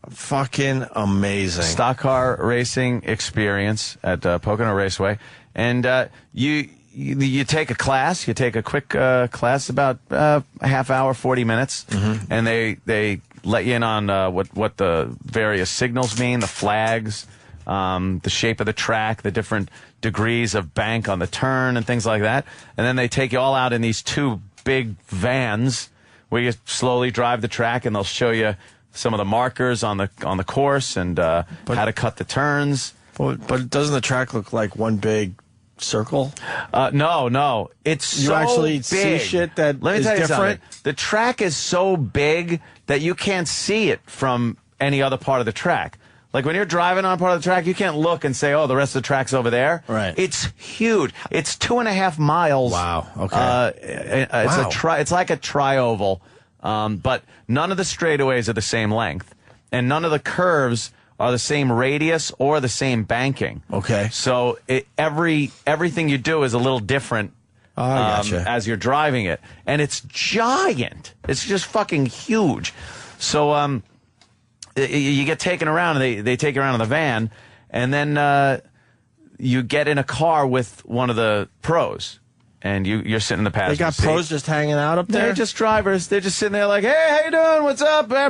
fucking amazing stock car racing experience at Pocono Raceway, and you take a class. You take a quick class, about a half hour, 40 minutes, and they let you in on what the various signals mean, the flags, the shape of the track, the different degrees of bank on the turn, and things like that. And then they take you all out in these 2 big vans where you slowly drive the track, and they'll show you some of the markers on the course and how to cut the turns. But doesn't the track look like one big circle? No. It's you so actually big. see shit that Let me is tell you different. something. The track is so big that you can't see it from any other part of the track. Like when you're driving on part of the track, you can't look and say, "Oh, the rest of the track's over there." Right. It's huge. It's 2.5 miles. Wow. Okay. It's like a tri-oval, but none of the straightaways are the same length, and none of the curves are the same radius or the same banking. Okay. So everything you do is a little different. Gotcha. As you're driving it, and it's giant. It's just fucking huge. So you get taken around, and they take you around in the van, and then you get in a car with one of the pros, and you're sitting in the passenger They got seat. pros just hanging out up there? They're just drivers. They're just sitting there like, "Hey, how you doing? What's up?" By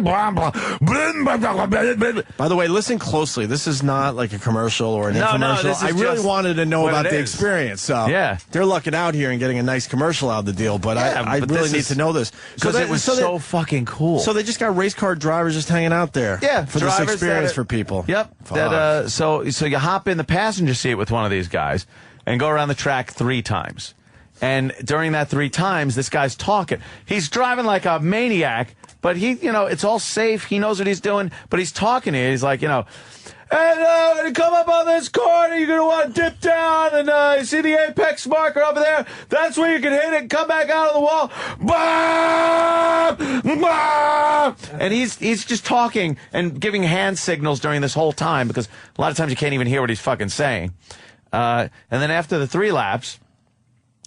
the way, listen closely. This is not like a commercial or an infomercial. No, this is I really just wanted to know what about it the is. experience. So they're lucking out here and getting a nice commercial out of the deal. But I really need to know this because it was so fucking cool. So they just got race car drivers just hanging out there. Yeah, for this experience for people. Yep. So you hop in the passenger seat with one of these guys and go around the track 3 times. And during that 3 times, this guy's talking. He's driving like a maniac, but it's all safe. He knows what he's doing, but he's talking to you. He's like, and when you come up on this corner, you're going to want to dip down, and you see the apex marker over there? That's where you can hit it and come back out of the wall. Bah! Bah! And he's just talking and giving hand signals during this whole time, because a lot of times you can't even hear what he's fucking saying. And then after the 3 laps,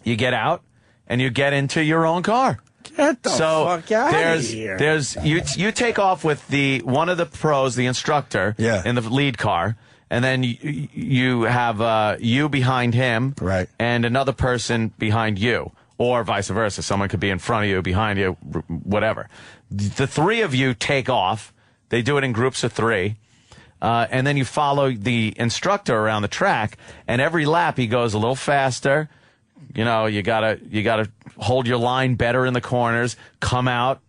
you get out and you get into your own car. Get the fuck out of here. You take off with one of the pros, the instructor, in the lead car, and then you have you behind him, right, and another person behind you, or vice versa. Someone could be in front of you, behind you, whatever. The 3 of you take off. They do it in groups of 3. And then you follow the instructor around the track, and every lap he goes a little faster. You gotta hold your line better in the corners, come out.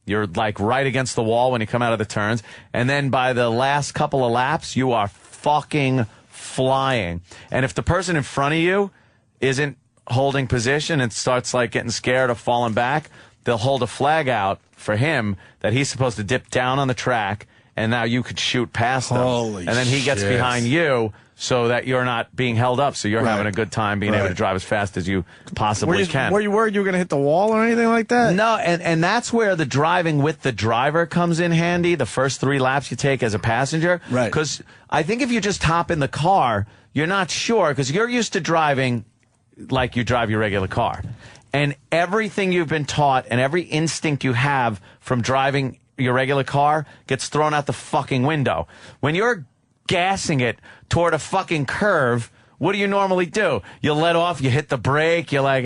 You're like right against the wall when you come out of the turns. And then by the last couple of laps, you are fucking flying. And if the person in front of you isn't holding position and starts like getting scared or falling back, they'll hold a flag out for him that he's supposed to dip down on the track, and now you could shoot past them. Holy and then he gets shit. behind you, so that you're not being held up, so you're having a good time being able to drive as fast as you possibly can. Were you worried you were going to hit the wall or anything like that? No, and that's where the driving with the driver comes in handy, the first 3 laps you take as a passenger. Right. Because I think if you just hop in the car, you're not sure because you're used to driving like you drive your regular car. And everything you've been taught and every instinct you have from driving your regular car gets thrown out the fucking window. When you're gassing it toward a fucking curve, what do you normally do? You let off, you hit the brake, you're like,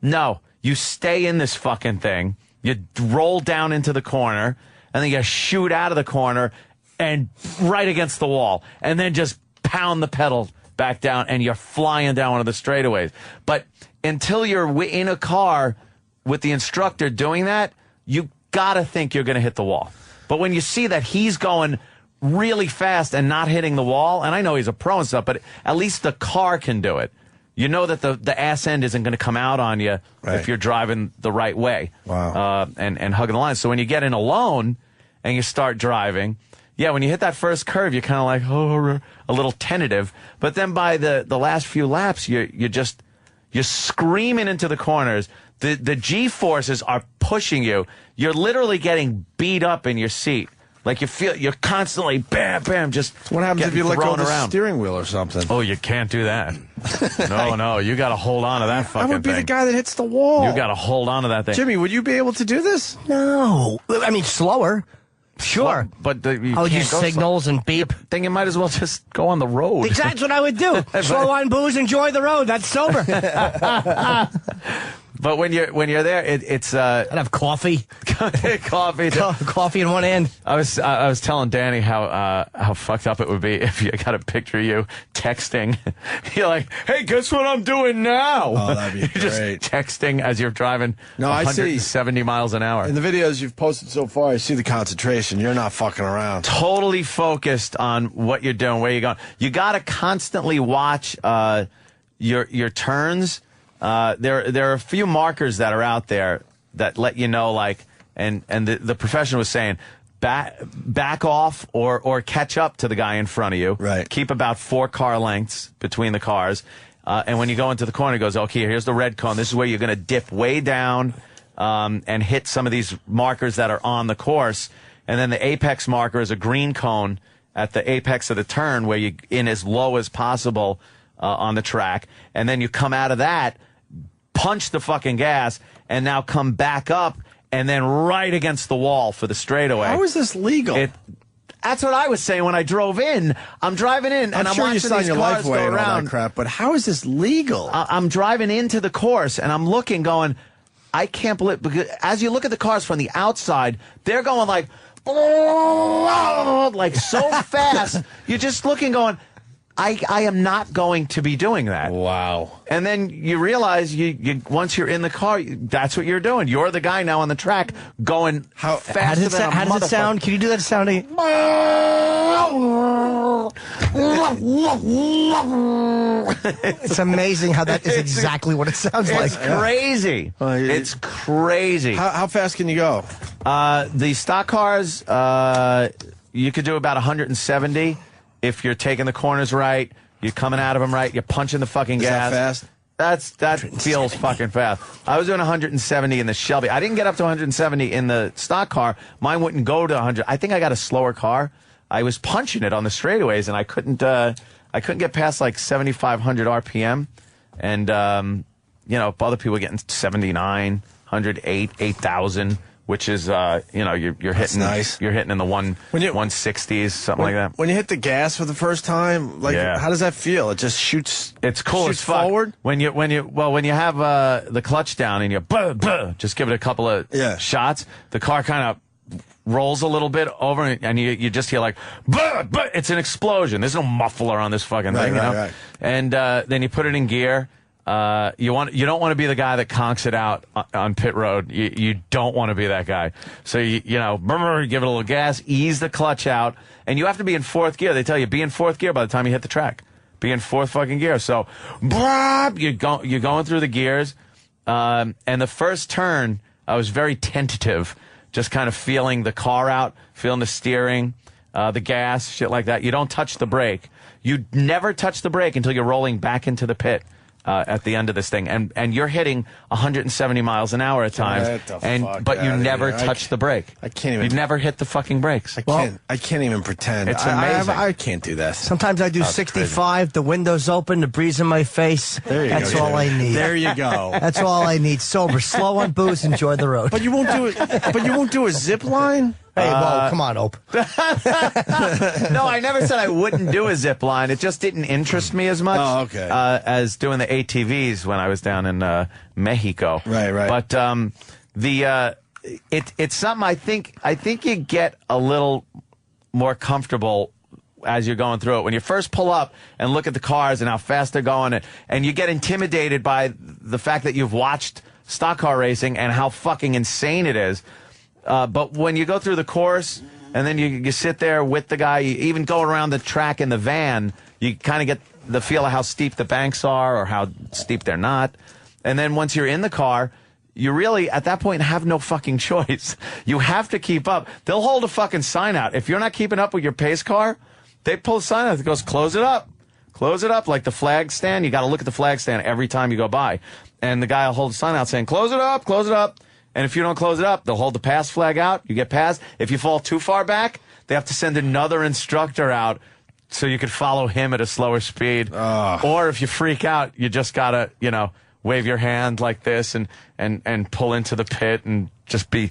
no, you stay in this fucking thing, you roll down into the corner, and then you shoot out of the corner and right against the wall, and then just pound the pedal back down, and you're flying down one of the straightaways. But until you're in a car with the instructor doing that, you gotta think you're gonna hit the wall. But when you see that he's going really fast and not hitting the wall, and I know he's a pro and stuff, but at least the car can do it. You know that the ass end isn't going to come out on you if you're driving the right way. Wow. And hugging the line. So when you get in alone and you start driving, when you hit that first curve, you're kind of like, a little tentative. But then by the last few laps, you're screaming into the corners. The G-forces are pushing you. You're literally getting beat up in your seat. Like you feel, you're constantly bam, bam, just what happens if you let go of the around. steering wheel or something? Oh, you can't do that. No, you got to hold on to that fucking thing. I would be the guy that hits the wall. You got to hold on to that thing. Jimmy, would you be able to do this? No. I mean, slower. Sure. But you I'll can't use go signals and beep. Then you might as well just go on the road. That's what I would do. Slow on booze, enjoy the road. That's sober. But when you're there, it's I'd have coffee. Coffee in one hand. I was telling Danny how fucked up it would be if you got a picture of you texting. You're like, hey, guess what I'm doing now? Oh, that'd be great. Just texting as you're driving 170 miles an hour. In the videos you've posted so far, I see the concentration. You're not fucking around. Totally focused on what you're doing, where you're going. You got to constantly watch your turns. There are a few markers that are out there that let you know, like, and the professional was saying, back off or catch up to the guy in front of you. Right. Keep about 4 car lengths between the cars. And when you go into the corner, he goes, okay, here's the red cone. This is where you're going to dip way down and hit some of these markers that are on the course. And then the apex marker is a green cone at the apex of the turn where you're in as low as possible on the track. And then you come out of that, punch the fucking gas, and now come back up and then right against the wall for the straightaway. How is this legal? That's what I was saying when I drove in. I'm driving in, and I'm sure watching you sign these your cars life away go and all around. that crap, but how is this legal? I'm driving into the course, and I'm looking, going, I can't believe, because as you look at the cars from the outside, they're going like so fast. You're just looking, going, I am not going to be doing that. Wow. And then you realize you once you're in the car, that's what you're doing. You're the guy now on the track going faster than a How does it sound? Can you do that sound? It's amazing how that is exactly what it sounds like. It's crazy. It's crazy. How fast can you go? The stock cars, you could do about 170 if you're taking the corners right, you're coming out of them right, you're punching the fucking gas. Is that fast? That feels fucking fast. I was doing 170 in the Shelby. I didn't get up to 170 in the stock car. Mine wouldn't go to 100. I think I got a slower car. I was punching it on the straightaways, and I couldn't get past like 7,500 RPM. And other people were getting 79, 108, 8,000. Which is, you're hitting, nice. You're hitting in the 160s, something like that. When you hit the gas for the first time, how does that feel? It just shoots. It's cool shoots as fuck. Forward. When you have the clutch down and you just give it a couple of shots, the car kind of rolls a little bit over, and you just hear like, it's an explosion. There's no muffler on this fucking thing, Right. And then you put it in gear. You don't want to be the guy that conks it out on pit road. You don't want to be that guy. So you give it a little gas, ease the clutch out, and you have to be in 4th gear. They tell you be in 4th gear by the time you hit the track. Be in 4th fucking gear. So you're going through the gears, and the first turn I was very tentative, just kind of feeling the car out, feeling the steering, the gas, shit like that. You don't touch the brake. You never touch the brake until you're rolling back into the pit. at the end of this thing, and you're hitting 170 miles an hour at times, but you never touch the brake. I can't even. You never hit the fucking brakes. I can't even pretend. It's amazing. I can't do that. Sometimes I do 65. The window's open, the breeze in my face. There you go. That's all I need. There you go. That's all I need. Sober, slow on booze, enjoy the road. But you won't do it. But you won't do a zip line. Hey, well, come on, Ope. No, I never said I wouldn't do a zip line. It just didn't interest me as much as doing the ATVs when I was down in Mexico. Right. But it's something I think you get a little more comfortable as you're going through it. When you first pull up and look at the cars and how fast they're going, and you get intimidated by the fact that you've watched stock car racing and how fucking insane it is. But when you go through the course and then you sit there with the guy, you even go around the track in the van, you kind of get the feel of how steep the banks are or how steep they're not. And then once you're in the car, you really, at that point, have no fucking choice. You have to keep up. They'll hold a fucking sign out. If you're not keeping up with your pace car, they pull a sign out that goes, close it up. Close it up, like the flag stand. You got to look at the flag stand every time you go by. And the guy will hold a sign out saying, close it up, close it up. And if you don't close it up, they'll hold the pass flag out. You get passed. If you fall too far back, they have to send another instructor out so you could follow him at a slower speed. Or if you freak out, you just got to, wave your hand like this and pull into the pit and just be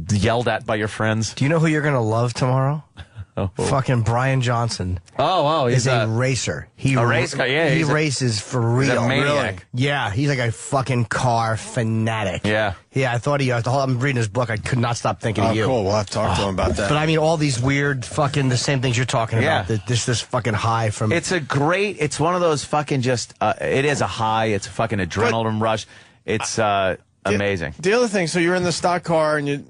yelled at by your friends. Do you know who you're going to love tomorrow? Fucking Brian Johnson. He's a racer. A race car, yeah. He races for real. He's a maniac. Really? Yeah, he's like a fucking car fanatic. Yeah. Yeah, I thought I'm reading his book. I could not stop thinking of you. Cool. We'll have to talk to him about that. But I mean, all these weird fucking, the same things you're talking about. This fucking high from... It's one of those fucking it is a high. It's a fucking adrenaline rush. It's amazing. The other thing, so you're in the stock car and you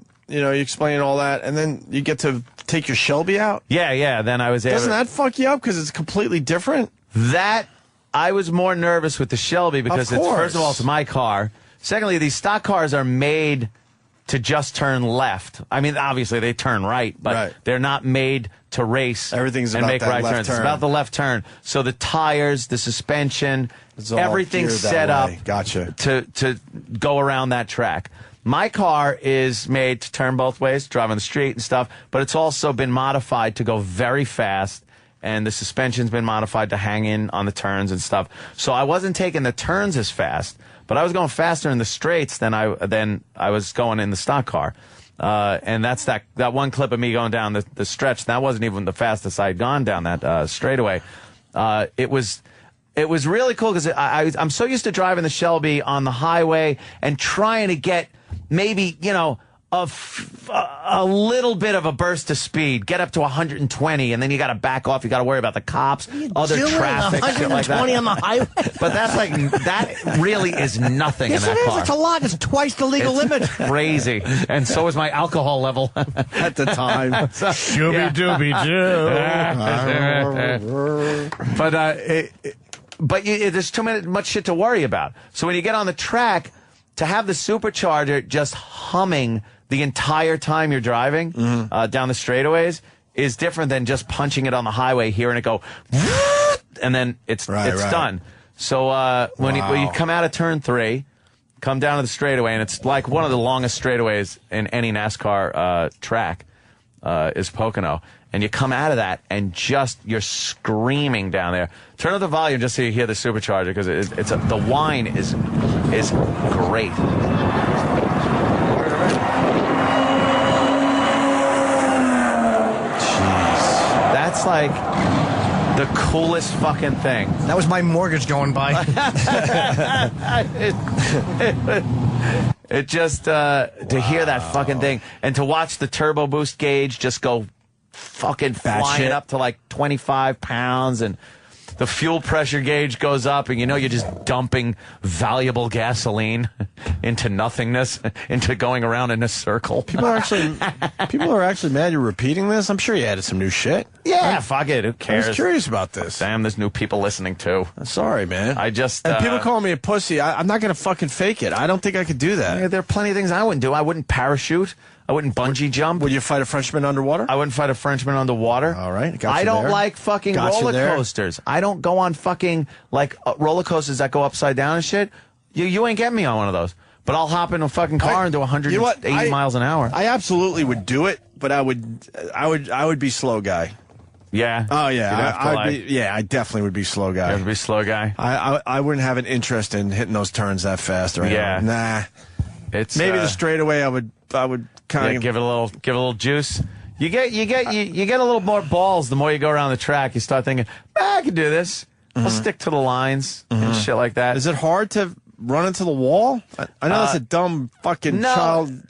explain all that, and then you get to take your Shelby out? Yeah. Then I was able... Doesn't that fuck you up because it's completely different? I was more nervous with the Shelby because first of all, it's my car. Secondly, these stock cars are made to just turn left. I mean, obviously they turn right, but they're not made to race. Everything's and about make that right left turns. turn. It's about the left turn. So the tires, the suspension, everything's set up to go around that track. My car is made to turn both ways, drive on the street and stuff, but it's also been modified to go very fast, and the suspension's been modified to hang in on the turns and stuff. So I wasn't taking the turns as fast, but I was going faster in the straights than I was going in the stock car. And that's that one clip of me going down the stretch. That wasn't even the fastest I had gone down that straightaway. It was really cool because I'm so used to driving the Shelby on the highway and trying to get maybe, a little bit of a burst of speed, get up to 120, and then you got to back off. You got to worry about the cops, other traffic, shit like that. 120 on the highway? But that really is nothing in that car. It's a lot. It's twice the legal limit. Crazy. And so is my alcohol level at the time. But there's too much shit to worry about. So when you get on the track, to have the supercharger just humming the entire time you're driving down the straightaways is different than just punching it on the highway, hearing it go, and then it's done. So when you come out of turn 3, come down to the straightaway, and it's like one of the longest straightaways in any NASCAR track is Pocono. And you come out of that and you're screaming down there. Turn up the volume just so you hear the supercharger because the whine is great. Jeez, that's like the coolest fucking thing. That was my mortgage going by. It just to hear that fucking thing and to watch the turbo boost gauge just go fucking flying up to like 25 pounds, and the fuel pressure gauge goes up, and you're just dumping valuable gasoline into nothingness, into going around in a circle. People are actually mad you're repeating this. I'm sure you added some new shit. Yeah, fuck it. Who cares? I was curious about this. Damn, there's new people listening too. Sorry, man. And people calling me a pussy. I'm not gonna fucking fake it. I don't think I could do that. Yeah, there are plenty of things I wouldn't do. I wouldn't parachute. I wouldn't bungee jump. Would you fight a Frenchman underwater? I wouldn't fight a Frenchman underwater. All right. Got I you don't there. like fucking Got you roller there. coasters. I don't go on fucking like roller coasters that go upside down and shit. You ain't getting me on one of those. But I'll hop in a fucking car and do 180 miles an hour. I absolutely would do it, but I would be slow guy. Yeah. Oh yeah. I I definitely would be slow guy. You have to be slow guy. I wouldn't have an interest in hitting those turns that fast. Or Yeah. Nah. It's maybe the straightaway. I would kind of give it a little juice. You get a little more balls the more you go around the track. You start thinking, I can do this. I'll stick to the lines and shit like that. Is it hard to run into the wall? I know that's a dumb fucking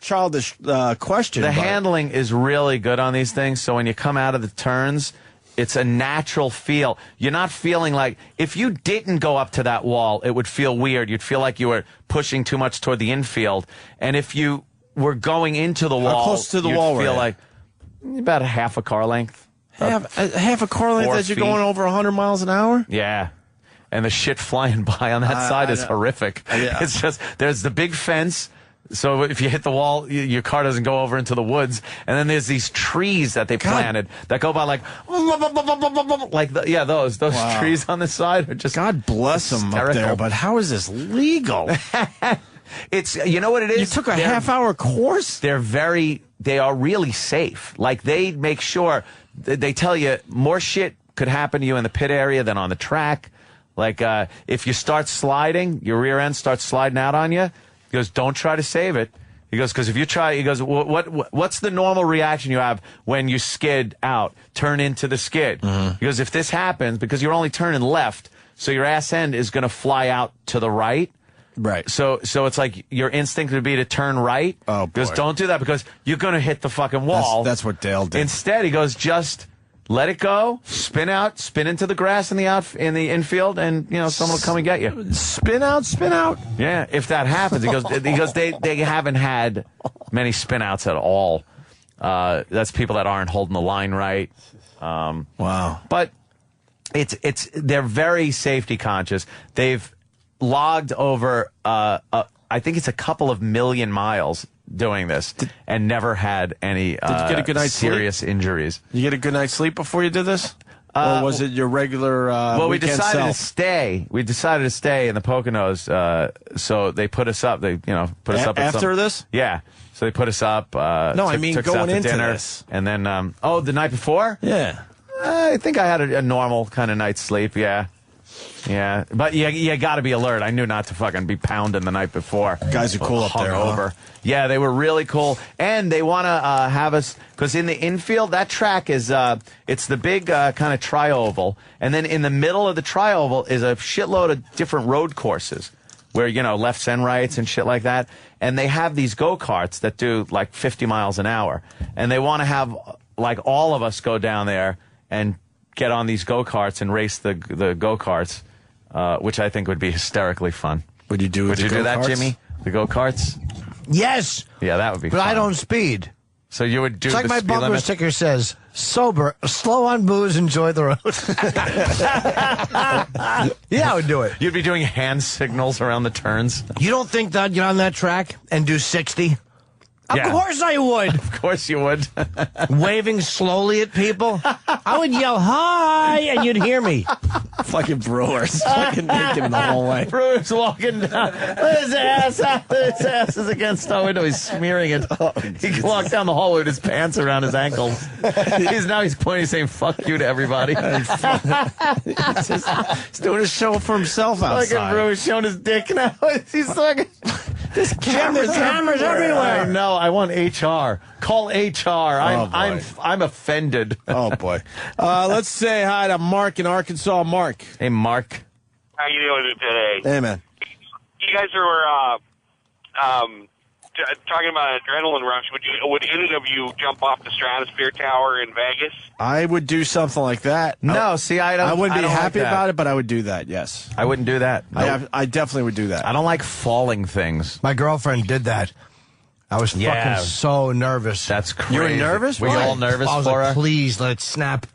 childish question. The handling is really good on these things, so when you come out of the turns, it's a natural feel. You're not feeling like, if you didn't go up to that wall, it would feel weird. You'd feel like you were pushing too much toward the infield. And if you were going into the wall, how close to the you'd wall were feel you? like about a half a car length. Half a car length 4 as you're feet. going over 100 miles an hour? Yeah. And the shit flying by on that side is horrific. Yeah. It's just, there's the big fence. So if you hit the wall, your car doesn't go over into the woods. And then there's these trees that they planted that go by like those Wow. trees on the side are just God bless them up hysterical. there, but how is this legal? It's, you know what it is? You took a half-hour course? They are really safe. Like, they make sure, they tell you more shit could happen to you in the pit area than on the track. Like, if you start sliding, your rear end starts sliding out on you, he goes, don't try to save it. He goes, because if you try, he goes, what's the normal reaction you have when you skid out, turn into the skid? He goes, if this happens, because you're only turning left, so your ass end is going to fly out to the right. Right. So it's like your instinct would be to turn right. Oh, He goes, boy. don't do that because you're going to hit the fucking wall. That's what Dale did. Instead, he goes, just let it go, spin out, spin into the grass in the infield, and someone will come and get you. Spin out. Yeah, if that happens, he goes they haven't had many spin outs at all. That's people that aren't holding the line right. Wow. But they're very safety conscious. They've logged over I think it's a couple of million miles doing this and never had any Did you get a good night's serious injuries. You get a good night's sleep before you did this? Or was it your regular well, we weekend decided self? to stay. We decided to stay in the Poconos, so they put us up. They, put us up at after this. Yeah, so they put us up. No, I mean took us out going to into dinner, this. and then the night before. Yeah, I think I had a normal kind of night's sleep. Yeah. Yeah, but you got to be alert. I knew not to fucking be pounding the night before. Guys are cool up there, Hungover. Yeah, they were really cool, and they want to have us because in the infield that track is it's the big kind of tri-oval, and then in the middle of the tri-oval is a shitload of different road courses where lefts and rights and shit like that, and they have these go-karts that do like 50 miles an hour, and they want to have like all of us go down there and get on these go-karts and race the go-karts. Which I think would be hysterically fun. Would you do that, Jimmy? The go-karts? Yes. Yeah, that would be but fun. I don't speed. So you would do it's like the my speed bumper limit? sticker says, sober, slow on booze, enjoy the road. Yeah, I would do it. You'd be doing hand signals around the turns? You don't think that I'd get on that track and do 60? Of Yeah. course I would. Of course you would. Waving slowly at people. I would yell, hi, and you'd hear me. Fucking Brewers. Fucking naked the whole way. Brewers walking down. His ass is against the window. He's smearing it. He can walk down the hallway with his pants around his ankles. He's pointing, saying "fuck you" to everybody. He's doing a show for himself outside. Fucking Brewers showing his dick now. He's like, there's cameras everywhere. I know. I want HR. Call HR. I'm offended. Oh boy. Let's say hi to Mark in Arkansas. Mark. Hey, Mark. How you doing today? Hey, man. You guys were talking about an adrenaline rush. Would any of you jump off the Stratosphere Tower in Vegas? I would do something like that. No, see, I don't. I wouldn't be don't happy like that. about it, but I would do that. Yes. I wouldn't do that. Nope. I definitely would do that. I don't like falling things. My girlfriend did that. I was fucking so nervous. That's crazy. You were nervous? Were you all nervous I was for like, her? please let it snap.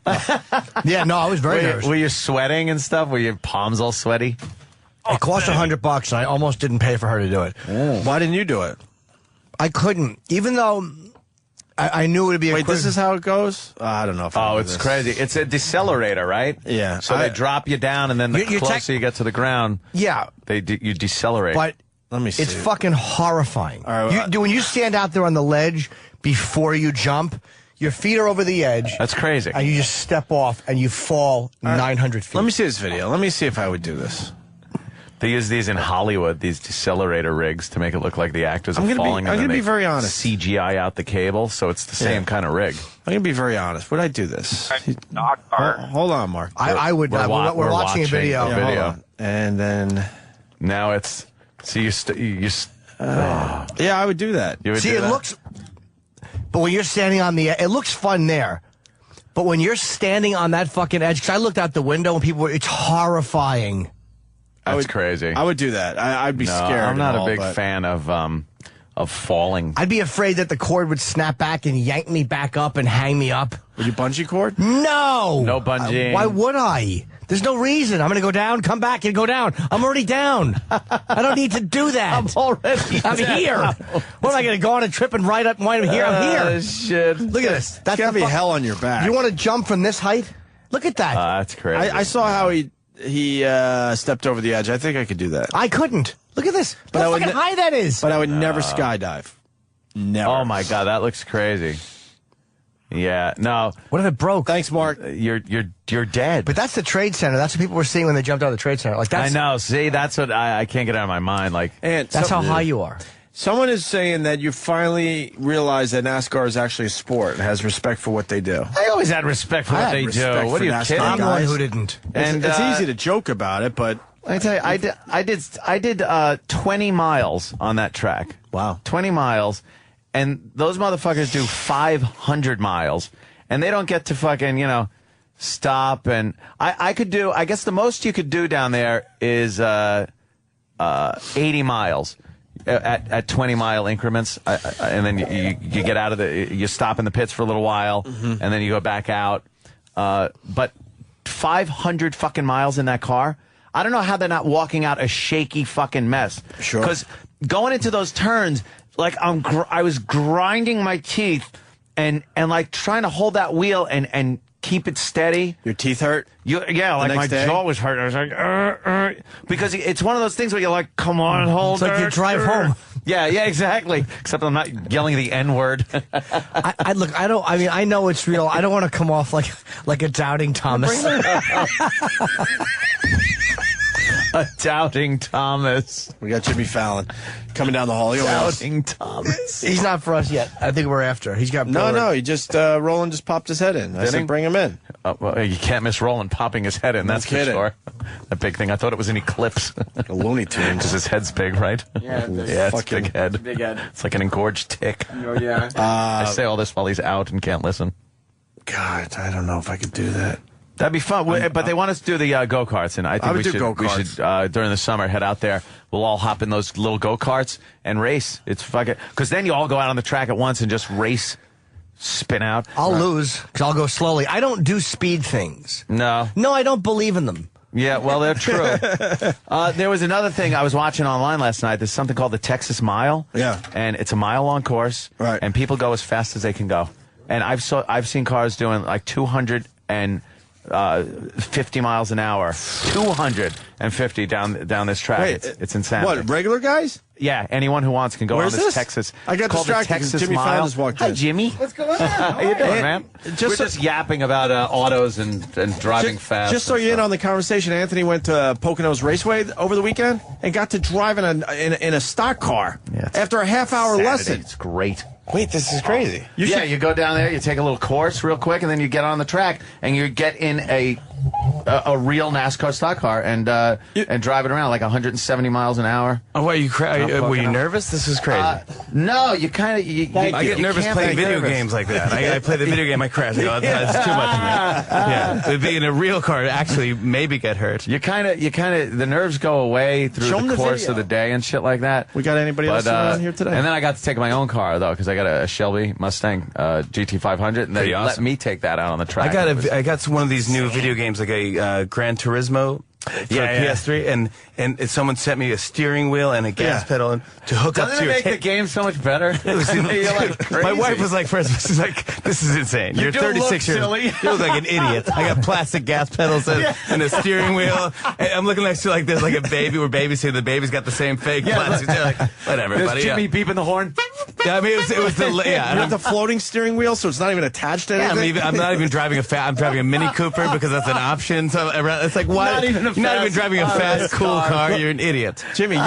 Yeah, no, I was very nervous. Were you sweating and stuff? Were your palms all sweaty? It cost $100, and I almost didn't pay for her to do it. Why didn't you do it? I couldn't. Even though I knew it would be a Wait, this is how it goes? I don't know if I know it's this. crazy. It's a decelerator, right? Yeah. So they drop you down, and then the closer you get to the ground, yeah, you decelerate. But let me see. It's fucking horrifying. All right, when you stand out there on the ledge before you jump, your feet are over the edge. That's crazy. And you just step off and you fall 900 feet. Let me see this video. Let me see if I would do this. They use these in Hollywood, these decelerator rigs, to make it look like the actors are falling. I'm and going to then be very honest. CGI out the cable, so it's the same kind of rig. I'm going to be very honest. Would I do this? Hold on, Mark. I would. We're watching a video. Yeah, hold on. And then now it's yeah, I would do that. You would See, do it that? looks. But when you're standing on the, it looks fun there. But when you're standing on that fucking edge, because I looked out the window and people were, it's horrifying. That's crazy. I would do that. I'd be scared. I'm not a big fan of falling. I'd be afraid that the cord would snap back and yank me back up and hang me up. Would you bungee cord? No. No bungee. Why would I? There's no reason. I'm going to go down, come back, and go down. I'm already down. I don't need to do that. I'm already I'm here. What am I going to go on a trip and ride up and wind up here? I'm here. Shit. Look at this. That's going to be hell on your back. You want to jump from this height? Look at that. That's crazy. I saw how he stepped over the edge. I think I could do that. I couldn't. Look at this. Look how fucking high that is. But I would never skydive. Never. Oh my god, that looks crazy. Yeah, no. What if it broke? Thanks, Mark. You're dead. But that's the Trade Center. That's what people were seeing when they jumped out of the Trade Center. Like that's, I know. See, that's what I can't get out of my mind. Like, and that's how high you are. Someone is saying that you finally realize that NASCAR is actually a sport and has respect for what they do. I always had respect for what they do. What are you kidding? I'm the one who didn't. And it's easy to joke about it, but I tell you, I did 20 miles on that track. Wow, 20 miles, and those motherfuckers do 500 miles, and they don't get to fucking stop. And I could do. I guess the most you could do down there is 80 miles. At 20-mile increments, and then you get out of you stop in the pits for a little while, and then you go back out. But 500 fucking miles in that car, I don't know how they're not walking out a shaky fucking mess. Sure. Because going into those turns, like I was grinding my teeth and like trying to hold that wheel and keep it steady. Your teeth hurt? Yeah, like my jaw was hurt. I was like, because it's one of those things where you're like, come on, hold it. It's like you drive home. Yeah, exactly. Except I'm not yelling the N-word. I know it's real. I don't want to come off like a doubting Thomas. A doubting Thomas. We got Jimmy Fallon coming down the hall. Doubting Thomas. He's not for us yet. I think we're after. He's got no. He just Roland just popped his head in. I said, bring him in. Well, you can't miss Roland popping his head in. That's for sure. That big thing. I thought it was an eclipse. A Looney Tunes. Because his head's big, right? Yeah, it's big head. Big head. It's like an engorged tick. Oh yeah. I say all this while he's out and can't listen. God, I don't know if I could do that. That'd be fun, but they want us to do the go-karts, and I think we should during the summer head out there. We'll all hop in those little go-karts and race. It's fucking because then you all go out on the track at once and just race, spin out. I'll lose because I'll go slowly. I don't do speed things. No, I don't believe in them. Yeah, well, they're true. There was another thing I was watching online last night. There's something called the Texas Mile. Yeah, and it's a mile-long course. Right, and people go as fast as they can go. And I've seen cars doing like 250 miles an hour, 250 down this track. Wait, it's insane. What, regular guys? Yeah, anyone who wants can go Where's on this this? Texas. I got distracted because Jimmy Fallon just walked in. Hi, Jimmy. What's going on? How you doing, man? We're just yapping about autos and driving fast. Just so you're in on the conversation, Anthony went to Poconos Raceway over the weekend and got to drive in a stock car after a half-hour lesson. It's great. Wait, this is crazy. You go down there, you take a little course real quick, and then you get on the track, and you get in a real NASCAR stock car and drive it around like 170 miles an hour. Oh, were you nervous? This is crazy. No, you kind of. I get nervous playing video games like that. I play the video game, I crash. I go, that's too much for me. Yeah, being in a real car actually maybe get hurt. You kind of, the nerves go away through the course of the day and shit like that. We got anybody else around here today? And then I got to take my own car though, because I got a Shelby Mustang GT500, and they let me take that out on the track. I got one of these new video games, like a Gran Turismo for PS3, and someone sent me a steering wheel and a gas pedal to hook up to Doesn't your it make the game so much better? You're like crazy. My wife was like, first, she's like, this is insane. You're 36 years old. You look like an idiot. I got plastic gas pedals and a steering wheel. And I'm looking next to like there's like a baby. We're babysitting. The baby's got the same fake plastic. Like, whatever, buddy. Jimmy beeping the horn. Yeah, I mean, it was the You have the floating steering wheel, so it's not even attached to anything. I'm not even driving I'm driving a Mini Cooper because that's an option. So it's like, why? You're not even driving a fast, cool car. You're an idiot. Jimmy,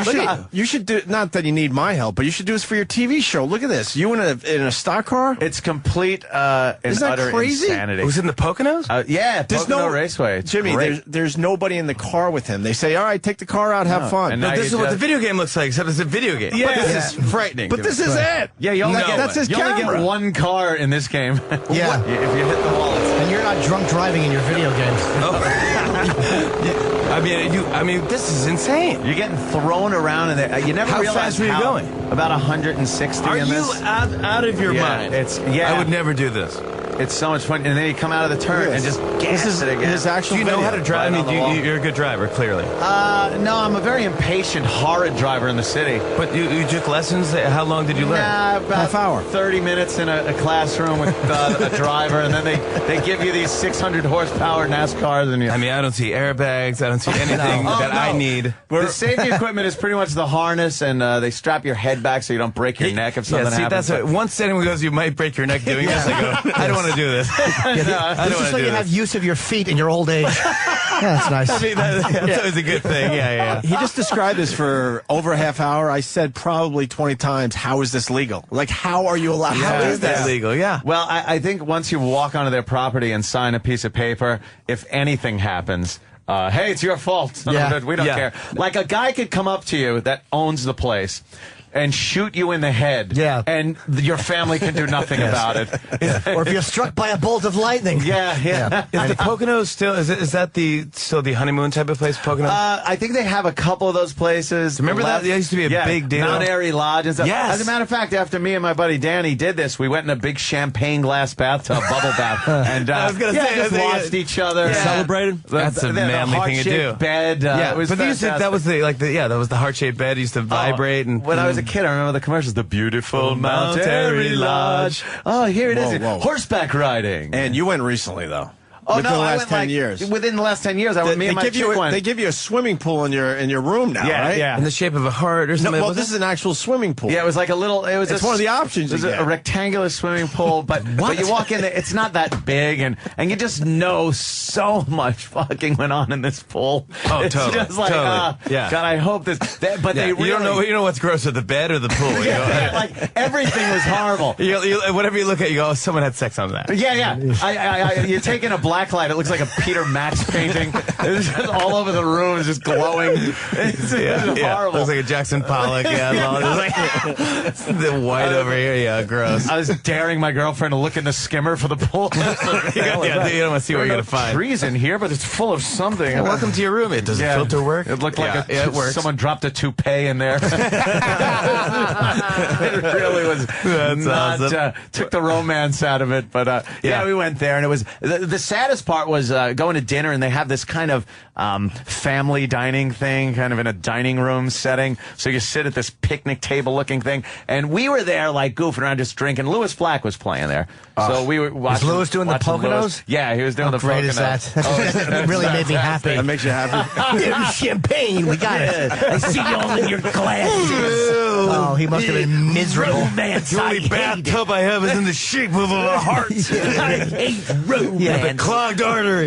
you should do, not that you need my help, but you should do this for your TV show. Look at this. You in a stock car? It's complete and Isn't that utter crazy? insanity. It was in the Poconos? Pocono Raceway. It's Jimmy, great. there's nobody in the car with him. They say, all right, take the car out, have fun. But this is what the video game looks like, except it's a video game. Yeah. But this is frightening. But this is it. Yeah, you only get, that's his you only camera. get one car in this game. Yeah. If you hit the wall. And you're not drunk driving in your video games. I mean, this is insane. You're getting thrown around in there. You never How realize fast were you going? About 160 Are in you this. out of your mind? I would never do this. It's so much fun. And then you come out of the turn and just gas it again. His actual Do you know how to drive? Right I mean, you're a good driver, clearly. No, I'm a very impatient, horrid driver in the city. But you took lessons? How long did you learn? About half hour. 30 minutes in a classroom with a driver, and then they give you these 600 horsepower NASCARs. And I mean, I don't see airbags. I don't see anything that I need. The safety equipment is pretty much the harness, and they strap your head back so you don't break your neck if something happens. That's once anyone goes, you might break your neck doing this. I go, I don't want to do this. This is so you have use of your feet in your old age. Yeah, that's nice. I mean, that's always a good thing. Yeah. He just described this for over a half hour. I said probably 20 times, how is this legal? Like, how are you allowed? How is that legal? Yeah. Well, I think once you walk onto their property and sign a piece of paper, if anything happens, hey, it's your fault. We don't care. Like, a guy could come up to you that owns the place and shoot you in the head. Yeah. And your family can do nothing about it. Or if you're struck by a bolt of lightning. Yeah. Is the Poconos still, is that still the honeymoon type of place, Poconos? I think they have a couple of those places. Remember that? That used to be a big deal. Mount Airy Lodge and stuff. Yes. As a matter of fact, after me and my buddy Danny did this, we went in a big champagne glass bathtub, bubble bath. And I was going to say, just watched each other. Yeah. Celebrated. That's a manly thing to do. Bed. It was but that was the heart-shaped bed. It used to vibrate. And when I was a kid, I remember the commercials. The beautiful Mount Airy Lodge. Oh, here it is. Horseback riding. And you went recently, though. Oh, within no, the I last went 10 years. Within the last 10 years, I went. Me and my chick went. They give you a swimming pool in your room now, right? Yeah. In the shape of a heart or something. No, well, this is an actual swimming pool. Yeah, it was like a little. It's one of the options. It was a rectangular swimming pool, but you walk in there. It's not that big, and you just know so much fucking went on in this pool. Oh, it's totally. just like, Yeah. God, I hope this. But they really, you don't know what's grosser, the bed or the pool. Like everything was horrible. Whatever you look at, you go, oh, someone had sex on that. Yeah. You're taking a black light. It looks like a Peter Max painting. It's just all over the room. It's just glowing. It's horrible. Looks like a Jackson Pollock. The white over here. Yeah, gross. I was daring my girlfriend to look in the skimmer for the pool. You don't want to see what you're going to find. Trees in here, but it's full of something. Welcome to your room. Does the filter work? It looked like it works. Someone dropped a toupee in there. It really was. That's awesome. Took the romance out of it, but we went there, and it was the saddest part was going to dinner, and they have this kind of family dining thing, kind of in a dining room setting. So you sit at this picnic table looking thing, and we were there like goofing around, just drinking. Lewis Black was playing there, so we were watching. Was Lewis doing the Poconos? Lewis. Yeah, he was doing the great Poconos. Is that? That really made me happy. That makes you happy. Champagne, we got it. I see y'all in your glasses. Oh, he must have been miserable. Romance. The only bathtub I have is in the shape of a heart. I hate romance. Yeah, the clogged artery.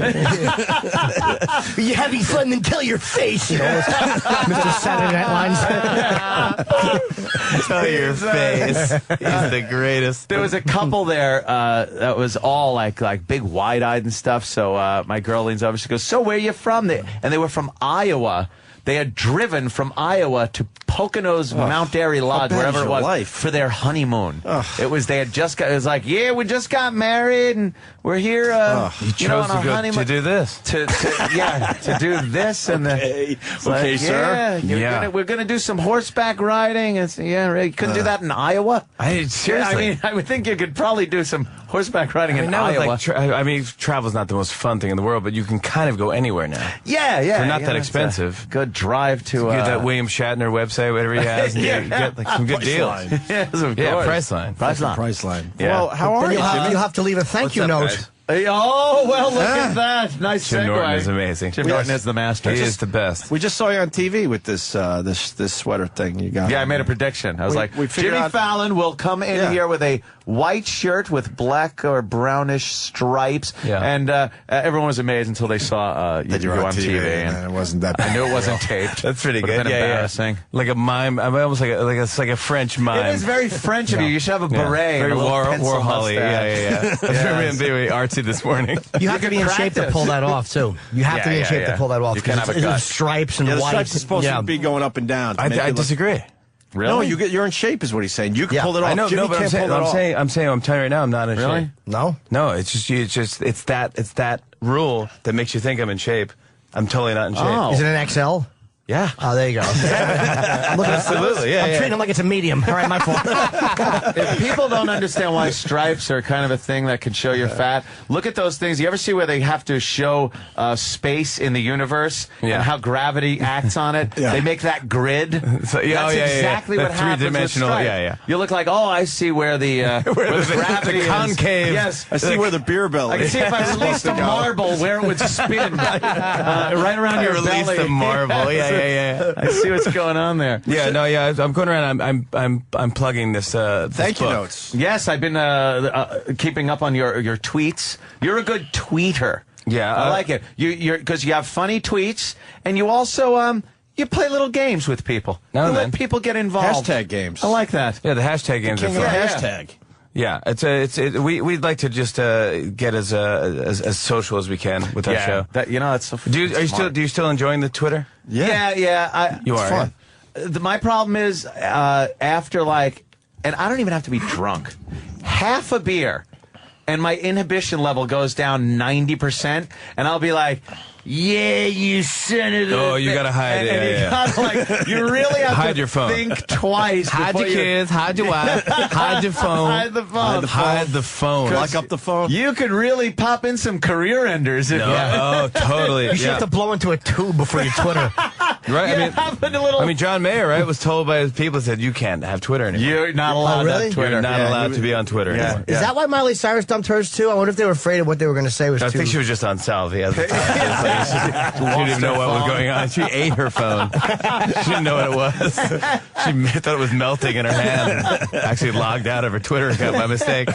You having fun until your face, Mr. Saturday Night Live. Tell your face. He's the greatest. There was a couple there that was all like big wide-eyed and stuff. So my girl leans over. She goes, "So where are you from?" And they were from Iowa. They had driven from Iowa to Poconos Mount Airy Lodge, bad wherever is it your was, life? for their honeymoon. It was we just got married and we're here. You chose on to our go honeymoon to do this. to do this and sir. we're gonna do some horseback riding. And you couldn't do that in Iowa. Seriously. I would think you could probably do some horseback riding in now Iowa. travel's not the most fun thing in the world, but you can kind of go anywhere now. Yeah. They're not that expensive. Good drive to get that William Shatner website, whatever he has, and you get like some good deals. Yes, of Yeah, course. Priceline. Priceline. Yeah. Well, how are you, Jimmy? You'll have to leave a thank you note. guys? Oh, well, look at that. Nice Jim segue. Norton is amazing. Jim Norton is the master. He is the best. We just saw you on TV with this this sweater thing you got. Yeah, I made a prediction. I was we figured Jimmy out- Fallon will come in here with a white shirt with black or brownish stripes. Yeah. And everyone was amazed until they saw you go on TV. and it wasn't that bad. I knew it wasn't taped. That's pretty Would've good. been Yeah, embarrassing. Like a mime. I'm almost like a French mime. It is very French of you. You should have a beret. Very and a little pencil Warhol-y. mustache. Yeah. I was trying to be very artsy this morning. You have to be in shape to pull that off, too. You have to be in shape to pull that off. You can't have a It's gut. stripes and Yeah, the white. stripes are supposed to be going up and down. I disagree. Really? No, you're in shape, is what he's saying. You can pull it off. I know, Jimmy but can't pull that off. I'm telling you right now, I'm not in Really? shape. No? No, it's that rule that makes you think I'm in shape. I'm totally not in shape. Oh. Is it an XL? Yeah. Oh, there you go. I'm looking Absolutely, I'm treating him like it's a medium. All right, my fault. If people don't understand why stripes are kind of a thing that can show you're fat, look at those things. You ever see where they have to show space in the universe and how gravity acts on it? Yeah. They make that grid. That's exactly what happens with three-dimensional. stripes. Yeah. You look like, I see where the gravity the concave. is. Yes. I see where the beer belly I can is. see if I released a marble where it would spin right around your belly. Release the marble. Yeah. I see what's going on there. Yeah, I'm going around. I'm plugging this. Thank you book. notes. Yes, I've been keeping up on your tweets. You're a good tweeter. Yeah, I like it. You're because you have funny tweets, and you also you play little games with people. Now you and let then. people get involved. Hashtag games. I like that. Yeah, the hashtag games are King of fun. the hashtag. Yeah, we'd like to just get as social as we can with our show. That's so. Do you still enjoying the Twitter? Yeah. You are. fun. My problem is after and I don't even have to be drunk. Half a beer, and my inhibition level goes down 90%, and I'll be like, "Yeah, you son of a..." Oh, you gotta hide it. You gotta, you really have Hide to your phone. think twice. Hide before your kids. Hide your wife. Hide your phone. Hide the phone. Hide the phone. Lock up the phone. You could really pop in some career enders if Oh, totally. You should have to blow into a tube before your Twitter. Right? I mean, John Mayer, right, was told by his people, said, you can't have Twitter anymore. You're not allowed to really? have Twitter. You're not allowed to be on Twitter anymore. Is that why Miley Cyrus dumped hers, too? I wonder if they were afraid of what they were going to say was I too... think she was just on salvia at the time. She didn't even know what was going on. She ate her phone. She didn't know what it was. She thought it was melting in her hand. Actually logged out of her Twitter account by mistake.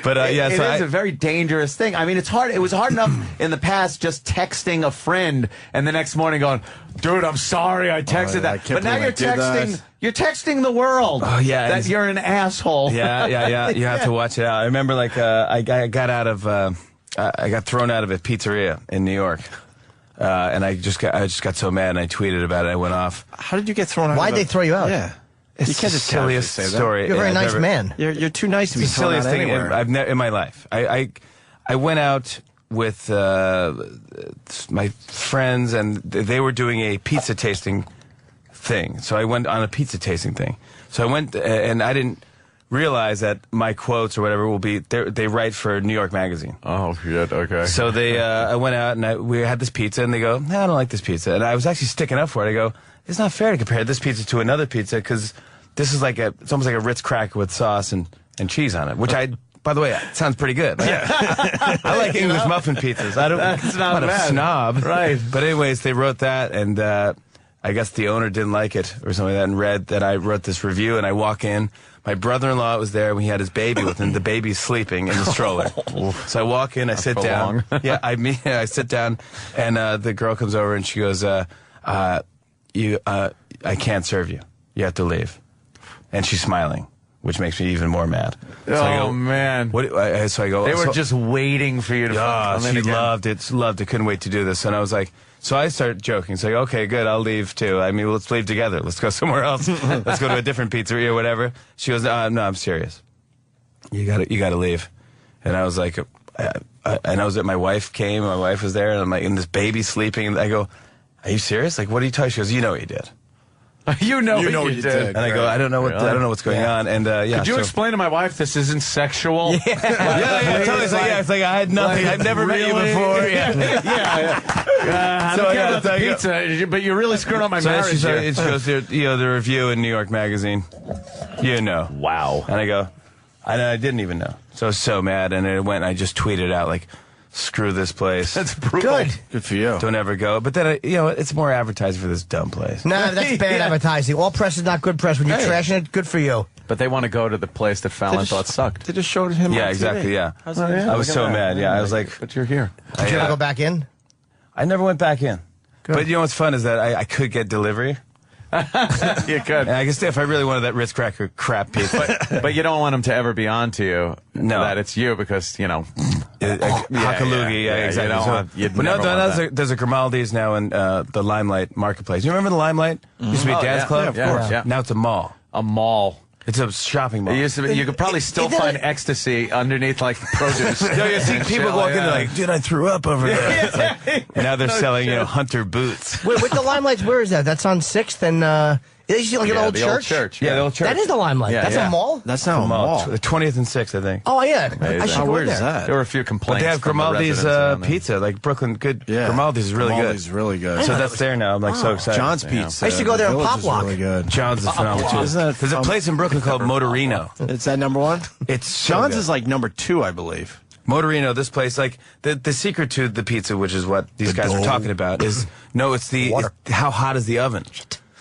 But it is a very dangerous thing. I mean, it's hard. It was hard enough in the past just texting a friend and the next morning going, "Dude, I'm sorry, I texted that." But now you're texting. You're texting the world. Oh yeah, that you're an asshole. Yeah. You have to watch it out. I remember, I got out of. I got thrown out of a pizzeria in New York. And I just got so mad and I tweeted about it. I went off. How did you get thrown out? Why'd they throw you out? Yeah. It's you can't the just silliest say that. story. You're a very nice man. You're too nice to be It's the thrown out silliest thing anywhere. I've never in my life. I went out with my friends and they were doing a pizza tasting thing. So I went on a pizza tasting thing. So I went and I didn't realize that my quotes or whatever will be they write for New York Magazine. Oh shit! Okay. So they I went out and we had this pizza and they go, "No, I don't like this pizza." And I was actually sticking up for it. I go, "It's not fair to compare this pizza to another pizza because this is it's almost like a Ritz cracker with sauce and cheese on it." Which by the way, it sounds pretty good. Yeah. I like English muffin pizzas. I'm not a snob. Right. But anyways, they wrote that and I guess the owner didn't like it or something like that and read that I wrote this review and I walk in. My brother-in-law was there when he had his baby with him. The baby's sleeping in the stroller. So I walk in, I sit down. Yeah, I sit down, and the girl comes over and she goes, "I can't serve you. You have to leave." And she's smiling. which makes me even more mad. So I go, man. So I go. They were just waiting for you to come in she again. loved it. Couldn't wait to do this. And I was like, so I start joking. So I go, okay, good, I'll leave too. I mean, let's leave together. Let's go somewhere else. Let's go to a different pizzeria or whatever. She goes, no, I'm serious. You gotta leave. And I was like, and I was my wife came. My wife was there, and I'm like, and this baby's sleeping. And I go, are you serious? Like, what are you talking? She goes, you know what you did. You know what you did. And I go, I don't know what's going on. And could you explain to my wife this isn't sexual? Yeah, totally. It's like I had nothing. I'd never met you before. I don't care about the pizza, but you really screwed up my marriage. It shows the review in New York Magazine. Wow. And I go, I didn't even know. So I was so mad, and I just tweeted out like, screw this place. That's brutal. Good for you. Don't ever go. But then, it's more advertising for this dumb place. Nah, that's bad advertising. All press is not good press. When you're trashing it, good for you. But they want to go to the place that Fallon thought sucked. They just showed him on exactly, TV. yeah. I was so mad, yeah. I was like... But you're here. Did you ever go back in? I never went back in. Good. But you know what's fun is that I could get delivery. You could. And I guess if I really wanted that Ritz cracker crap pizza. But you don't want them to ever be on to you that it's you because, Hakalugi, exactly. There's a Grimaldi's now in the Limelight Marketplace. You remember the Limelight? Used to be a dance club? Yeah, of course. Yeah. Now it's a mall. A mall. It's a shopping mall. It used to be, you could probably still find ecstasy underneath, like, produce. You see people walk in, they're like, dude, I threw up over there. And now they're selling, Hunter boots. Wait, with the Limelights, where is that? That's on 6th and... Is it like an old church? Yeah, the old church. That is the Limelight. That's a mall? That's not a mall. The 20th and 6th, I think. Oh, yeah. I should go Where in is there. that? There were a few complaints. But they have Grimaldi's pizza, like Brooklyn. Good. Yeah. Grimaldi's is really Grimaldi's good. really good. So that's there now. I'm like so excited. John's Pizza. I used to go there in Village Pop is Lock. really good. John's is phenomenal too. There's a place in Brooklyn called Motorino. Is that number one? It's so John's good. is like number 2, I believe. Motorino, this place, like the secret to the pizza, which is what these guys are talking about, is it's how hot is the oven.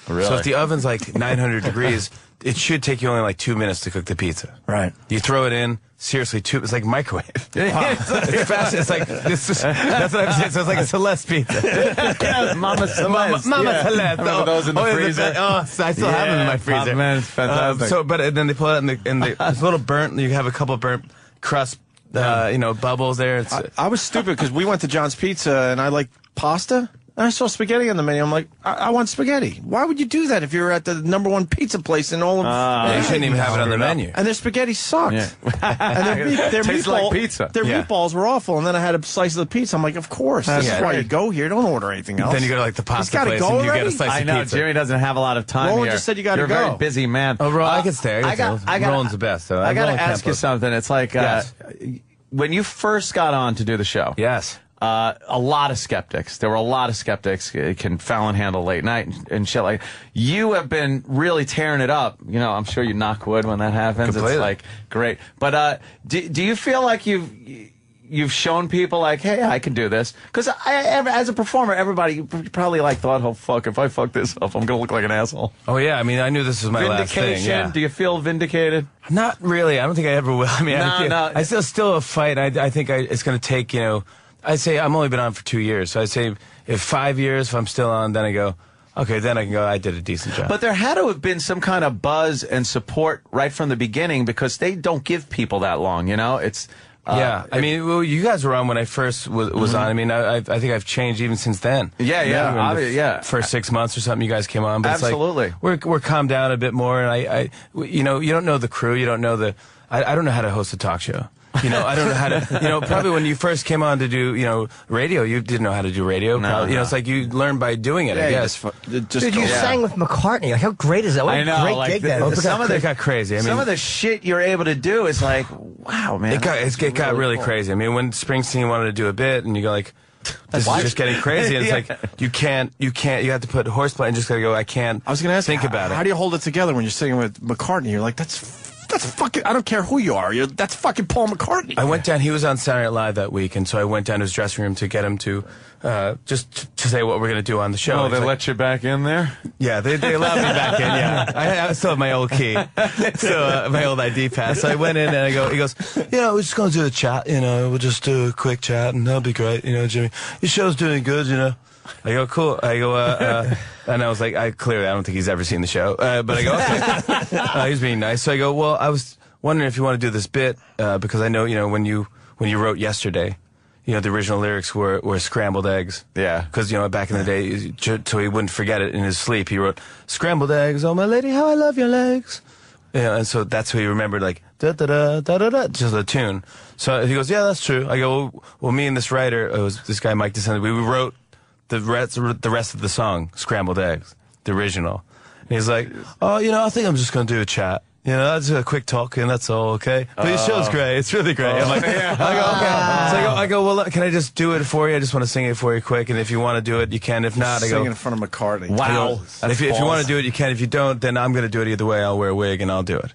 Really? So if the oven's like 900 degrees, it should take you only like 2 minutes to cook the pizza. Right. You throw it in, seriously, it's like microwave. It's fast. It's like that's what I'm saying. So it's like a Celeste pizza. Mama Celeste. Mama Celeste. Remember those in the freezer? I still have them in my freezer. Oh, man, it's fantastic. But then they pull it out in the it's a little burnt. You have a couple burnt crust, bubbles there. I was stupid because we went to John's Pizza and I like pasta. And I saw spaghetti on the menu. I'm like, I want spaghetti. Why would you do that if you're at the number 1 pizza place in all of... you shouldn't even have it on the menu. And their spaghetti sucked. Yeah. And their Tastes like pizza. Their meatballs were awful. And then I had a slice of the pizza. I'm like, of course. That's why you go here. Don't order anything else. Then you go to like the pasta place go and you get a slice I of know, pizza. Jimmy doesn't have a lot of time Roland here. just said you gotta You're go. a very busy man. Oh, Roland, I can stay. Roland's the best. So I got to ask you something. It's like, when you first got on to do the show. Yes. A lot of skeptics. There were a lot of skeptics. Can Fallon handle late night and shit like? You have been really tearing it up. I'm sure you knock wood when that happens. Completely. It's like great. But do you feel like you've shown people like, hey, I can do this? Because as a performer, everybody probably thought, oh fuck, if I fuck this up, I'm gonna look like an asshole. Oh yeah, I mean, I knew this was my last thing. Yeah. Do you feel vindicated? Not really. I don't think I ever will. I mean, No. I still a fight. I think it's going to take, I say I'm only been on for 2 years. So I say if 5 years, if I'm still on, then I go, okay, then I can go, I did a decent job. But there had to have been some kind of buzz and support right from the beginning because they don't give people that long, It's... I mean, you guys were on when I first was on. I mean, I think I've changed even since then. Yeah. First 6 months or something, you guys came on. But Absolutely. It's like we're calmed down a bit more, and you don't know the crew, you don't know I don't know how to host a talk show. I don't know how to, probably when you first came on to do, radio, you didn't know how to do radio. No, probably, it's like you learn by doing it, I guess. Dude, you sang with McCartney. Like, how great is that? What a great gig that is. Some of it got crazy. I mean, some of the shit you're able to do is like, wow, man. It got really crazy. I mean, when Springsteen wanted to do a bit, and you go like, this is just getting crazy. And it's like, you have to put horseplay and just gotta go, I was going to think about it. How do you hold it together when you're singing with McCartney? You're like, that's fucking, I don't care who you are. That's fucking Paul McCartney. I went down, he was on Saturday Night Live that week, and so I went down to his dressing room to get him to, just to say what we're going to do on the show. Oh, they let you back in there? Yeah, they allowed me back in, yeah. I still have my old key, so my old ID pass. So I went in and he goes, we're just going to do a chat, we'll just do a quick chat, and that'll be great, Jimmy. Your show's doing good, I go, cool. I go, and I was like, I don't think he's ever seen the show. But I go, okay. He's being nice. So I go, well, I was wondering if you want to do this bit, because I know, when you wrote Yesterday, the original lyrics were scrambled eggs. Yeah. Because, back in the day, so he wouldn't forget it in his sleep, he wrote, scrambled eggs, oh my lady, how I love your legs. And so that's what he remembered, like, da-da-da-da-da-da, just a tune. So he goes, yeah, that's true. I go, well, me and this writer, it was this guy, Mike DeSantis, we wrote the rest of the song, Scrambled Eggs, the original. And he's like, oh, I think I'm just going to do a chat. That's a quick talk, and that's all, okay? But your show's great. It's really great. I'm like, I go, okay. So I go, well, can I just do it for you? I just want to sing it for you quick, and if you want to do it, you can. If not, I go. Sing in front of McCartney. Wow. And if you want to do it, you can. If you don't, then I'm going to do it either way. I'll wear a wig, and I'll do it.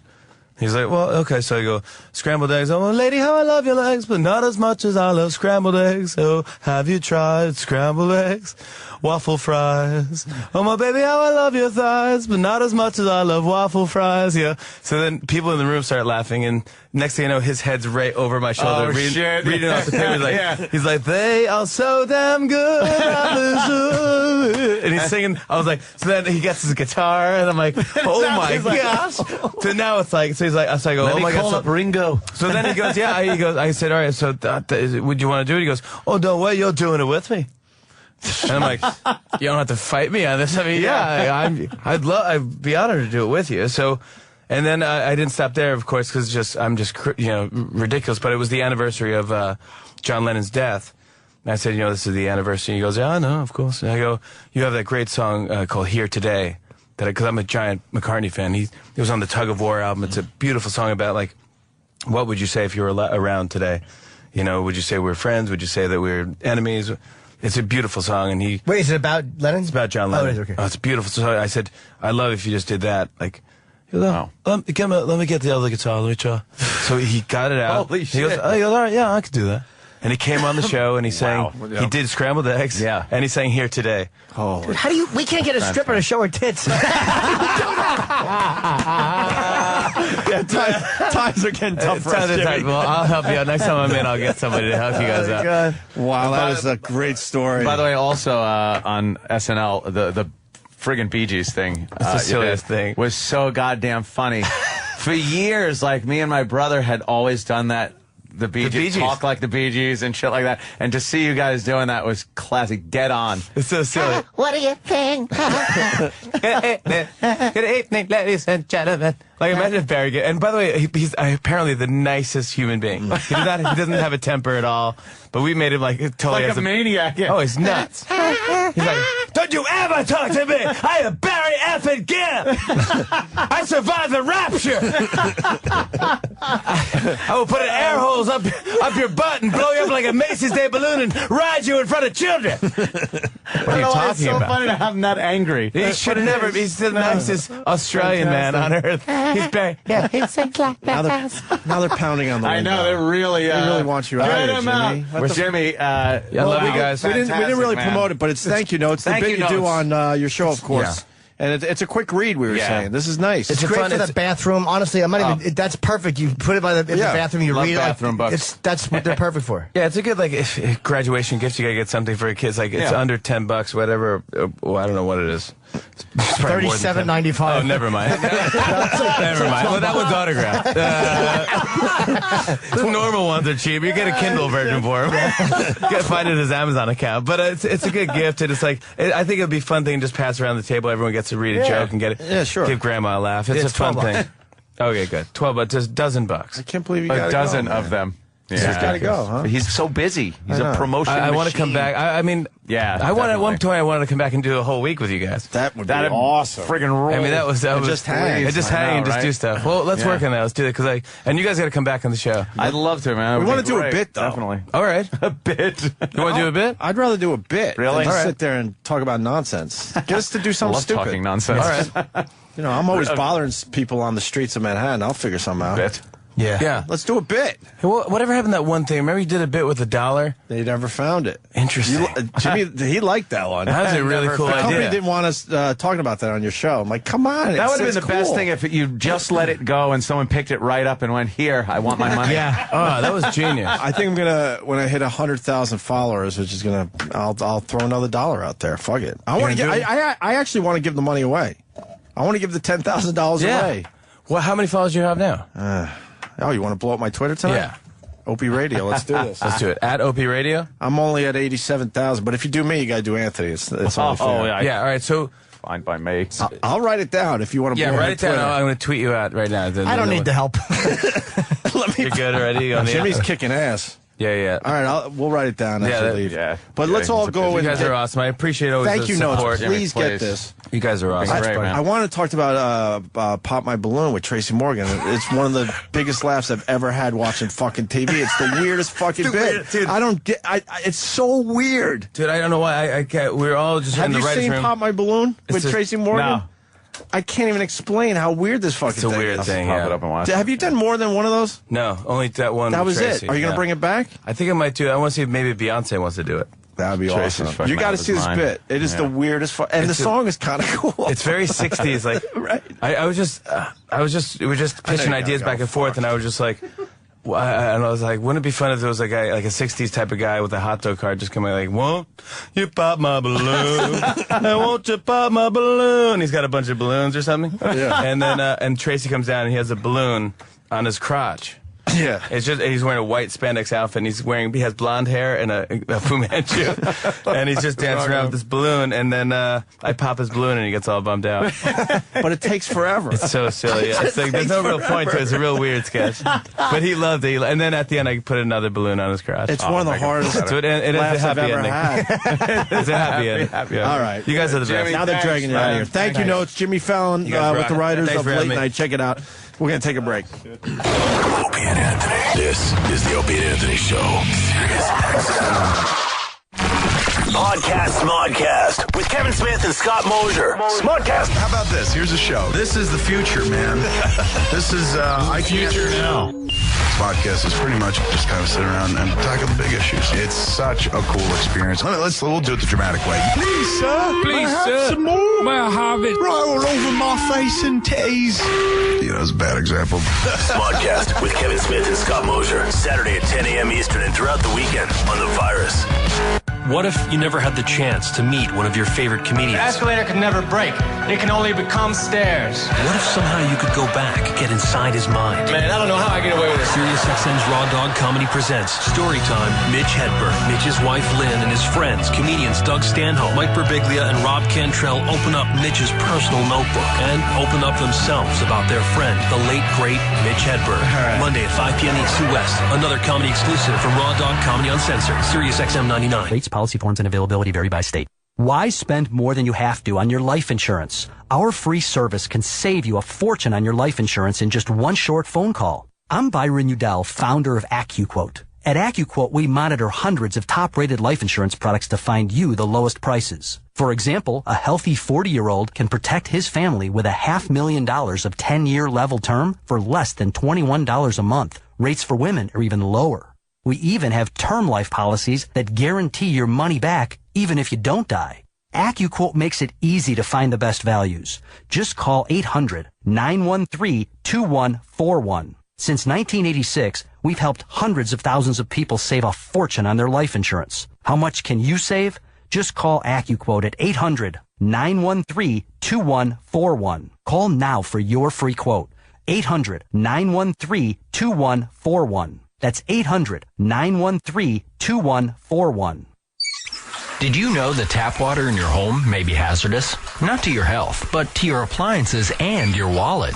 He's like, well, okay. So I go, scrambled eggs. Oh, lady, how I love your legs, but not as much as I love scrambled eggs. Oh, have you tried scrambled eggs? Waffle fries. Oh, my baby, how I love your thighs, but not as much as I love waffle fries. Yeah. So then people in the room start laughing, and next thing you know, his head's right over my shoulder. Reading off the paper. He's like, they are so damn good. And he's singing. I was like, so then he gets his guitar, and I'm like, oh my gosh. So now it's like, so he's like, so I go, Let oh me my call gosh. up Ringo. So then he goes, yeah. I said, all right. So would you want to do it? He goes, oh, don't worry, you're doing it with me. And I'm like, you don't have to fight me on this. I mean, I'd be honored to do it with you. So, and then I didn't stop there, of course, because I'm just ridiculous. But it was the anniversary of John Lennon's death. And I said, this is the anniversary. He goes, yeah, I know, of course. And I go, you have that great song called Here Today, because I'm a giant McCartney fan. He was on the Tug of War album. It's a beautiful song about, like, what would you say if you were around today? Would you say we're friends? Would you say that we're enemies? It's a beautiful song, and he... Wait, is it about Lennon? It's about John Lennon. Oh, it is, okay. Oh, it's beautiful. So I said, I love if you just did that. Like, let me get the other guitar, let me try. So he got it out. Holy shit. He goes, all right, yeah, I could do that. And he came on the show, and he sang, Wow. he did Scrambled Eggs, and he sang Here Today. Oh, Dude, we can't get a stripper to show her tits. times are getting tough for us, Jimmy. Well, I'll help you out. Next time I'm in, I'll get somebody to help you guys out. God. Wow, that is a great story. By the way, also on SNL, the friggin' Bee Gees thing. It's the silliest thing. Was so goddamn funny. For years, like, me and my brother had always done that. The Bee Gees talk like the Bee Gees and shit like that. And to see you guys doing that was classic, dead on. It's so silly. What do you think? Good evening, ladies and gentlemen. Like, imagine if Barry and by the way, he's apparently the nicest human being. He doesn't have a temper at all, but we made him like totally like a maniac. Yeah. Oh, he's nuts. He's like, don't you ever talk to me! I am Barry effing Gibb! I survived the rapture! I will put an air holes up your butt and blow you up like a Macy's Day balloon and ride you in front of children! What are you talking it's so about? funny to have him that angry. He should have never. He's the nicest Australian man on earth. He's Barry. Yeah, he sings like that. Now they're pounding on the window. I know, they're really... they really want you out get of him here, out. Jimmy. Where's Jimmy? I love you guys. We didn't really man. promote it, but it's thank you notes. The Thank bit you you do notes. on your show, of course. And it's a quick read, we were saying. This is nice. It's great for the bathroom. Honestly, I'm not even. That's perfect. You put it by the bathroom. You Love read bathroom it. books. That's what they're perfect for. Yeah, it's a good if graduation gift. You gotta get something for your kids. Like it's under $10, whatever. Well, I don't know what it is. $37.95. Oh, never mind. Never mind. Well, that one's autographed. The normal ones are cheap. You get a Kindle version for them. You gotta find it at his Amazon account. But it's a good gift. And it's like I think it'd be a fun thing to just pass around the table. Everyone gets to read a joke and get it. Yeah, sure. Give grandma a laugh. It's a fun thing. Okay, good. $12, just $12. I can't believe you A got dozen go, of them. Yeah. He's got to go, huh? He's so busy. He's a promotion I want to come back. I mean, I wanted at one point. I wanted to come back and do a whole week with you guys. That would be awesome. Friggin' roll. I mean, that was just hang. Just hang and just do stuff. Well, let's work on that. Let's do that and you guys got to come back on the show. I'd love to, man. We want to do a bit, though. Definitely. All right, a bit. You want to do a bit? I'd rather do a bit. Really? Than just sit there and talk about nonsense. Get us to do something love stupid. Talking nonsense. All right. I'm always bothering people on the streets of Manhattan. I'll figure something out. Bit. Yeah. Let's do a bit. Hey, whatever happened to that one thing? Remember you did a bit with $1? They never found it. Interesting. Jimmy, he liked that one. That was a really cool The company idea. didn't want us talking about that on your show. I'm like, come on. That would have it's been the best cool. thing if you just let it go and someone picked it right up and went, here, I want my money. Yeah. Oh, that was genius. I think I'm going to, when I hit 100,000 followers, which is going to, I'll throw another $1 out there. Fuck it. I actually want to give the money away. I want to give the $10,000 away. Well, how many followers do you have now? You want to blow up my Twitter tonight? Yeah. Opie Radio. Let's do this. Let's do it. At Opie Radio? I'm only at 87,000, but if you do me, you got to do Anthony. It's only fair. Yeah, all right, so... Fine by me. I'll write it down if you want to blow write it down. Twitter. I'm going to tweet you out right now. I don't need the help. You're good already? Jimmy's kicking ass. Yeah. All right, we'll write it down after leave. Yeah. But let's all go You and guys are awesome. I appreciate always Thank the you, support. Notes. Please get this. You guys are awesome. I want to talk about Pop My Balloon with Tracy Morgan. It's one of the biggest laughs I've ever had watching fucking TV. It's the weirdest fucking bit. Dude. I don't get. It's so weird. Dude, I don't know why. I can't. We're all just in the writer's room. Have you seen Pop My Balloon with Tracy Morgan? No. I can't even explain how weird this fucking It's a thing weird is. thing, Pop it up and watch it. Have you done more than one of those? No, only that one. That with was Tracy. it. Are you going to bring it back? I think I might do it. I want to see if maybe Beyonce wants to do it. That would be Tracy's awesome. fucking You got out to of see his this mind. bit. It is the weirdest. And the song is kind of cool. It's very 60s. Like, right. we were just pitching ideas back and forth, and I was just like, and I was like, wouldn't it be fun if there was a guy, like a 60s type of guy with a hot dog card just coming like, won't you pop my balloon? Won't you pop my balloon? He's got a bunch of balloons or something. Yeah. And then, and Tracy comes down and he has a balloon on his crotch. Yeah. It's just, he's wearing a white spandex outfit and he has blonde hair and a Fu Manchu. And he's just dancing around with this balloon, and then I pop his balloon and he gets all bummed out. But it takes forever. It's so silly. It's like, there's no real point to it. It's a real weird sketch. But he loved it. And then at the end, I put another balloon on his crotch. It's one of the hardest So it is a laughs I've happy ever ending. had. It's a happy ending. Yeah. All right. You guys are the best. Now they're dragging you out of here. Thank you, Notes. Jimmy Fallon You guys with rock. the writers Thanks of for Late having me. Night. Check it out. We're going to take a break. Opie and Anthony. This is the Opie and Anthony Show. Sirius XM. Podcast Smodcast with Kevin Smith and Scott Mosier. Smodcast. How about this? Here's a show. This is the future, man. This is future now. Podcast is pretty much just kind of sit around and tackle the big issues. It's such a cool experience. We'll do it the dramatic way. Please, sir. Please, may I sir. have some more? May I have it? Right all over my face and titties. You know, it's a bad example. Smodcast with Kevin Smith and Scott Mosier. Saturday at 10 a.m. Eastern and throughout the weekend on The Virus. What if you never had the chance to meet one of your favorite comedians? The escalator can never break. It can only become stairs. What if somehow you could go back, get inside his mind? Man, I don't know how I get away with it. Sirius XM's Raw Dog Comedy presents Storytime, Mitch Hedberg. Mitch's wife Lynn and his friends, comedians Doug Stanhope, Mike Birbiglia, and Rob Cantrell open up Mitch's personal notebook and open up themselves about their friend, the late, great Mitch Hedberg. Right. Monday at 5 p.m. East to West. Another comedy exclusive from Raw Dog Comedy Uncensored. Sirius XM 99. Rates, policy forms, and availability vary by state. Why spend more than you have to on your life insurance? Our free service can save you a fortune on your life insurance in just one short phone call. I'm Byron Udell, founder of AccuQuote. At AccuQuote, we monitor hundreds of top-rated life insurance products to find you the lowest prices. For example, a healthy 40-year-old can protect his family with $500,000 of 10-year level term for less than $21 a month. Rates for women are even lower. We even have term life policies that guarantee your money back even if you don't die. AccuQuote makes it easy to find the best values. Just call 800-913-2141. Since 1986, we've helped hundreds of thousands of people save a fortune on their life insurance. How much can you save? Just call AccuQuote at 800-913-2141. Call now for your free quote. 800-913-2141. That's 800-913-2141. Did you know that tap water in your home may be hazardous? Not to your health, but to your appliances and your wallet.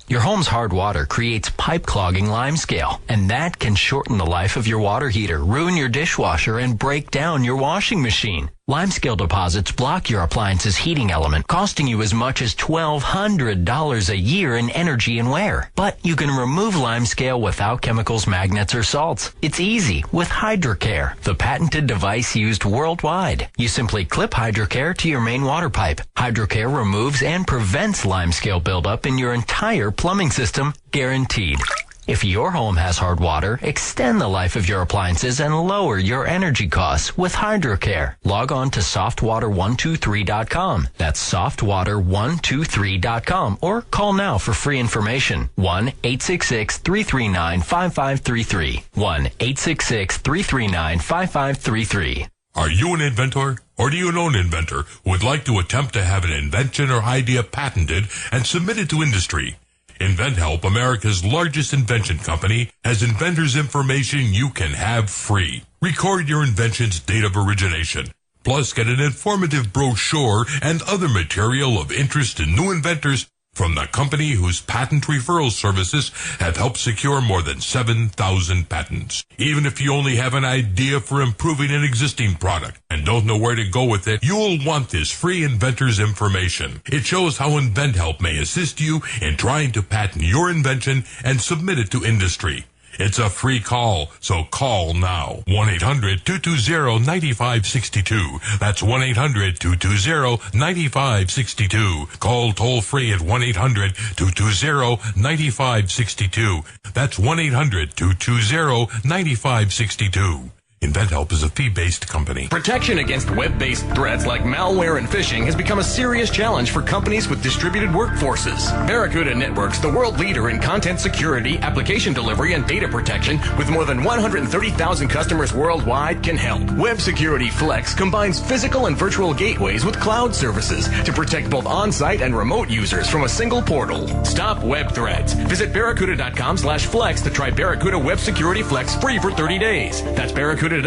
Your home's hard water creates pipe-clogging limescale, and that can shorten the life of your water heater, ruin your dishwasher, and break down your washing machine. Limescale deposits block your appliance's heating element, costing you as much as $1,200 a year in energy and wear. But you can remove limescale without chemicals, magnets, or salts. It's easy with HydroCare, the patented device used worldwide. You simply clip HydroCare to your main water pipe. HydroCare removes and prevents limescale buildup in your entire plumbing system, guaranteed. If your home has hard water, extend the life of your appliances and lower your energy costs with HydroCare. Log on to softwater123.com. That's softwater123.com or call now for free information. 1-866-339-5533. 1-866-339-5533. Are you an inventor? Or do you know an inventor who would like to attempt to have an invention or idea patented and submitted to industry? InventHelp, America's largest invention company, has inventors' information you can have free. Record your invention's date of origination. Plus, get an informative brochure and other material of interest to new inventors from the company whose patent referral services have helped secure more than 7,000 patents. Even if you only have an idea for improving an existing product and don't know where to go with it, you'll want this free inventor's information. It shows how InventHelp may assist you in trying to patent your invention and submit it to industry. It's a free call, so call now. 1-800-220-9562. That's 1-800-220-9562. Call toll free at 1-800-220-9562. That's 1-800-220-9562. InventHelp is a fee-based company. Protection against web-based threats like malware and phishing has become a serious challenge for companies with distributed workforces. Barracuda Networks, the world leader in content security, application delivery, and data protection, with more than 130,000 customers worldwide, can help. Web Security Flex combines physical and virtual gateways with cloud services to protect both on-site and remote users from a single portal. Stop web threats. Visit barracuda.com/flex to try Barracuda Web Security Flex free for 30 days. That's barracuda.com/flex. Hey,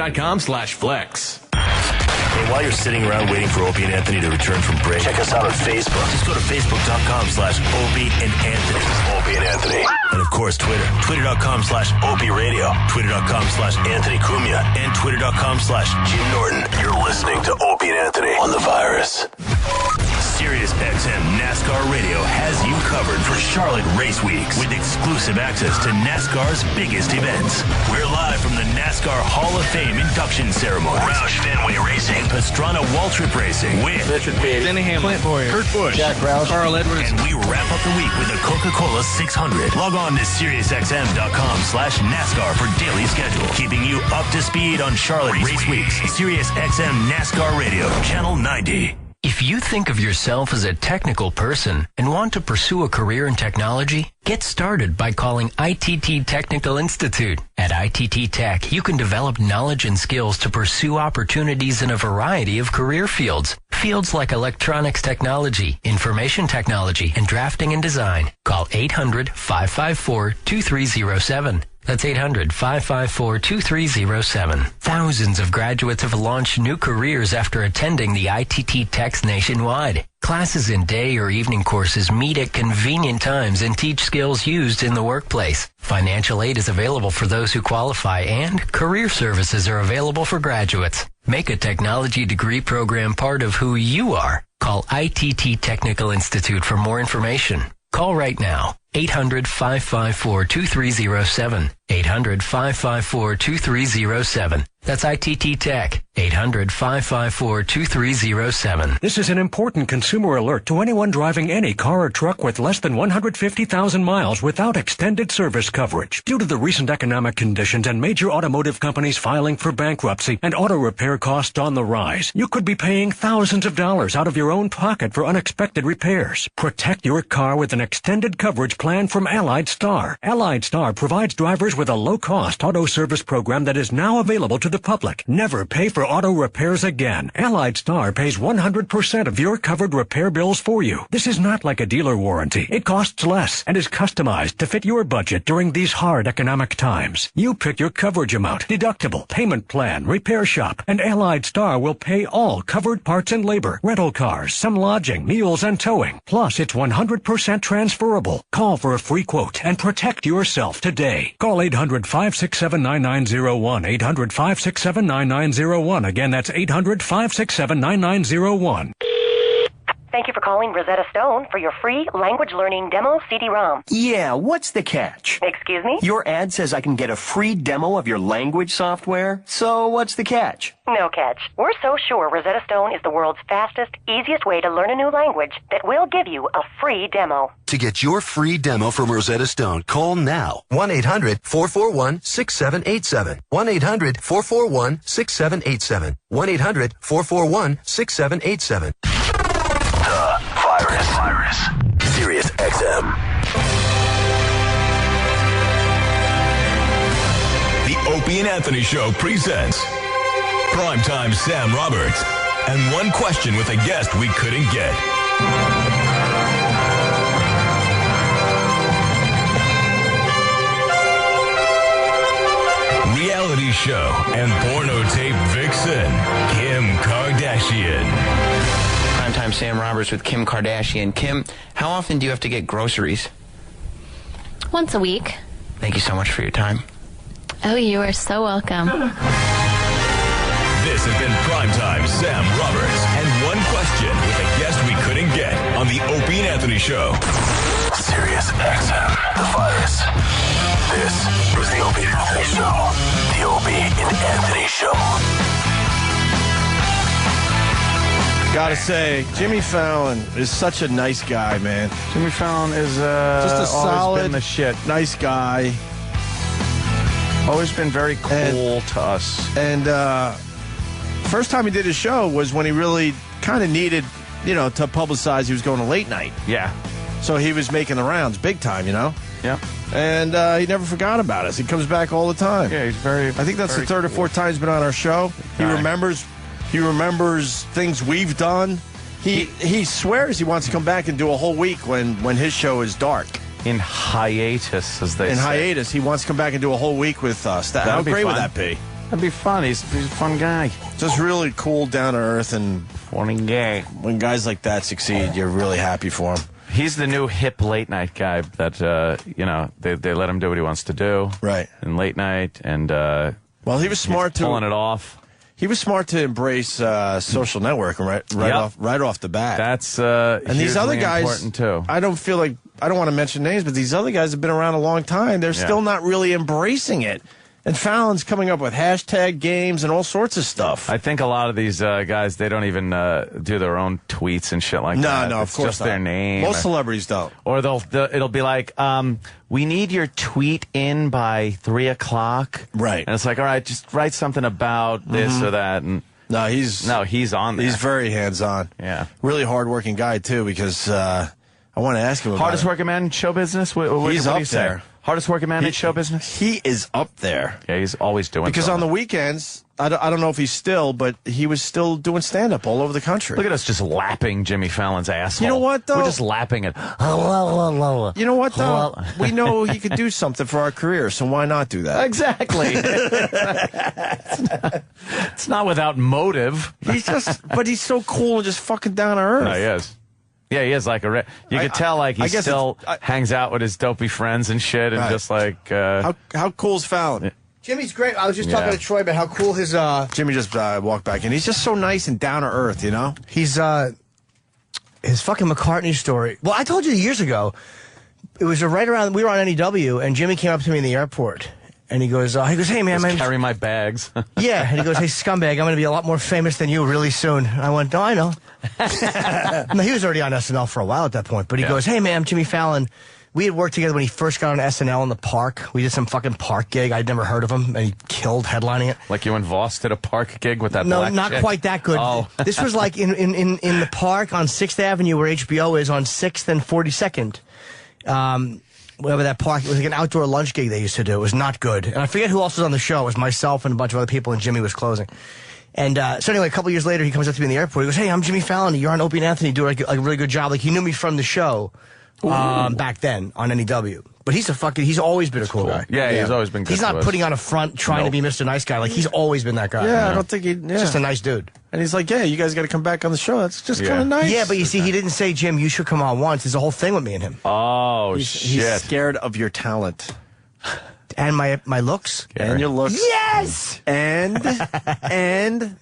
while you're sitting around waiting for Opie and Anthony to return from break, check us out on Facebook. Just go to facebook.com/Opie and Anthony. Opie and Anthony. And of course, Twitter. Twitter.com/Opie Radio. Twitter.com/Anthony Cumia. And Twitter.com/Jim Norton. You're listening to Opie and Anthony on the virus. Sirius XM NASCAR Radio has you covered for Charlotte Race Weeks with exclusive access to NASCAR's biggest events. We're live from the NASCAR Hall of Fame induction ceremony. Roush Fenway Racing, Pastrana Waltrip Racing with Richard Page, Denny Hamlin, Clint Boyer, Kurt Busch, Jack Roush, Carl Edwards. And we wrap up the week with the Coca-Cola 600. Log on to SiriusXM.com/NASCAR for daily schedule, keeping you up to speed on Charlotte Race Weeks. Sirius XM NASCAR Radio, Channel 90. If you think of yourself as a technical person and want to pursue a career in technology, get started by calling ITT Technical Institute. At ITT Tech, you can develop knowledge and skills to pursue opportunities in a variety of career fields. Fields like electronics technology, information technology, and drafting and design. Call 800-554-2307. That's 800-554-2307. Thousands of graduates have launched new careers after attending the ITT Techs nationwide. Classes in day or evening courses meet at convenient times and teach skills used in the workplace. Financial aid is available for those who qualify, and career services are available for graduates. Make a technology degree program part of who you are. Call ITT Technical Institute for more information. Call right now. 800-554-2307. 800-554-2307. That's ITT Tech. 800-554-2307. This is an important consumer alert to anyone driving any car or truck with less than 150,000 miles without extended service coverage. Due to the recent economic conditions and major automotive companies filing for bankruptcy and auto repair costs on the rise, you could be paying thousands of dollars out of your own pocket for unexpected repairs. Protect your car with an extended coverage plan from Allied Star. Allied Star provides drivers with a low-cost auto service program that is now available to the public. Never pay for auto repairs again. Allied Star pays 100% of your covered repair bills for you. This is not like a dealer warranty. It costs less and is customized to fit your budget during these hard economic times. You pick your coverage amount, deductible, payment plan, repair shop, and Allied Star will pay all covered parts and labor, rental cars, some lodging, meals, and towing. Plus, it's 100% transferable. Call for a free quote and protect yourself today. Call 800-567-9901. 800-567-9901. Again, that's 800-567-9901. Thank you for calling Rosetta Stone for your free language learning demo CD-ROM. Yeah, what's the catch? Excuse me? Your ad says I can get a free demo of your language software, so what's the catch? No catch. We're so sure Rosetta Stone is the world's fastest, easiest way to learn a new language that we'll give you a free demo. To get your free demo from Rosetta Stone, call now. 1-800-441-6787. 1-800-441-6787. 1-800-441-6787. The Virus. Sirius XM. The Opie and Anthony Show presents Primetime Sam Roberts and one question with a guest we couldn't get. Reality show and porno tape vixen, Kim Kardashian. Primetime Sam Roberts with Kim Kardashian. Kim, how often do you have to get groceries? Once a week. Thank you so much for your time. Oh, you are so welcome. This has been Primetime Sam Roberts and one question with a guest we couldn't get on the Opie and Anthony Show. Sirius XM, The Virus. This is the Opie and Anthony Show. The Opie and Anthony Show. Gotta say, Jimmy Fallon is such a nice guy, man. Jimmy Fallon is just a solid, been the shit. Nice guy. Always been very cool to us. And first time he did his show was when he really kind of needed, to publicize he was going to late night. Yeah. So he was making the rounds big time, Yeah. And he never forgot about us. He comes back all the time. Yeah, he's very. I think that's the third or fourth time he's been on our show. He remembers things we've done. He swears he wants to come back and do a whole week when his show is dark. In hiatus, as they say. In hiatus, he wants to come back and do a whole week with us. How great would that be? That'd be fun. He's a fun guy. Just really cool, down to earth, and funny guy. When guys like that succeed, you're really happy for him. He's the new hip late night guy that they let him do what he wants to do. Right. In late night, and well, he was smart to pulling it off. He was smart to embrace social networking right off the bat. That's and these other guys important too. I don't want to mention names, but these other guys have been around a long time. They're still not really embracing it. And Fallon's coming up with hashtag games and all sorts of stuff. I think a lot of these guys, they don't even do their own tweets and shit like that. No, of course just not. their name. Most celebrities don't. Or it'll be like, we need your tweet in by 3 o'clock. Right. And it's like, all right, just write something about this or that. And he's on there. He's very hands-on. Yeah. Really hard-working guy, too, because I want to ask him about hardest working man in show business? He's up there. Hardest working man in show business? He is up there. Yeah, he's always doing because something. on the weekends, I don't know if he's still, but he was still doing stand-up all over the country. Look at us just lapping Jimmy Fallon's asshole. You know what, though? We're just lapping it. You know what, though? We know he could do something for our career, so why not do that? Exactly. It's not without motive. But he's so cool and just fucking down to earth. No, he is. Yeah, he is like you could tell like he still hangs out with his dopey friends and shit and just like how cool's Fallon? Jimmy's great. I was just talking to Troy about how cool his Jimmy just walked back in. He's just so nice and down to earth, He's his fucking McCartney story. Well, I told you years ago. It was right around we were on NEW and Jimmy came up to me in the airport. And he goes, hey, man. Carry my bags. Yeah. And he goes, hey, scumbag, I'm going to be a lot more famous than you really soon. And I went, no, I know. No, he was already on SNL for a while at that point. But he goes, hey, man, I'm Jimmy Fallon. We had worked together when he first got on SNL in the Park. We did some fucking Park gig. I'd never heard of him. And he killed headlining it. Like you and Voss did a Park gig with that black chick? No, not quite that good. Oh. This was like in the Park on 6th Avenue where HBO is on 6th and 42nd. Whatever that park, it was like an outdoor lunch gig they used to do. It was not good. And I forget who else was on the show. It was myself and a bunch of other people, and Jimmy was closing. And so anyway, a couple years later, he comes up to me in the airport. He goes, hey, I'm Jimmy Fallon. You're on Opie and Anthony. You do like a really good job. Like, he knew me from the show back then on NEW. But he's always been a cool guy. Yeah, he's always been good. He's not putting on a front trying to be Mr. Nice Guy. Like, he's always been that guy. Yeah, I don't think he's just a nice dude. And he's like, yeah, you guys got to come back on the show. That's just kind of nice. Yeah, but you see, he didn't say, Jim, you should come on once. There's a whole thing with me and him. Oh, shit. He's scared of your talent. And my looks. And your looks. Yes! And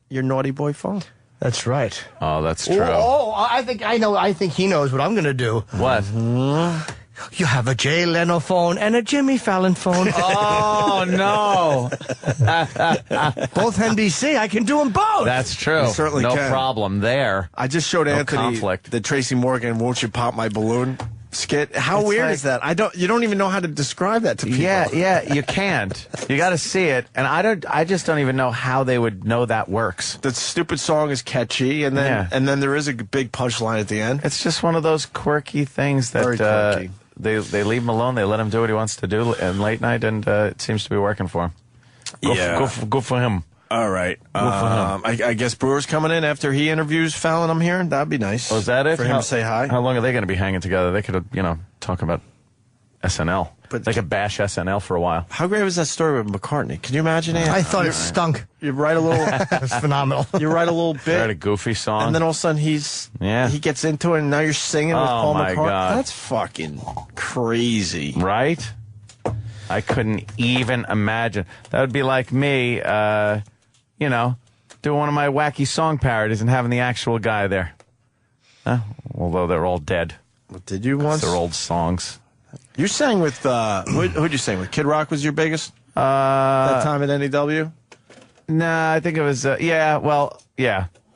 your naughty boy phone. That's right. Oh, that's true. I think he knows what I'm going to do. What? You have a Jay Leno phone and a Jimmy Fallon phone. Oh, no. Both NBC. I can do them both. That's true. You certainly no can. problem there. I just showed Anthony conflict. the Tracy Morgan "Won't You Pop My Balloon" skit. How It's weird like- is that? You don't even know how to describe that to people. Yeah, you can't. You got to see it, and I just don't even know how they would know that works. The stupid song is catchy, and then there is a big punchline at the end. It's just one of those quirky things that Very quirky. They leave him alone. They let him do what he wants to do in late night, and it seems to be working for him. Go for him. All right. I guess Brewer's coming in after he interviews Fallon, I'm hearing. That'd be nice. Oh, is that it? For him to say hi. How long are they going to be hanging together? They could, talk about SNL. But they could bash SNL for a while. How great was that story with McCartney? Can you imagine it? I thought it stunk. You write a little... It was phenomenal. You write a little bit. Write a goofy song. And then all of a sudden he gets into it, and now you're singing with Paul McCartney. God. That's fucking crazy. Right? I couldn't even imagine. That would be like me, doing one of my wacky song parodies and having the actual guy there. Although they're all dead. Did you once? They're old songs. You sang with, who'd you sing with? Kid Rock was your biggest? That time at NEW? Nah, I think it was, I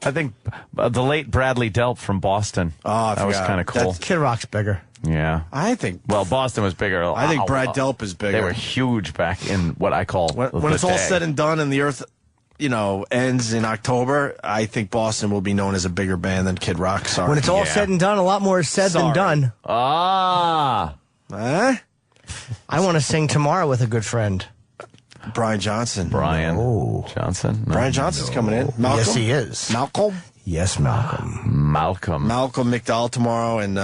think the late Bradley Delp from Boston. Oh, that was kind of cool. Kid Rock's bigger. Yeah. I think... Well, Boston was bigger. I think Brad Delp is bigger. They were huge back in what I call When it's all said and done and the earth, ends in October, I think Boston will be known as a bigger band than Kid Rock. Sorry. When it's all said and done, a lot more is said than done. Huh? I want to sing tomorrow with a good friend. Brian Johnson. Johnson? No. Brian Johnson's coming in. Malcolm? Yes, he is. Malcolm? Yes, Malcolm. Malcolm McDowell tomorrow and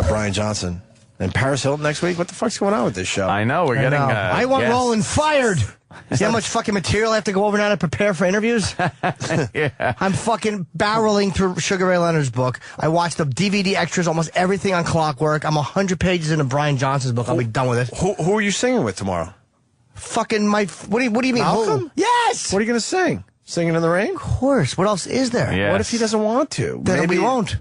Brian Johnson. And Paris Hilton next week? What the fuck's going on with this show? I know, we're getting... I want Roland fired. See how much fucking material I have to go over now to prepare for interviews? Yeah. I'm fucking barreling through Sugar Ray Leonard's book. I watched the DVD extras, almost everything on Clockwork. I'm 100 pages into Brian Johnson's book. I'll be done with it. Who are you singing with tomorrow? Fucking what do you mean? Malcolm? Who? Yes! What are you going to sing? Singing in the Rain? Of course. What else is there? Yes. What if he doesn't want to? Then we won't.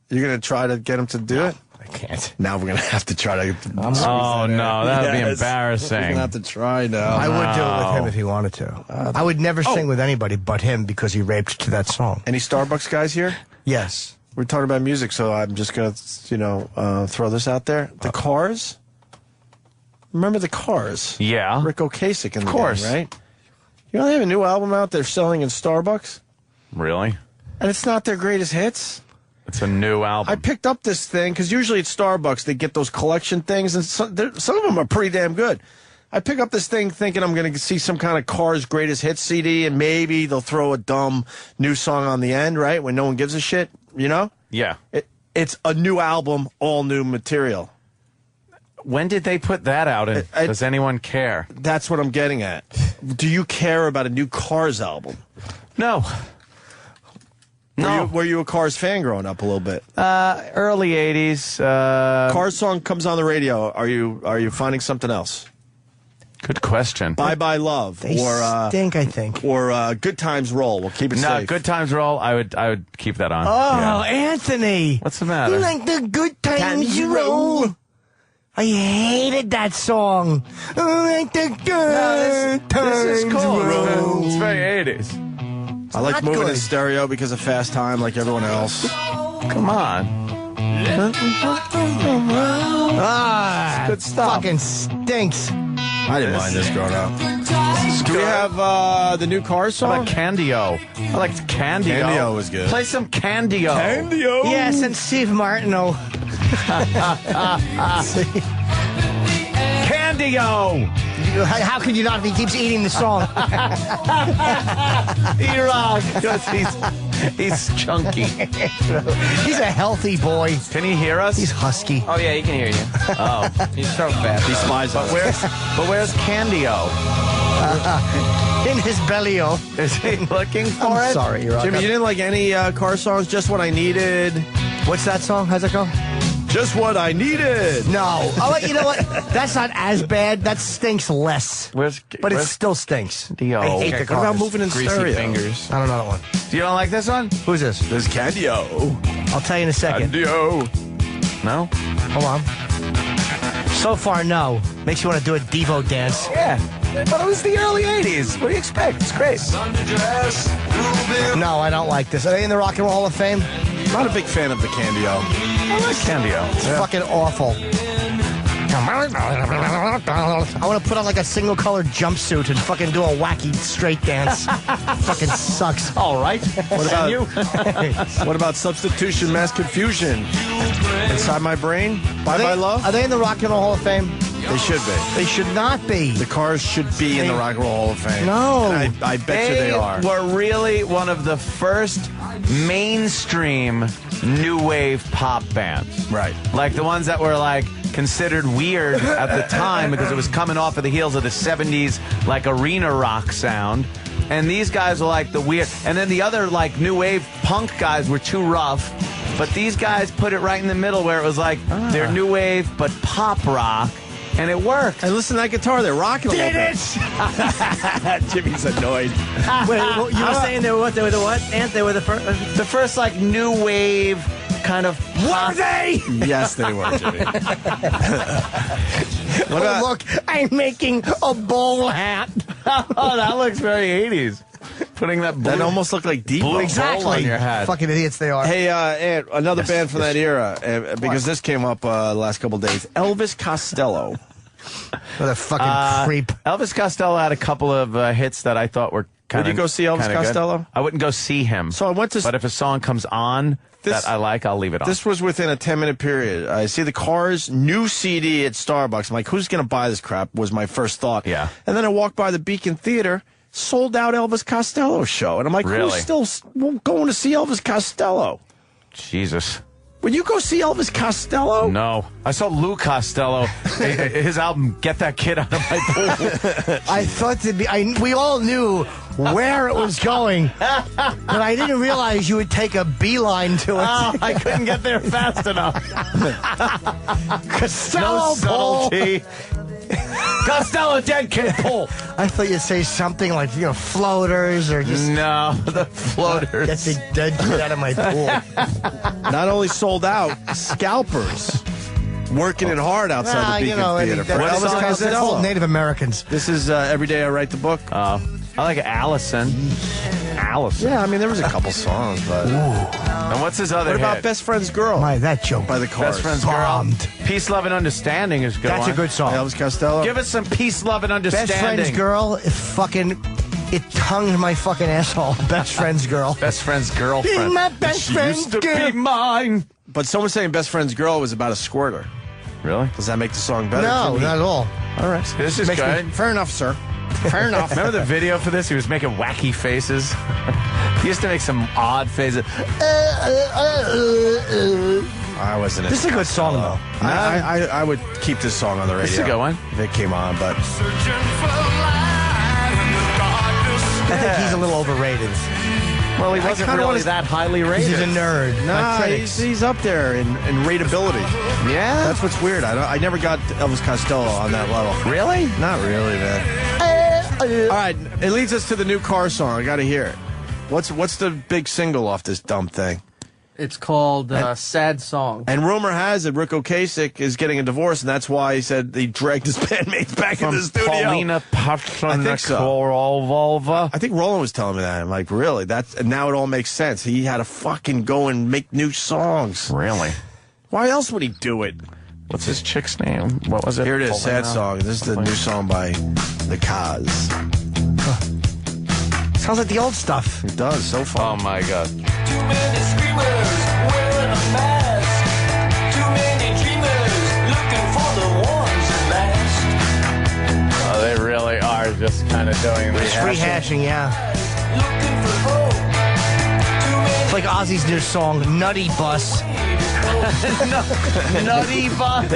You're going to try to get him to do it? I can't. Now we're going to have to try to... Oh, no, that would be We're embarrassing. going to have to try now. I would do it with him if he wanted to. I would never sing with anybody but him because he raped to that song. Any Starbucks guys here? Yes. We're talking about music, so I'm just going to, throw this out there. The Cars? Remember the Cars? Yeah. Rick Ocasek in the Of course. gang, right? You know they have a new album out they're selling in Starbucks? Really? And it's not their greatest hits? It's a new album. I picked up this thing, because usually at Starbucks they get those collection things, and some of them are pretty damn good. I pick up this thing thinking I'm going to see some kind of Cars Greatest Hits CD, and maybe they'll throw a dumb new song on the end, right, when no one gives a shit, Yeah. It's a new album, all new material. When did they put that out, and does anyone care? That's what I'm getting at. Do you care about a new Cars album? No. Were you a Cars fan growing up a little bit? Early 80s. Cars song comes on the radio. Are you finding something else? Good question. Bye Bye Love. They stink, I think. Or Good Times Roll. We'll keep it safe. Good Times Roll, I would keep that on. Oh, Anthony. What's the matter? You like the Good Times Roll? I hated that song. I like the Good Times This is cool. Roll. It's very 80s. I like not moving good. in stereo because of Fast Time like everyone else. Come on. Good stuff. Fucking stinks. I didn't mind this growing up. Do we have the new Cars song? How about Candio? I liked Candio. Candio was good. Play some Candio. Candio? Yes, and Steve Martineau. Candio! How could you not if he keeps eating the song? E-Rock, because he's chunky. He's a healthy boy. Can he hear us? He's husky. Oh, yeah, he can hear you. Oh. He's so fast. He spies on us. But where's Candio? In his belly-o. Is he looking for I'm it? sorry, you're Jimmy, you didn't like any Cars songs? Just What I Needed. What's that song? How's it go? Just What I Needed. No. Oh, you know what? That's not as bad. That stinks less. But it still stinks. Dio. I hate the What about Cars. moving in Greasy stereo? fingers. I don't know that one. You don't like this one? Who's this? This is Candy-O. I'll tell you in a second. Candy-O. No? Hold on. So far, no. Makes you want to do a Devo dance. Yeah. But it was the early 80s. What do you expect? It's great. No, I don't like this. Are they in the Rock and Roll Hall of Fame? Not a big fan of the Candy-O. I like Candy-O. It's fucking awful. I want to put on like a single-colored jumpsuit and fucking do a wacky straight dance. Fucking sucks. All right. What about what about Substitution Mass Confusion? Inside My Brain? Bye Bye Love? Are they in the Rock and Roll Hall of Fame? They should be. They should not be. The Cars should be in the Rock and Roll Hall of Fame. No. And I bet you they are. They were really one of the first mainstream new wave pop bands. Right. Like the ones that were like considered weird at the time because it was coming off of the heels of the 70s like arena rock sound. And these guys were like the weird. And then the other like new wave punk guys were too rough. But these guys put it right in the middle where it was like they're new wave but pop rock. And it worked. And listen to that guitar. They're rocking a little bit. Jimmy's annoyed. Wait, you were saying they were what? They were the what? And they were the first? The first like new wave kind of pop. Were they? Yes, they were, Jimmy. Look, I'm making a bowl hat. Oh, that looks very 80s. Putting that blue, that almost looked like Devo. Exactly. bowl on your head. Fucking idiots they are. Hey, Ant, another band from that era, because this came up the last couple of days. Elvis Costello. What a fucking creep. Elvis Costello had a couple of hits that I thought were kind of. Would you go see Elvis Costello? Good. I wouldn't go see him. So I went to. But if a song comes on that I like, I'll leave it on. This was within a 10-minute period. I see the Cars' new CD at Starbucks. I'm like, who's going to buy this crap? Was my first thought. Yeah. And then I walked by the Beacon Theater, sold out Elvis Costello show. And I'm like, really? Who's still going to see Elvis Costello? Jesus. Would you go see Elvis Costello? No. I saw Lou Costello, his album, Get That Kid Out of My Pool. I thought we all knew where it was going, but I didn't realize you would take a beeline to it. Oh, I couldn't get there fast enough. Costello no subtlety. Costello Dead Kid Pool. I thought you'd say something like, floaters or just... No, the floaters. Get the dead kid out of my pool. Not only sold out, scalpers. Working it hard outside the Beacon Theater. For Elvis Costello. Native Americans. This is Every Day I Write the Book. I like Allison. Yeah, I mean, there was a couple songs, but... And what's his other What about hit? Best Friend's Girl? That joke. By the Cars. Best Friend's Bombed. Girl. Peace, Love, and Understanding is a good That's one. a good song. Elvis Costello. Give us some Peace, Love, and Understanding. Best Friend's Girl, it tongued my fucking asshole. Best Friend's Girl. Best Friend's Girlfriend. Be my best friend's used to be mine. But someone's saying Best Friend's Girl was about a squirter. Really? Does that make the song better? No, not at all. All right. This is good. Fair enough, sir. Fair enough. Remember the video for this? He was making wacky faces. He used to make some odd faces. I wasn't. This is a good song, though. I would keep this song on the radio. This is a good one. If it came on, but I think he's a little overrated. Well, he wasn't really that highly rated. He's a nerd. Nah, he's up there in rateability. Yeah? That's what's weird. I never got Elvis Costello on that level. Really? Not really, man. All right, it leads us to the new Car song. I got to hear it. What's the big single off this dumb thing? It's called Sad Song. And rumor has it Rick Ocasek is getting a divorce, and that's why he said he dragged his bandmates back in the studio. Paulina I think so. Patronicovolva. I think Roland was telling me that. I'm like, really? And now it all makes sense. He had to fucking go and make new songs. Really? Why else would he do it? What's his chick's name? What was it? Here it is, Sad Song. This is the new song by the Cars. Sounds like the old stuff. It does, so far. Oh, my God. Too many screamers wearing a mask. Too many dreamers looking for the ones that last. Oh, they really are just kind of doing rehashing, yeah. Looking for hope. It's like Ozzy's new song, Nutty Bus. Nutty Bus.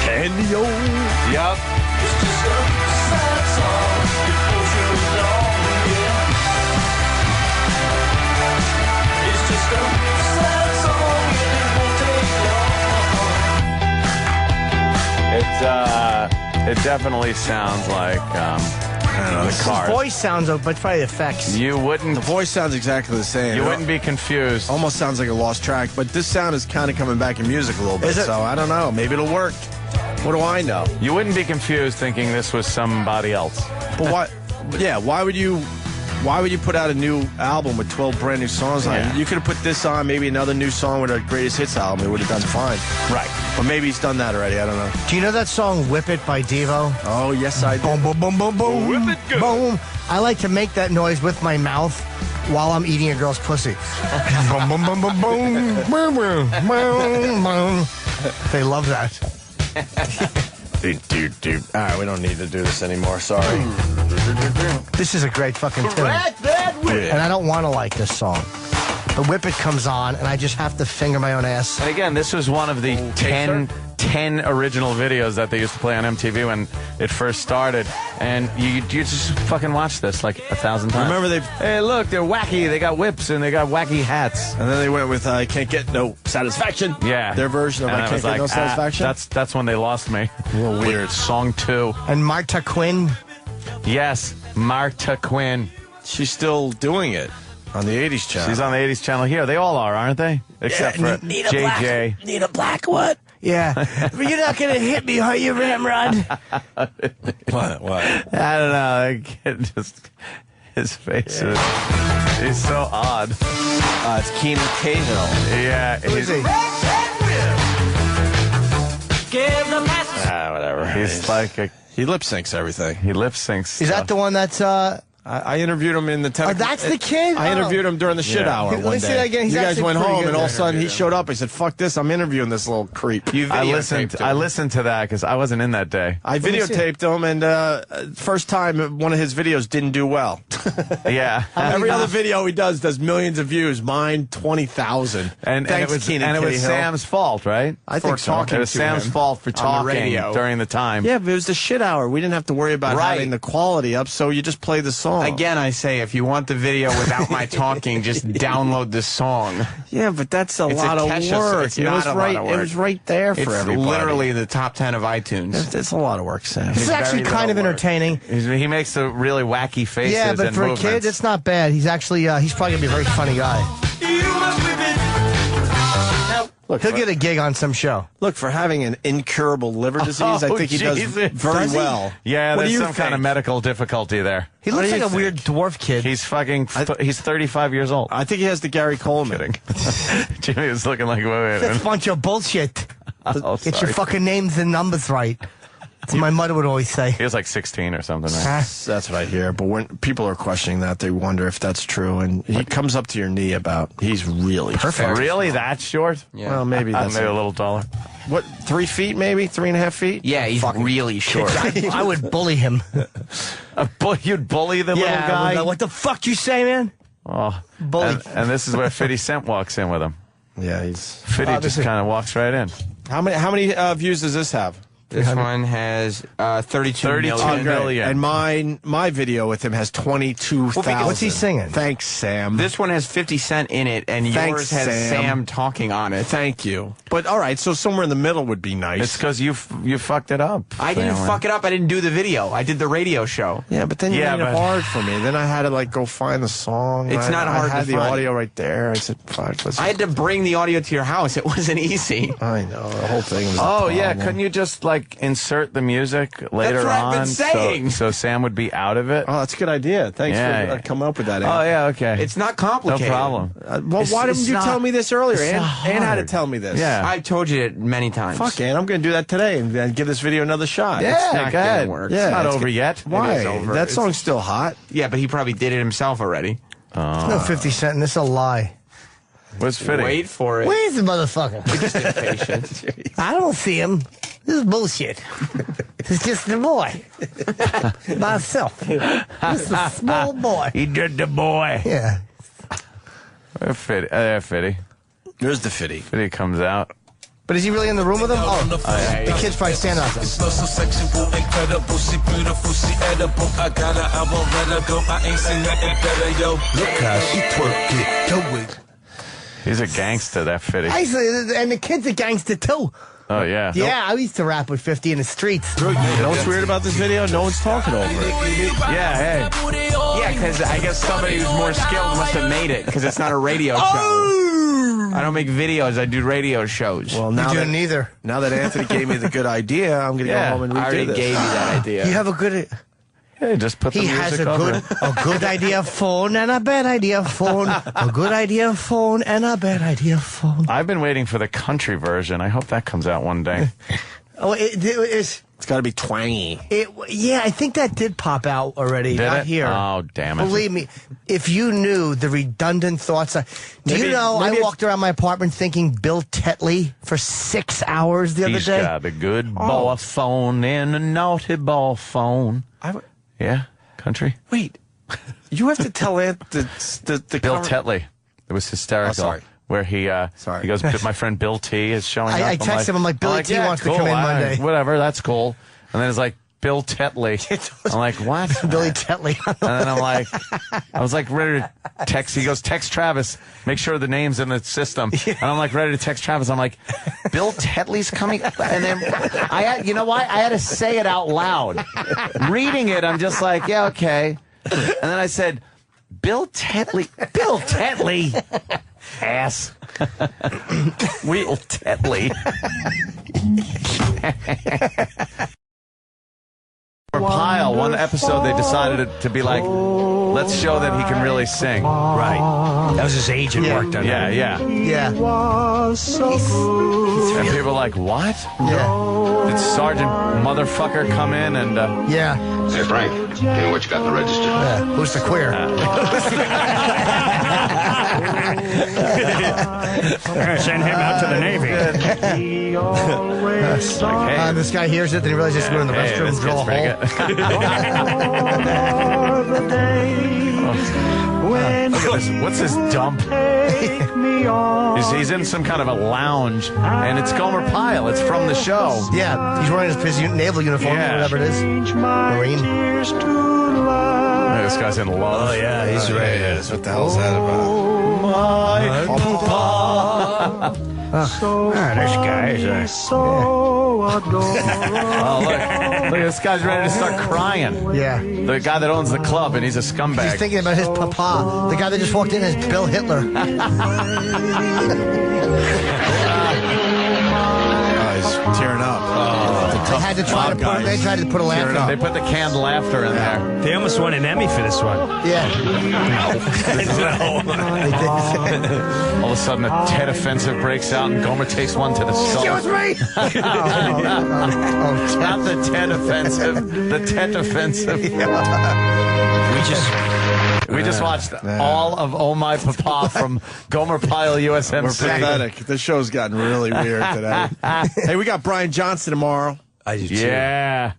Candy-O. Yep. It's just a sad song. Devotion long, yeah. It's just a sad song. It won't take long. It's It definitely sounds like I don't know, the Cars. His voice sounds, but it's probably the effects. You wouldn't. The voice sounds exactly the same. You wouldn't be confused. Almost sounds like a lost track, but this sound is kind of coming back in music a little bit. So I don't know. Maybe it'll work. What do I know? You wouldn't be confused thinking this was somebody else. But what? Yeah. Why would you put out a new album with 12 brand new songs on it? You could have put this on, maybe another new song with a greatest hits album. It would have done fine. Right. But maybe he's done that already. I don't know. Do you know that song "Whip It" by Devo? Oh yes, I do. Boom, boom, boom, boom, boom. Whip it good. Boom. I like to make that noise with my mouth while I'm eating a girl's pussy. Boom, boom, boom, boom, boom, boom, boom, boom, boom. They love that. All right, we don't need to do this anymore. Sorry. This is a great fucking tune. And I don't want to like this song. The Whip It comes on, and I just have to finger my own ass. And again, this was one of the 10 original videos that they used to play on MTV when it first started. And you just fucking watch this like 1,000 times. Remember hey, look, they're wacky. They got whips and they got wacky hats. And then they went with I Can't Get No Satisfaction. Yeah. Their version of and I Can't Get No Satisfaction. That's when they lost me. A little weird. Song 2. And Marta Quinn. Yes, Marta Quinn. She's still doing it on the 80s channel. She's on the 80s channel here. They all are, aren't they? Except for JJ. Need a black what? Yeah. But you're not going to hit me, are you, Ramrod? What? I don't know. I can't just... His face is... He's so odd. It's Keenan Cahill. Yeah. Who is he? Whatever. He's like a... He lip syncs everything. He lip syncs. Is that the one that's... I interviewed him in the 10 Oh, that's the kid? I interviewed him during the shit hour Let me one see day. that again. He's You guys actually went pretty home, good and all of a there. sudden he showed up. He said, fuck this, I'm interviewing this little creep. I listened to that because I wasn't in that day. I videotaped him, and first time one of his videos didn't do well. Yeah. Every other video he does millions of views. Mine, 20,000. And it was Cahill. Sam's fault, right? I think so. It was Sam's fault for talking during the time. Yeah, but it was the shit hour. We didn't have to worry about having the quality up, so you just play the song. Again, I say, if you want the video without my talking, just download the song. Yeah, but that's a lot of work. It's not a lot of work. It was right there for everybody. It's literally the top 10 of iTunes. It's a lot of work, Sam. This is actually kind of entertaining. He makes the really wacky faces. Yeah, but and for movements. a kid, it's not bad. He's actually, he's probably going to be a very funny guy. Look, he'll get a gig on some show. Look, for having an incurable liver disease, I think he does very well. Yeah, What do there's you some kind of think? medical difficulty there. He looks like a weird dwarf kid. He's fucking. He's 35 years old. I think he has the Gary Coleman. Jimmy is looking like, wait. That's a bunch of bullshit. Oh, Get your sorry. fucking names and numbers right. That's what my mother would always say. He was like 16 or something. Right? That's what I hear. But when people are questioning that, they wonder if that's true. And he comes up to your knee about. He's really Perfect. Really, that short? Yeah. Well, maybe that's maybe a little taller. What? 3 feet, maybe 3.5 feet. Yeah, he's really short. I would bully him. You'd bully the little guy. What the fuck you say, man? Oh, bully. And this is where 50 Cent walks in with him. Yeah, he's 50 just kind of walks right in. How many views does this have? This one has 32 million. And my video with him has 22,000. What's he singing? Thanks, Sam. This one has 50 Cent in it, and yours has Sam talking on it. Thank you. But all right, so somewhere in the middle would be nice. It's because you fucked it up. I didn't fuck it up. I didn't do the video. I did the radio show. Yeah, but then you made it hard for me. Then I had to go find the song. It's not hard I had to the find. audio right there. I said, fuck. I had to bring the audio to your house. It wasn't easy. I know. The whole thing was couldn't you just insert the music later That's what on? I've been saying. So Sam would be out of it? Oh, that's a good idea. Thanks for coming up with that. Oh, yeah, okay. It's not complicated. No problem. Well, why didn't you tell me this earlier? Ann had to tell me this. Yeah. I've told you it many times. Fuck, Ann. I'm going to do that today and give this video another shot. Yeah, It's not go ahead. gonna work. It's not over yet. Why? It is over. That song's still hot. Yeah, but he probably did it himself already. There's no 50 Cent, and this is a lie. What's fitting? Wait for it. Where's the motherfucker? We're just impatient. I don't see him. This is bullshit. It's just the boy. Myself. Just a small boy. He did the boy. Yeah. Fitty. There's the Fitty. Fitty comes out. But is he really in the room with him? Oh, the kid's probably standing out there. So sexual, incredible, she beautiful, she edible. I got her, I won't let her go. I ain't seen nothing better, yo. Look how she twerk it, do it. He's a gangster, that Fitty. Actually, and the kid's a gangster too. Oh, yeah. Yeah, I used to rap with 50 in the streets. You know what's weird about this video? No one's talking over it. Yeah, hey. Yeah, because I guess somebody who's more skilled must have made it, because it's not a radio show. I don't make videos, I do radio shows. Well, now You do neither. Now that Anthony gave me the good idea, I'm going to go home and redo I already this. gave you that idea. You have a good... Hey, just put the He music has a over good, it. a good idea phone and a bad idea phone. A good idea phone and a bad idea phone. I've been waiting for the country version. I hope that comes out one day. Oh, it's got to be twangy. Yeah, I think that did pop out already. Did Not it? here. Oh, damn it. Believe me, if you knew the redundant thoughts. Do you know, I walked around my apartment thinking Bill Tetley for 6 hours the other He's day. got a good ball phone and a naughty ball phone. Yeah, country. Wait, you have to tell Ant the Bill Tetley. It was hysterical. Oh, sorry. Where he goes, my friend Bill T is showing up. I text him, I'm like, Billy T wants to come in Monday. Whatever, that's cool. And then it's like, Bill Tetley. I'm like, what? Billy Tetley. And then I'm like, I was like ready to text. He goes, text Travis. Make sure the name's in the system. And I'm like ready to text Travis. I'm like, Bill Tetley's coming. And then you know why? I had to say it out loud. Reading it, I'm just like, yeah, okay. And then I said, Bill Tetley. Bill Tetley. Ass. Will Tetley. Pile, one episode they decided to be like, let's show that he can really sing. Right. That was his agent worked on that. Yeah. And people were like, what? Yeah. Did Sergeant Motherfucker come in and... Yeah. Hey, Frank, tell me what you got in the register. Who's the queer? Send him out to the Navy. This guy hears it, then he realizes he's going to the restroom and drill a hole. Look at this. What's this dump? He's in some kind of a lounge, and it's Gomer Pyle. It's from the show. Yeah, he's wearing his naval uniform, whatever it is. Marine. This guy's in love. Oh, yeah, he's right. Yes. What the hell's that about? My papa. This guy is Oh, look, this guy's ready to start crying. Yeah. The guy that owns the club, and he's a scumbag. He's thinking about his papa. The guy that just walked in is Bill Hitler. He's tearing up. They had to try to put. They tried to put a laugh in. They put the canned laughter in there. They almost won an Emmy for this one. Yeah. All of a sudden, a Ted offensive breaks out, and Gomer takes one to the skull. Excuse me. Not the Ted offensive, the Ted offensive. We just watched all of Oh My Papa from Gomer Pyle USMC. We're pathetic. This show's gotten really weird today. Hey, we got Brian Johnson tomorrow. I do too. Yeah.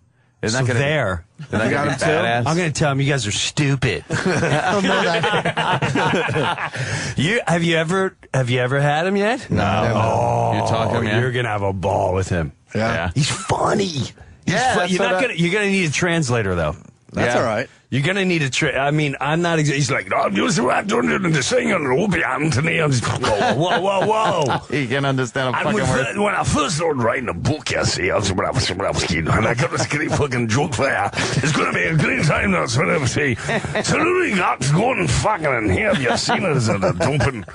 So there. Then I got him too. I'm going to tell him you guys are stupid. Have you ever had him yet? No. Oh, You're talking, man. You're going to have a ball with him. Yeah. He's funny. You're going to need a translator though. That's all right. You're going to need I mean, I'm not he's like, oh, you doing the singing Opie, Anthony. I'm just, whoa. He can understand a fucking word. When I first started writing a book, when I was kid, and I got this great fucking joke there. It's going to be a great time now, so I say, so we got going fucking in here. Have you seen it as a dumping?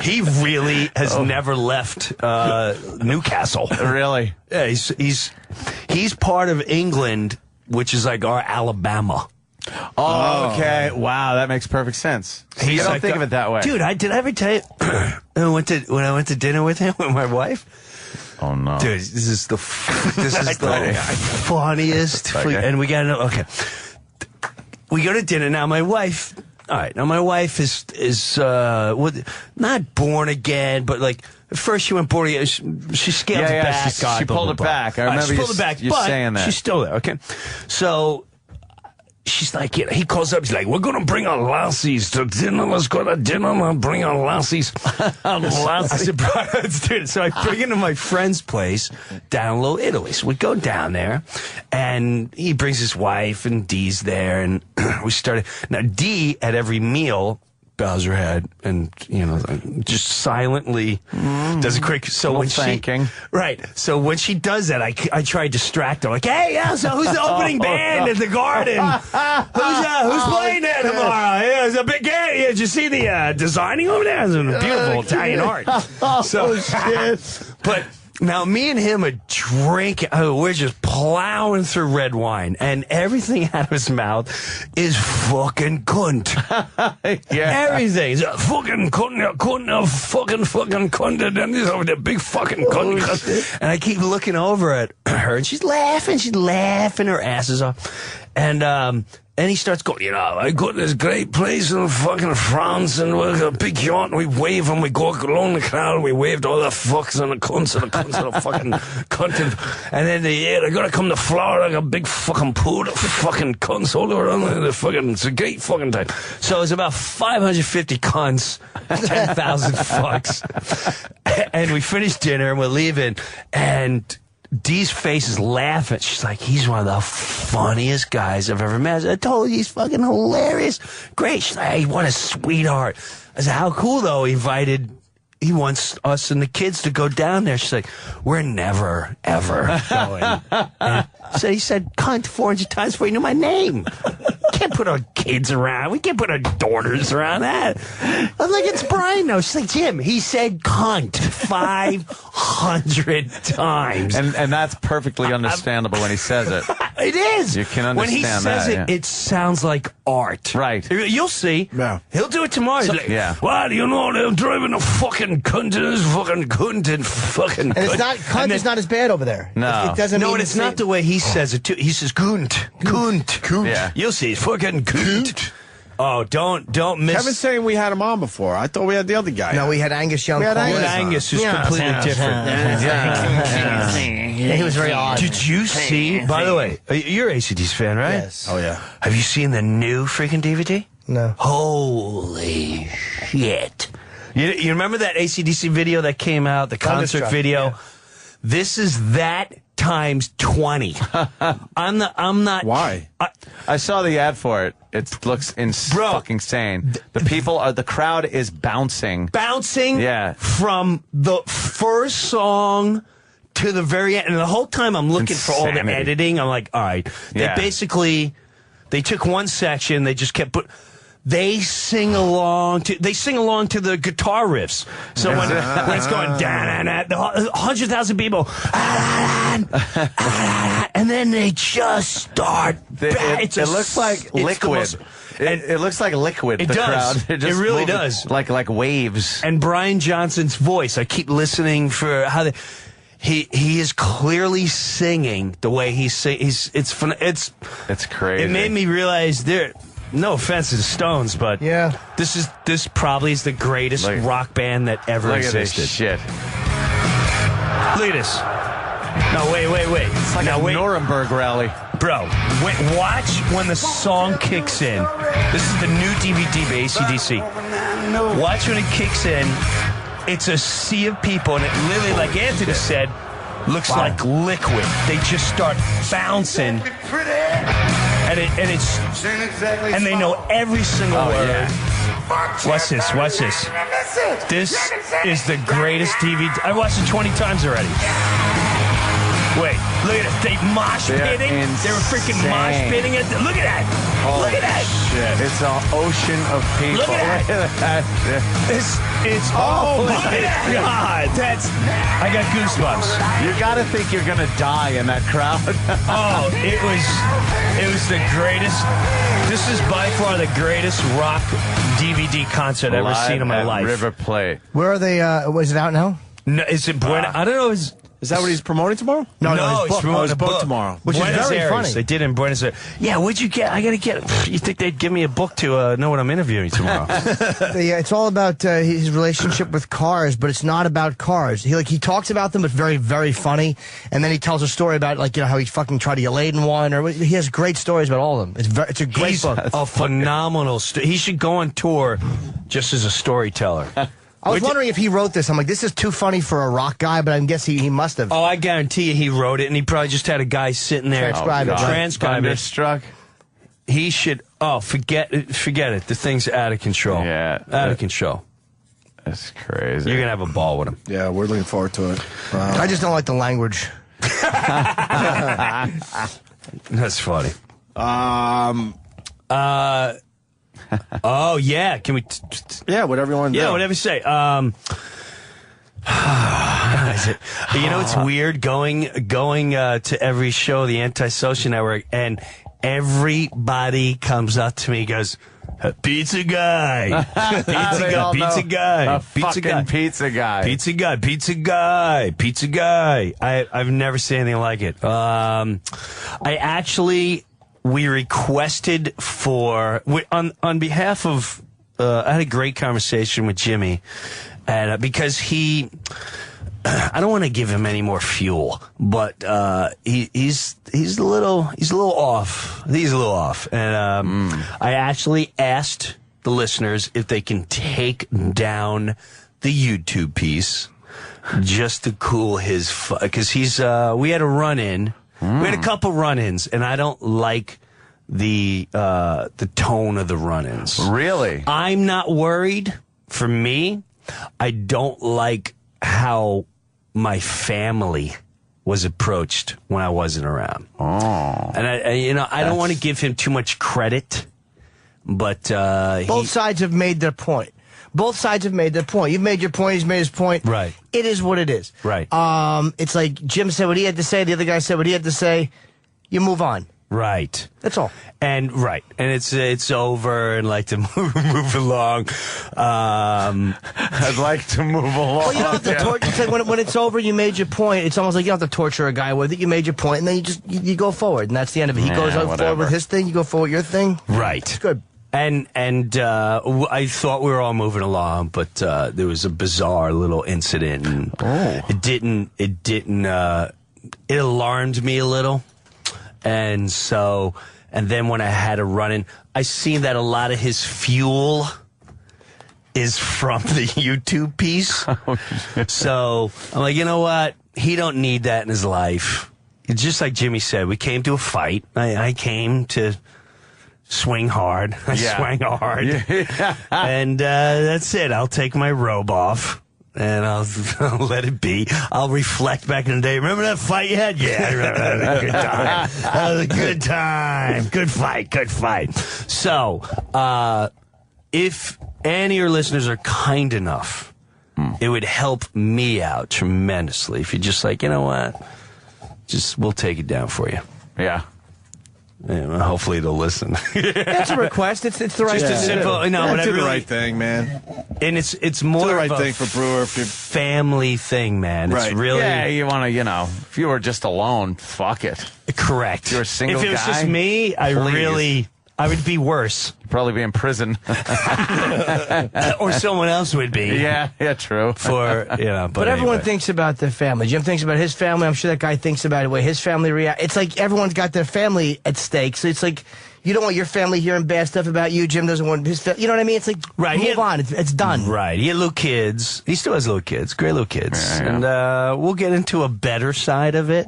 He really has never left Newcastle. Really? Yeah, he's part of England, which is like our Alabama. Oh, okay. Wow, that makes perfect sense. You don't think of it that way. Dude, did I ever tell you when I went to dinner with him with my wife? Oh no. Dude, this is the funniest and we got okay. We go to dinner now. My wife is not born again, but like at first she went born again. She scaled it back. She pulled it back. I remember she pulled it back. You but saying that. She's still there. Okay, so she's like, he calls up. He's like, we're gonna bring our lassies to dinner. Let's go to dinner and bring our lassies. I said, dude. So I bring him to my friend's place down Low Italy. So we go down there, and he brings his wife, and Dee's there, and we started. Now Dee at every meal bows her head and, just silently does a quick. So when thanking. So when she does that, I try to distract her. Like, hey, so who's the opening band at the Garden? Who's playing there tomorrow? Yeah, it's a big game. Did you see the designing over there? It's beautiful Italian art. So shit. But now me and him are drinking. Oh, we're just plowing through red wine, and everything out of his mouth is fucking cunt. Everything is fucking cunt, fucking cunt, and he's over there, big fucking cunt. And I keep looking over at her, and she's laughing her asses off, and he starts going, I go to this great place in fucking France, and we're a big yacht, and we wave, and we go along the canal, and we waved all the fucks and the cunts and the cunts and the fucking cunt. And then I gotta come to Florida, like a big fucking pool of fucking cunts all around the fucking, it's a great fucking time. So it's about 550 cunts, 10,000 fucks. And we finished dinner, and we're leaving, and Dee's face is laughing. She's like, he's one of the funniest guys I've ever met. I told you, he's fucking hilarious. Great. She's like, hey, what a sweetheart. I said, how cool, though. He wants us and the kids to go down there. She's like, we're never, ever going. So he said, cunt 400 times before he knew my name. Can't put our kids around. We can't put our daughters around that. I'm like, it's Brian, though. She's like, Jim, he said cunt 500 times. And that's perfectly understandable when he says it. It is. You can understand that. When he says it, it sounds like art. Right. You'll see. Yeah. He'll do it tomorrow. He's like, well, they're driving a fucking cunt and this fucking cunt and fucking cunt. And it's not, cunt is not as bad over there. No. It doesn't mean and it's not the way he says it, too. He says cunt. Yeah. You'll see. It's fucking cunt. Oh, don't miss. Kevin's saying we had him on before. I thought we had the other guy. No, we had Angus Young. We had Angus, who's completely different. He was very odd. Did you see, by the way, you're an AC/DC fan, right? Yes. Oh, yeah. Have you seen the new freaking DVD? No. Holy shit. You remember that AC/DC video that came out, the concert video? Yeah. This is that times 20. I'm not. Why? I saw the ad for it. It looks fucking insane. The crowd is bouncing. Bouncing from the first song to the very end. And the whole time I'm looking for all the editing. I'm like, all right. They took one section, they just kept they sing along to the guitar riffs. So when it's going down, 100,000 people, and then they just start. It looks like liquid. It looks like liquid. It does. Crowd. It really does. Like waves. And Brian Johnson's voice. I keep listening for how they. He is clearly singing the way he sings. It's crazy. It made me realize no offense to the Stones, but this probably is the greatest rock band that ever existed. Look at this shit. Look at this. No, wait. It's like a Nuremberg rally. Bro, watch when the song kicks in. This is the new DVD by AC/DC. Watch when it kicks in. It's a sea of people, and it literally, like Anthony said, looks like liquid. They just start bouncing. And they know every single word. Yeah. Watch this. This is the greatest DVD. I watched it 20 times already. Wait, look at it. They mosh pitting. They were freaking mosh pitting it. Look at that. Look at that. Shit. It's an ocean of people. Look at that. It's oh my God. I got goosebumps. You got to think you're going to die in that crowd. Oh, it was the greatest. This is by far the greatest rock DVD concert I've ever seen in my life. River Plate. Where are they? Was it out now? No, is it Buenos? I don't know. Is that what he's promoting tomorrow? No, he's promoting a book tomorrow. Which is very Aires. funny. They did in Buenos Aires. Yeah, what'd you get? I got to get. You think they'd give me a book to know what I'm interviewing tomorrow? It's all about his relationship with cars, but it's not about cars. He talks about them, but very, very funny. And then he tells a story about how he fucking tried to get laid in one. Or he has great stories about all of them. It's a great book. A phenomenal. He should go on tour just as a storyteller. I was wondering if he wrote this. I'm like, this is too funny for a rock guy, but I guess he must have. Oh, I guarantee you he wrote it, and he probably just had a guy sitting there transcribing it. Thunderstruck. He should. Oh, forget it. The thing's out of control. Yeah, out of control. That's crazy. You're gonna have a ball with him. Yeah, we're looking forward to it. I just don't like the language. That's funny. Oh yeah. Can we? Yeah, whatever you want to do. Yeah, whatever you say. You know, it's weird going to every show, the Antisocial Network, and everybody comes up to me and goes, "Pizza guy, pizza guy, pizza guy, pizza guy, pizza guy, pizza guy, pizza guy, pizza guy." I've never seen anything like it. We requested on behalf of. I had a great conversation with Jimmy, and because I don't want to give him any more fuel, but he's a little off. He's a little off, and I actually asked the listeners if they can take down the YouTube piece just to cool his because we had a run-in. We had a couple run-ins, and I don't like the tone of the run-ins. Really? I'm not worried. For me, I don't like how my family was approached when I wasn't around. Oh. And I don't want to give him too much credit, but both sides have made their point. Both sides have made their point. You've made your point. He's made his point. Right. It is what it is. Right. It's like Jim said what he had to say. The other guy said what he had to say. You move on. Right. That's all. And it's over and like to move along. I'd like to move along. Well, you don't have to torture. It's like when it's over, you made your point. It's almost like you don't have to torture a guy with it. You made your point, and then you go forward, and that's the end of it. He goes forward with his thing. You go forward with your thing. Right. It's good. And I thought we were all moving along, but there was a bizarre little incident. And it alarmed me a little. And then when I had a run-in, I seen that a lot of his fuel is from the YouTube piece. So I'm like, you know what? He don't need that in his life. It's just like Jimmy said, we came to a fight. I came to swing hard. I swang hard. Yeah. And that's it. I'll take my robe off. And I'll let it be. I'll reflect back in the day. Remember that fight you had? Yeah, I remember that. That was a good time. That was a good time. Good fight. Good fight. So, if any of your listeners are kind enough, it would help me out tremendously if you're just like, you know what? We'll take it down for you. Yeah. Yeah, hopefully they'll listen. That's a request. It's the right thing. Just a simple. No, but do the right thing, man. And it's more do the right of a thing for Brewer. Family thing, man. Right. It's really. Yeah, you want to, if you were just alone, fuck it. Correct. If you're a single guy. If it was just me, I would be worse. You'd probably be in prison. Or someone else would be. Yeah, true. But everyone thinks about their family. Jim thinks about his family. I'm sure that guy thinks about the way his family reacts. It's like everyone's got their family at stake. So it's like you don't want your family hearing bad stuff about you. Jim doesn't want his family. You know what I mean? It's like, move on. It's done. Right. He had little kids. He still has little kids. Great little kids. Yeah. And we'll get into a better side of it.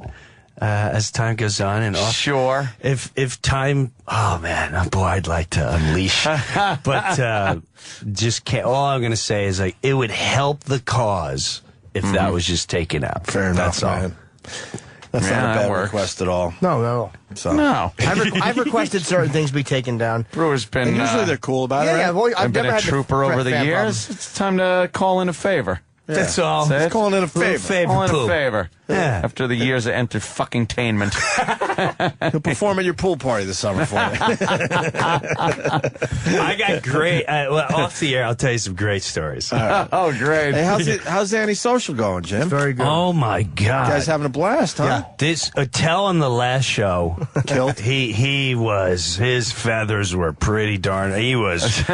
As time goes on and off. Sure. If time, oh man, boy, I'd like to unleash. But just can't. All I'm going to say is like it would help the cause if that was just taken out. Fair enough, That's all. man. That's not a bad request at all. No. So. No. I've requested certain things be taken down. Brewer's been. And usually they're cool about it. Yeah, well, I've been never a had trooper over the years. Problems. It's time to call in a favor. Yeah. That's all. It's calling in a favor. Call in a favor. Yeah. After the years of enterfuckingtainment. He'll perform at your pool party this summer for you. I got great. Off the air, I'll tell you some great stories. Oh, great. Hey, how's the antisocial going, Jim? It's very good. Oh my God! You guys having a blast, huh? Yeah. This Attell on the last show killed. He was, his feathers were pretty darn. He was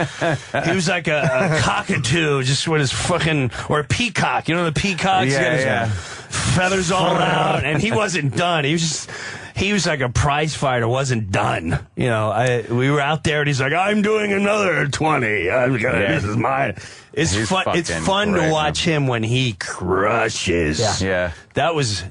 like a cockatoo, just with his fucking, or a peacock. You know the peacocks? Yeah. Feathers all out, and he wasn't done. He was like a prize fighter, wasn't done. We were out there, and he's like, I'm doing another 20. This is mine. It's fun. It's fun to watch him when he crushes. Yeah. That was.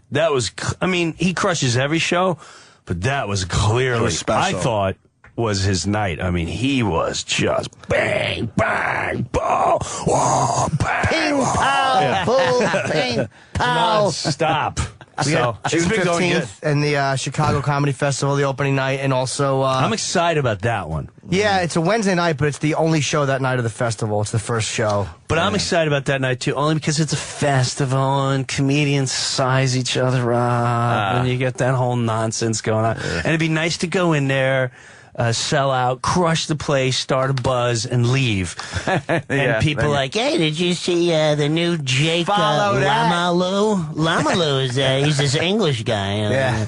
I mean, he crushes every show, but that was clearly. It was special. I thought was his night. I mean, he was just bang, bang, boom, whoa, bang, Ping, pow, boom, ping, pow. stop. We got June 15th and the Chicago Comedy Festival, the opening night, and also... I'm excited about that one. Yeah, it's a Wednesday night, but it's the only show that night of the festival. It's the first show. But I'm excited about that night, too, only because it's a festival and comedians size each other up, and you get that whole nonsense going on. And it'd be nice to go in there, sell out, crush the place, start a buzz, and leave. And people like, hey, did you see the new Jake Lamalu? Lamalu is he's this English guy.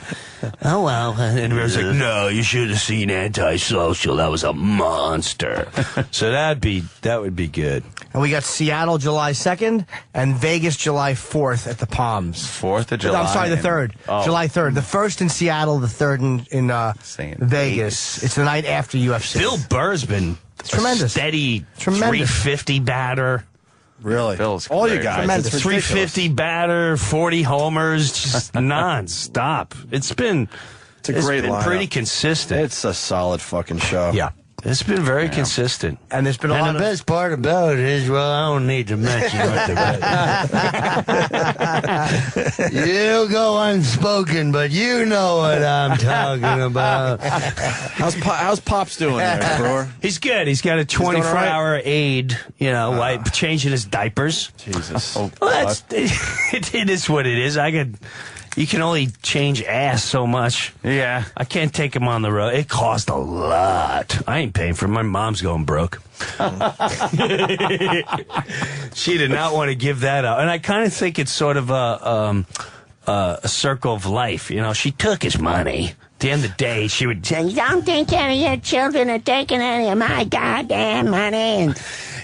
Oh, well. And everyone's like, no, you should have seen Antisocial. That was a monster. So that would be good. And we got Seattle July 2nd and Vegas July 4th at the Palms. 4th of July? I'm sorry, the 3rd. July 3rd. The 1st in Seattle, the 3rd in Vegas. It's the night after UFC. Bill Burr's been tremendous. Steady 350 batter. Really? Bill's all great. you guys. Tremendous. 350 batter, 40 homers, just non-stop. It's a great lineup. Pretty consistent. It's a solid fucking show. Yeah. It's been very consistent. And there's been a lot the best part about it is, well, I don't need to mention what the You go unspoken, but you know what I'm talking about. How's Pops doing there, bro? He's good. He's got a 24-hour aid, changing his diapers. Jesus. Well, it is what it is. You can only change ass so much. Yeah. I can't take him on the road. It costs a lot. I ain't paying for it. My mom's going broke. She did not want to give that up. And I kind of think it's sort of a circle of life. She took his money. At the end of the day, she would say, don't think any of your children are taking any of my goddamn money.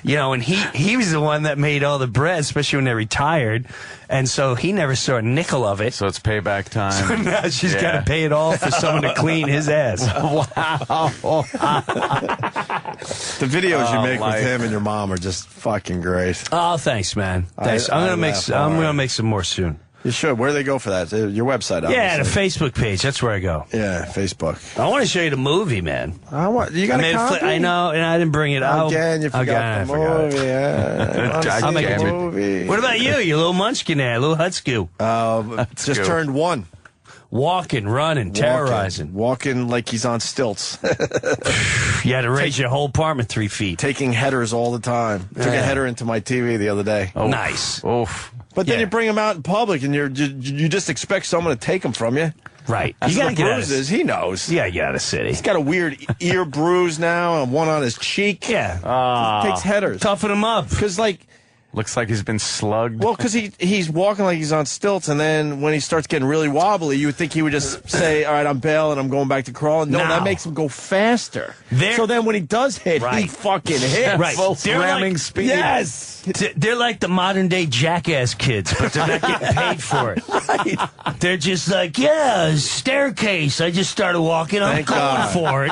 And he was the one that made all the bread, especially when they retired. And so he never saw a nickel of it. So it's payback time. So now she's got to pay it all for someone to clean his ass. Wow. The videos you make with him and your mom are just fucking great. Oh, thanks, man. Thanks. I'm gonna make some more soon. You should. Where do they go for that? Your website, obviously. Yeah, the Facebook page. That's where I go. Yeah, Facebook. I want to show you the movie, man. You got a copy? I know, and I didn't bring it out. Again, you forgot the movie. I'll make a movie. What about you little munchkin there, little Hutsku? Just turned 1. Walking, running, terrorizing. Walking like he's on stilts. You had to raise your whole apartment 3 feet. Taking headers all the time. Took a header into my TV the other day. Oh. Nice. Oof. But then you bring him out in public, and you just expect someone to take him from you. Right. You got bruises. He knows. Yeah, you got to city. He's got a weird ear bruise now, and one on his cheek. Yeah. Takes headers. Toughen him up. Because, looks like he's been slugged. Well, because he's walking like he's on stilts, and then when he starts getting really wobbly, you would think he would just say, all right, I'm bailing, I'm going back to crawling. No, that makes him go faster. So then when he does hit, he fucking hits. Right. Full ramming speed. Yes. They're like the modern-day Jackass kids, but they're not getting paid for it. Right. They're just like, staircase. I just started walking. I'm going for it.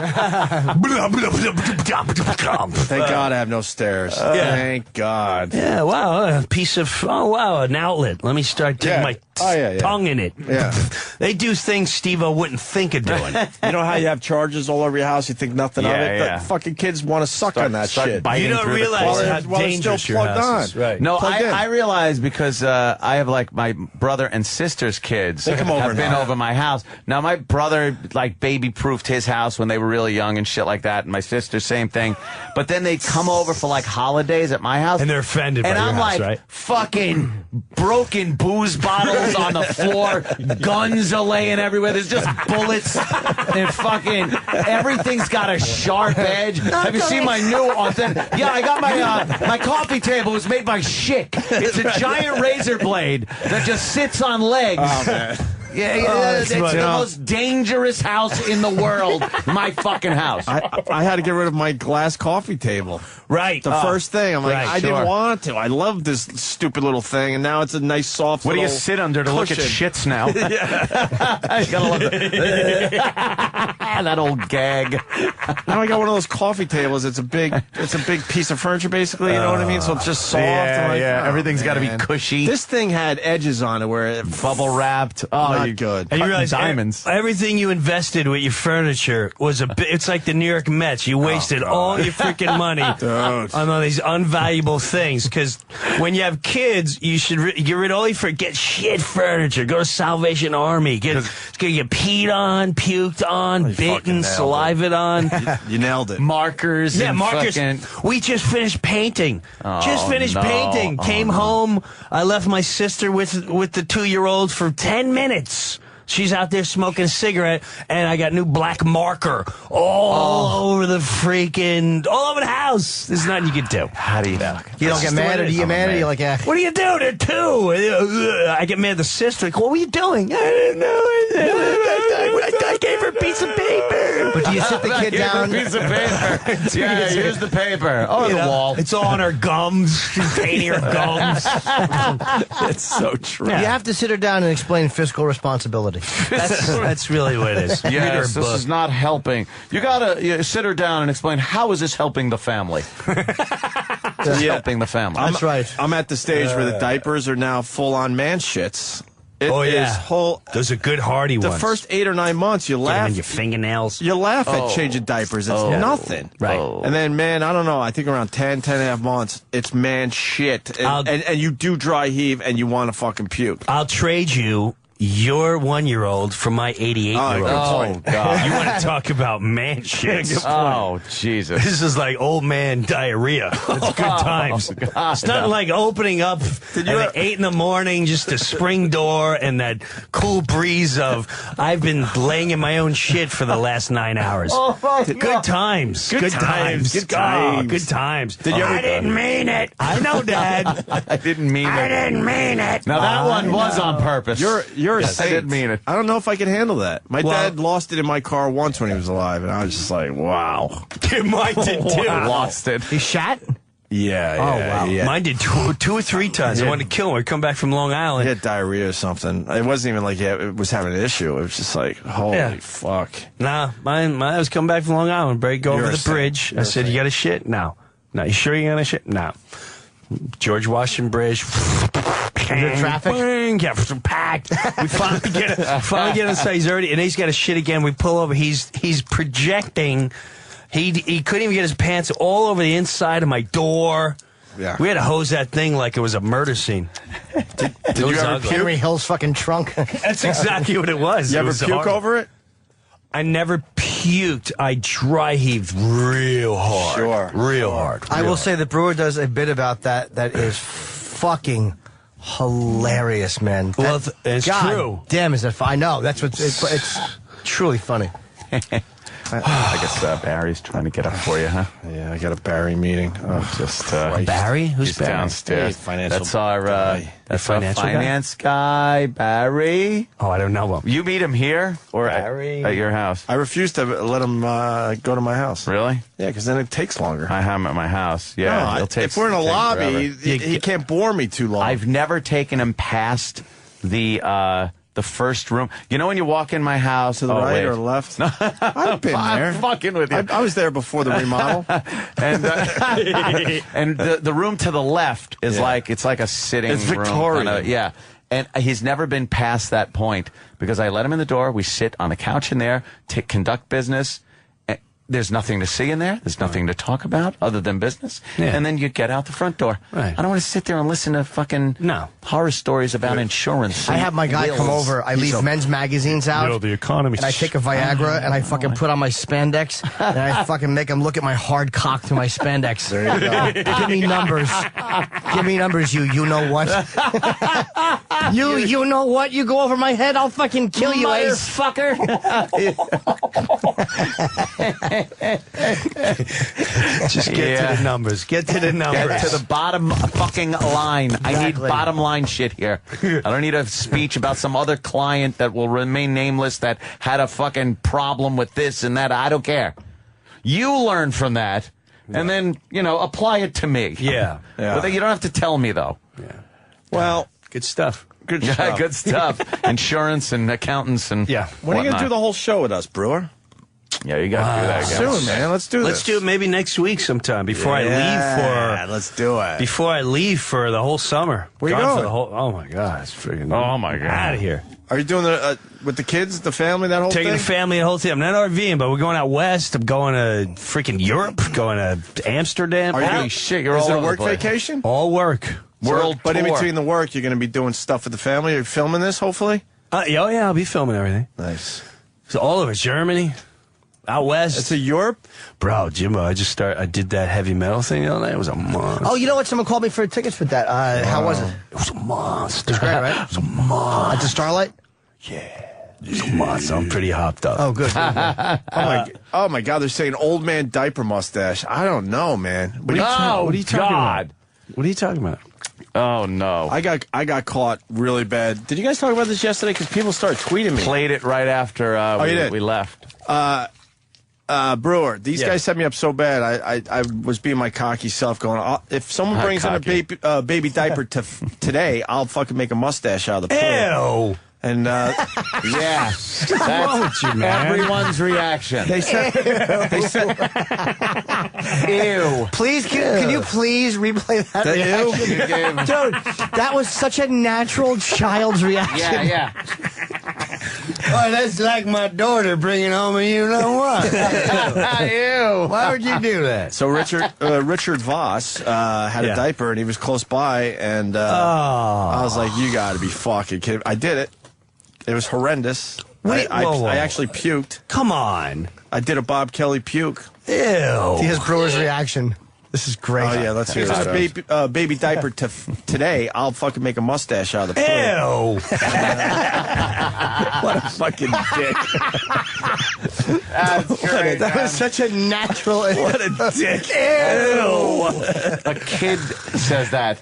Thank God I have no stairs. Thank God. Yeah, wow, a piece of, an outlet. Let me start taking my tongue in it. Yeah. They do things Steve-O wouldn't think of doing. You know how you have charges all over your house, you think nothing of it? Yeah. The fucking kids want to suck on that shit. You don't realize how dangerous your house is. Right. No, I realize because I have my brother and sister's kids they come over have been now. over my house. Now my brother baby-proofed his house when they were really young and shit like that, and my sister same thing. But then they come over for holidays at my house, and they're offended by your house, right? Fucking broken booze bottles on the floor, guns are laying everywhere. There's just bullets and fucking everything's got a sharp edge. Have you seen my new authentic? Yeah, I got my coffee table was made by Schick. It's a giant razor blade that just sits on legs. Oh, man. It's the most dangerous house in the world. My fucking house. I had to get rid of my glass coffee table. Right. The first thing. I'm like, I didn't sure. want to. I love this stupid little thing, and now it's a nice soft What do you little sit under to cushion. look at shits now? You gotta love it. That old gag. Now I got one of those coffee tables. It's a big piece of furniture, basically. You know what I mean? So it's just soft. Yeah, I'm like, yeah. oh, Everything's got to be man. cushy. This thing had edges on it where it bubble wrapped. Oh, not good. And you realize diamonds. Everything you invested with your furniture was it's like the New York Mets. You wasted all your freaking money on all these unvaluable things. Because when you have kids, you should get rid of all your get shit furniture. Go to Salvation Army. Get peed on, puked on, bitten, salivated on. You nailed it. Markers. Yeah, and markers. We just finished painting. Painting. Came home. I left my sister with the 2-year-old for 10 minutes. She's out there smoking a cigarette, and I got new black marker all over the all over the house. There's nothing you can do. How do you know? You don't get mad, or do you get mad, or you're like, what do you do? They're 2. I get mad at the sister. Like, what were you doing? I didn't know. I gave her a piece of paper. But do you sit the kid down? Piece of paper. Yeah, here's the paper. Oh, the wall. It's all on her gums. She's painting her gums. It's so true. You have to sit her down and explain fiscal responsibility. That's really what it is. Yes, this is not helping. You gotta sit her down and explain, how is this helping the family? Helping the family. That's right. I'm at the stage where the diapers are now full-on man shits. Those are good hearty ones. The first 8 or 9 months, you laugh. And your fingernails. You laugh at changing diapers. It's nothing. Right. And then, man, I don't know. I think around 10 and a half months, it's man shit. And you do dry heave and you want to fucking puke. I'll trade you your 1-year-old for my 88-year-old. Oh, God. You want to talk about man shit? Oh, Jesus. This is like old man diarrhea. It's good times. It's not like opening up at 8 in the morning, just a spring door and that cool breeze of, I've been laying in my own shit for the last 9 hours. Good times. Good times. Good times. I didn't mean it. I know, Dad. I didn't mean it. I didn't mean it. Now, that one was on purpose. You're a saint. I didn't mean it. I don't know if I can handle that. My dad lost it in my car once when he was alive, and I was just like, wow. Mine did too. Lost it. He shot? Yeah. Mine did 2 or 3 times. I wanted to kill him. I'd come back from Long Island. He had diarrhea or something. It wasn't even like it was having an issue. It was just like, holy fuck. Nah, mine was coming back from Long Island. Break over the bridge. I said, you got a shit? No. No, you sure you got a shit? No. George Washington Bridge. Traffic? Yeah, packed. We finally get inside. He's already, and he's got a shit again. We pull over. He's projecting. He couldn't even get his pants all over the inside of my door. Yeah. We had to hose that thing like it was a murder scene. Did you ever puke? Henry Hill's fucking trunk. That's exactly what it was. You ever puke over it? I never puked. I dry heaved real hard. Sure. Real hard. I will say the Brewer does a bit about that is fucking hilarious, man. Well, it's true. Damn, is that I know. That's what it's truly funny. I guess Barry's trying to get up for you, huh? Yeah, I got a Barry meeting. Oh, just Barry? Who's Barry? Downstairs. Financial That's our finance guy, Barry. Oh, I don't know him. You meet him here or Barry at your house? I refuse to let him go to my house. Really? Yeah, because then it takes longer. I have him at my house. Yeah, no, if we're in a lobby, he can't bore me too long. I've never taken him past the first room. You know when you walk in my house to the right or left? I've been there. I'm fucking with you. I was there before the remodel. And and the room to the left is like it's like a sitting room. It's Victorian. Yeah. And he's never been past that point because I let him in the door. We sit on the couch in there, conduct business. There's nothing to see in there. There's nothing to talk about other than business. Yeah. And then you get out the front door. Right. I don't want to sit there and listen to fucking horror stories about insurance. I have my guy come over. I leave men's magazines out. The economy. And I take a Viagra and I fucking put on my spandex and I fucking make him look at my hard cock through my spandex. There you go. Give me numbers. Give me numbers, you know what? you know what? You go over my head, I'll fucking kill you, motherfucker. Just get to the numbers. Get to the numbers. Get to the bottom fucking line. Exactly. I need bottom line shit here. I don't need a speech about some other client that will remain nameless that had a fucking problem with this and that. I don't care. You learn from that and then, apply it to me. Yeah. But you don't have to tell me, though. Yeah. Well, good stuff. Good stuff. Good stuff. Insurance and accountants and When are you going to do the whole show with us, Brewer? Yeah, you got to do that again. Soon, man. Let's do this. Let's do it maybe next week sometime before I leave for. Let's do it. Before I leave for the whole summer. Where you going? Oh my God, it's freaking. Oh my God, out of here. Are you doing the with the kids, the family, that whole Taking thing? the family, the whole thing. I'm not RVing, but we're going out west. I'm going to freaking Europe, going to Amsterdam. Holy shit, you're Is all it a over work the place. vacation? All work. But in tour. between the work, you're going to be doing stuff with the family. Are you filming this, hopefully? Yeah, I'll be filming everything. Nice. So all over Germany, out west. It's a Europe? Bro, Jimbo, I did that heavy metal thing the other night. It was a monster. Oh, you know what? Someone called me for tickets for that. How was it? It was a monster. It was great, right? It was a monster. At the Starlight? It was a monster. I'm pretty hopped up. Oh, good. Oh my God! They're saying old man diaper mustache. I don't know, man. What are you talking about? What are you talking about? Oh no! I got caught really bad. Did you guys talk about this yesterday? Because people started tweeting me. Played it right after you did? we left. Brewer, these guys set me up so bad. I was being my cocky self, going, if someone brings in a baby diaper today, I'll fucking make a mustache out of the pool. Ew. And yeah, what's wrong with you, man? Everyone's reaction. They said, ew. Please, can you please replay that reaction? Dude, that was such a natural child's reaction. Yeah. Oh, that's like my daughter bringing home a you-know-what. Ew. Why would you do that? So Richard Voss had a diaper, and he was close by, and I was like, you got to be fucking kidding. I did it. It was horrendous. Wait, whoa. I actually puked. Come on. I did a Bob Kelly puke. Ew. Here's Brewer's reaction. This is great. Oh, yeah, let's hear this. Baby diaper today, I'll fucking make a mustache out of the pool. Ew. What a fucking dick. That's great. That was such a natural. What a dick. Ew. A kid says that.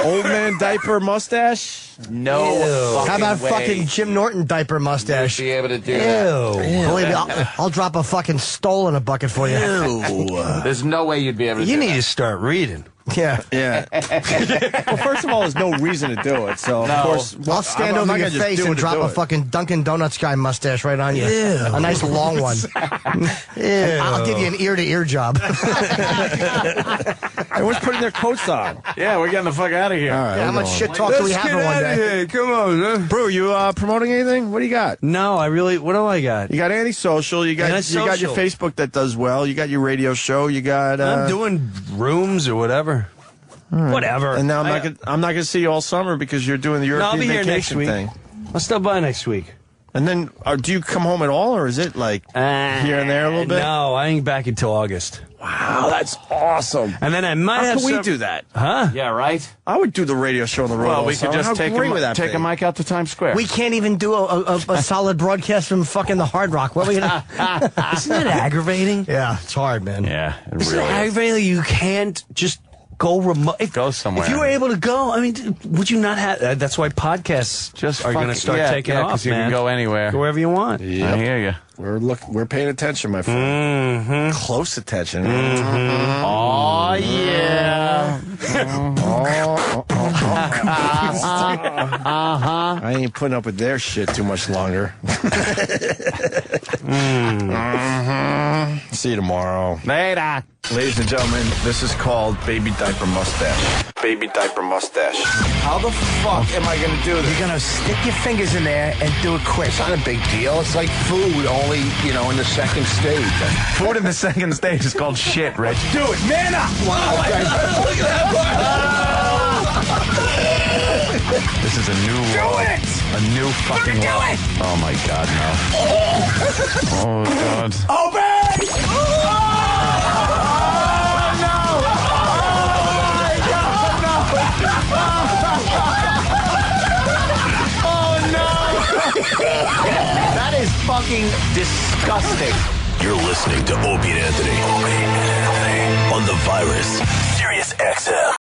Old man diaper mustache? No. How about way. fucking Jim Norton diaper mustache? Be able to do that. Believe me, I'll drop a fucking stole in a bucket for you. There's no way you'd be able to You do need that. to start reading. Yeah. Well, first of all, there's no reason to do it. So, of course, I'll stand over your face and drop a fucking Dunkin' Donuts guy mustache right on you. Ew. A nice long one. I'll give you an ear-to-ear job. Everyone's putting their coats on. Yeah, we're getting the fuck out of here. All right, How much shit talk do we have in one day? Come on, man. Brew, you promoting anything? What do you got? No, what do I got? You got antisocial. You got your Facebook that does well. You got your radio show. You got. I'm doing rooms or whatever. Right. Whatever. And now I'm not gonna see you all summer because you're doing the European I'll be here vacation next thing. week. I'll stop by next week. And then, do you come home at all, or is it like here and there a little bit? No, I ain't back until August. Wow, that's awesome. And then I might How have can we do that? Huh? Yeah, right? I would do the radio show on the road. Well, all we could summer. just How take great would that a be? mic out to Times Square. We can't even do a solid broadcast from fucking the Hard Rock. What are we gonna? Isn't that aggravating? Yeah, it's hard, man. Yeah, it Isn't really it is. aggravating? You can't just go remote. Go somewhere. If you were able to go, I mean, would you not have? That's why podcasts are going to start taking off, because you man. can go anywhere. Go wherever you want. I hear you. We're paying attention, my friend. Mm-hmm. Close attention. Mm-hmm. Oh yeah. I ain't putting up with their shit too much longer. See you tomorrow. Later. Ladies and gentlemen, this is called Baby Diaper Mustache. Baby Diaper Mustache. How the fuck am I going to do this? You're going to stick your fingers in there and do it quick. It's not a big deal. It's like food, only, in the second stage. Food in the second stage is called shit, Rich. Do it, man up! Wow, look at that part! This is a new world. A new fucking world. Oh my God, no. Oh God. Open! That is fucking disgusting. You're listening to Opie and Anthony. On the virus. Sirius XM.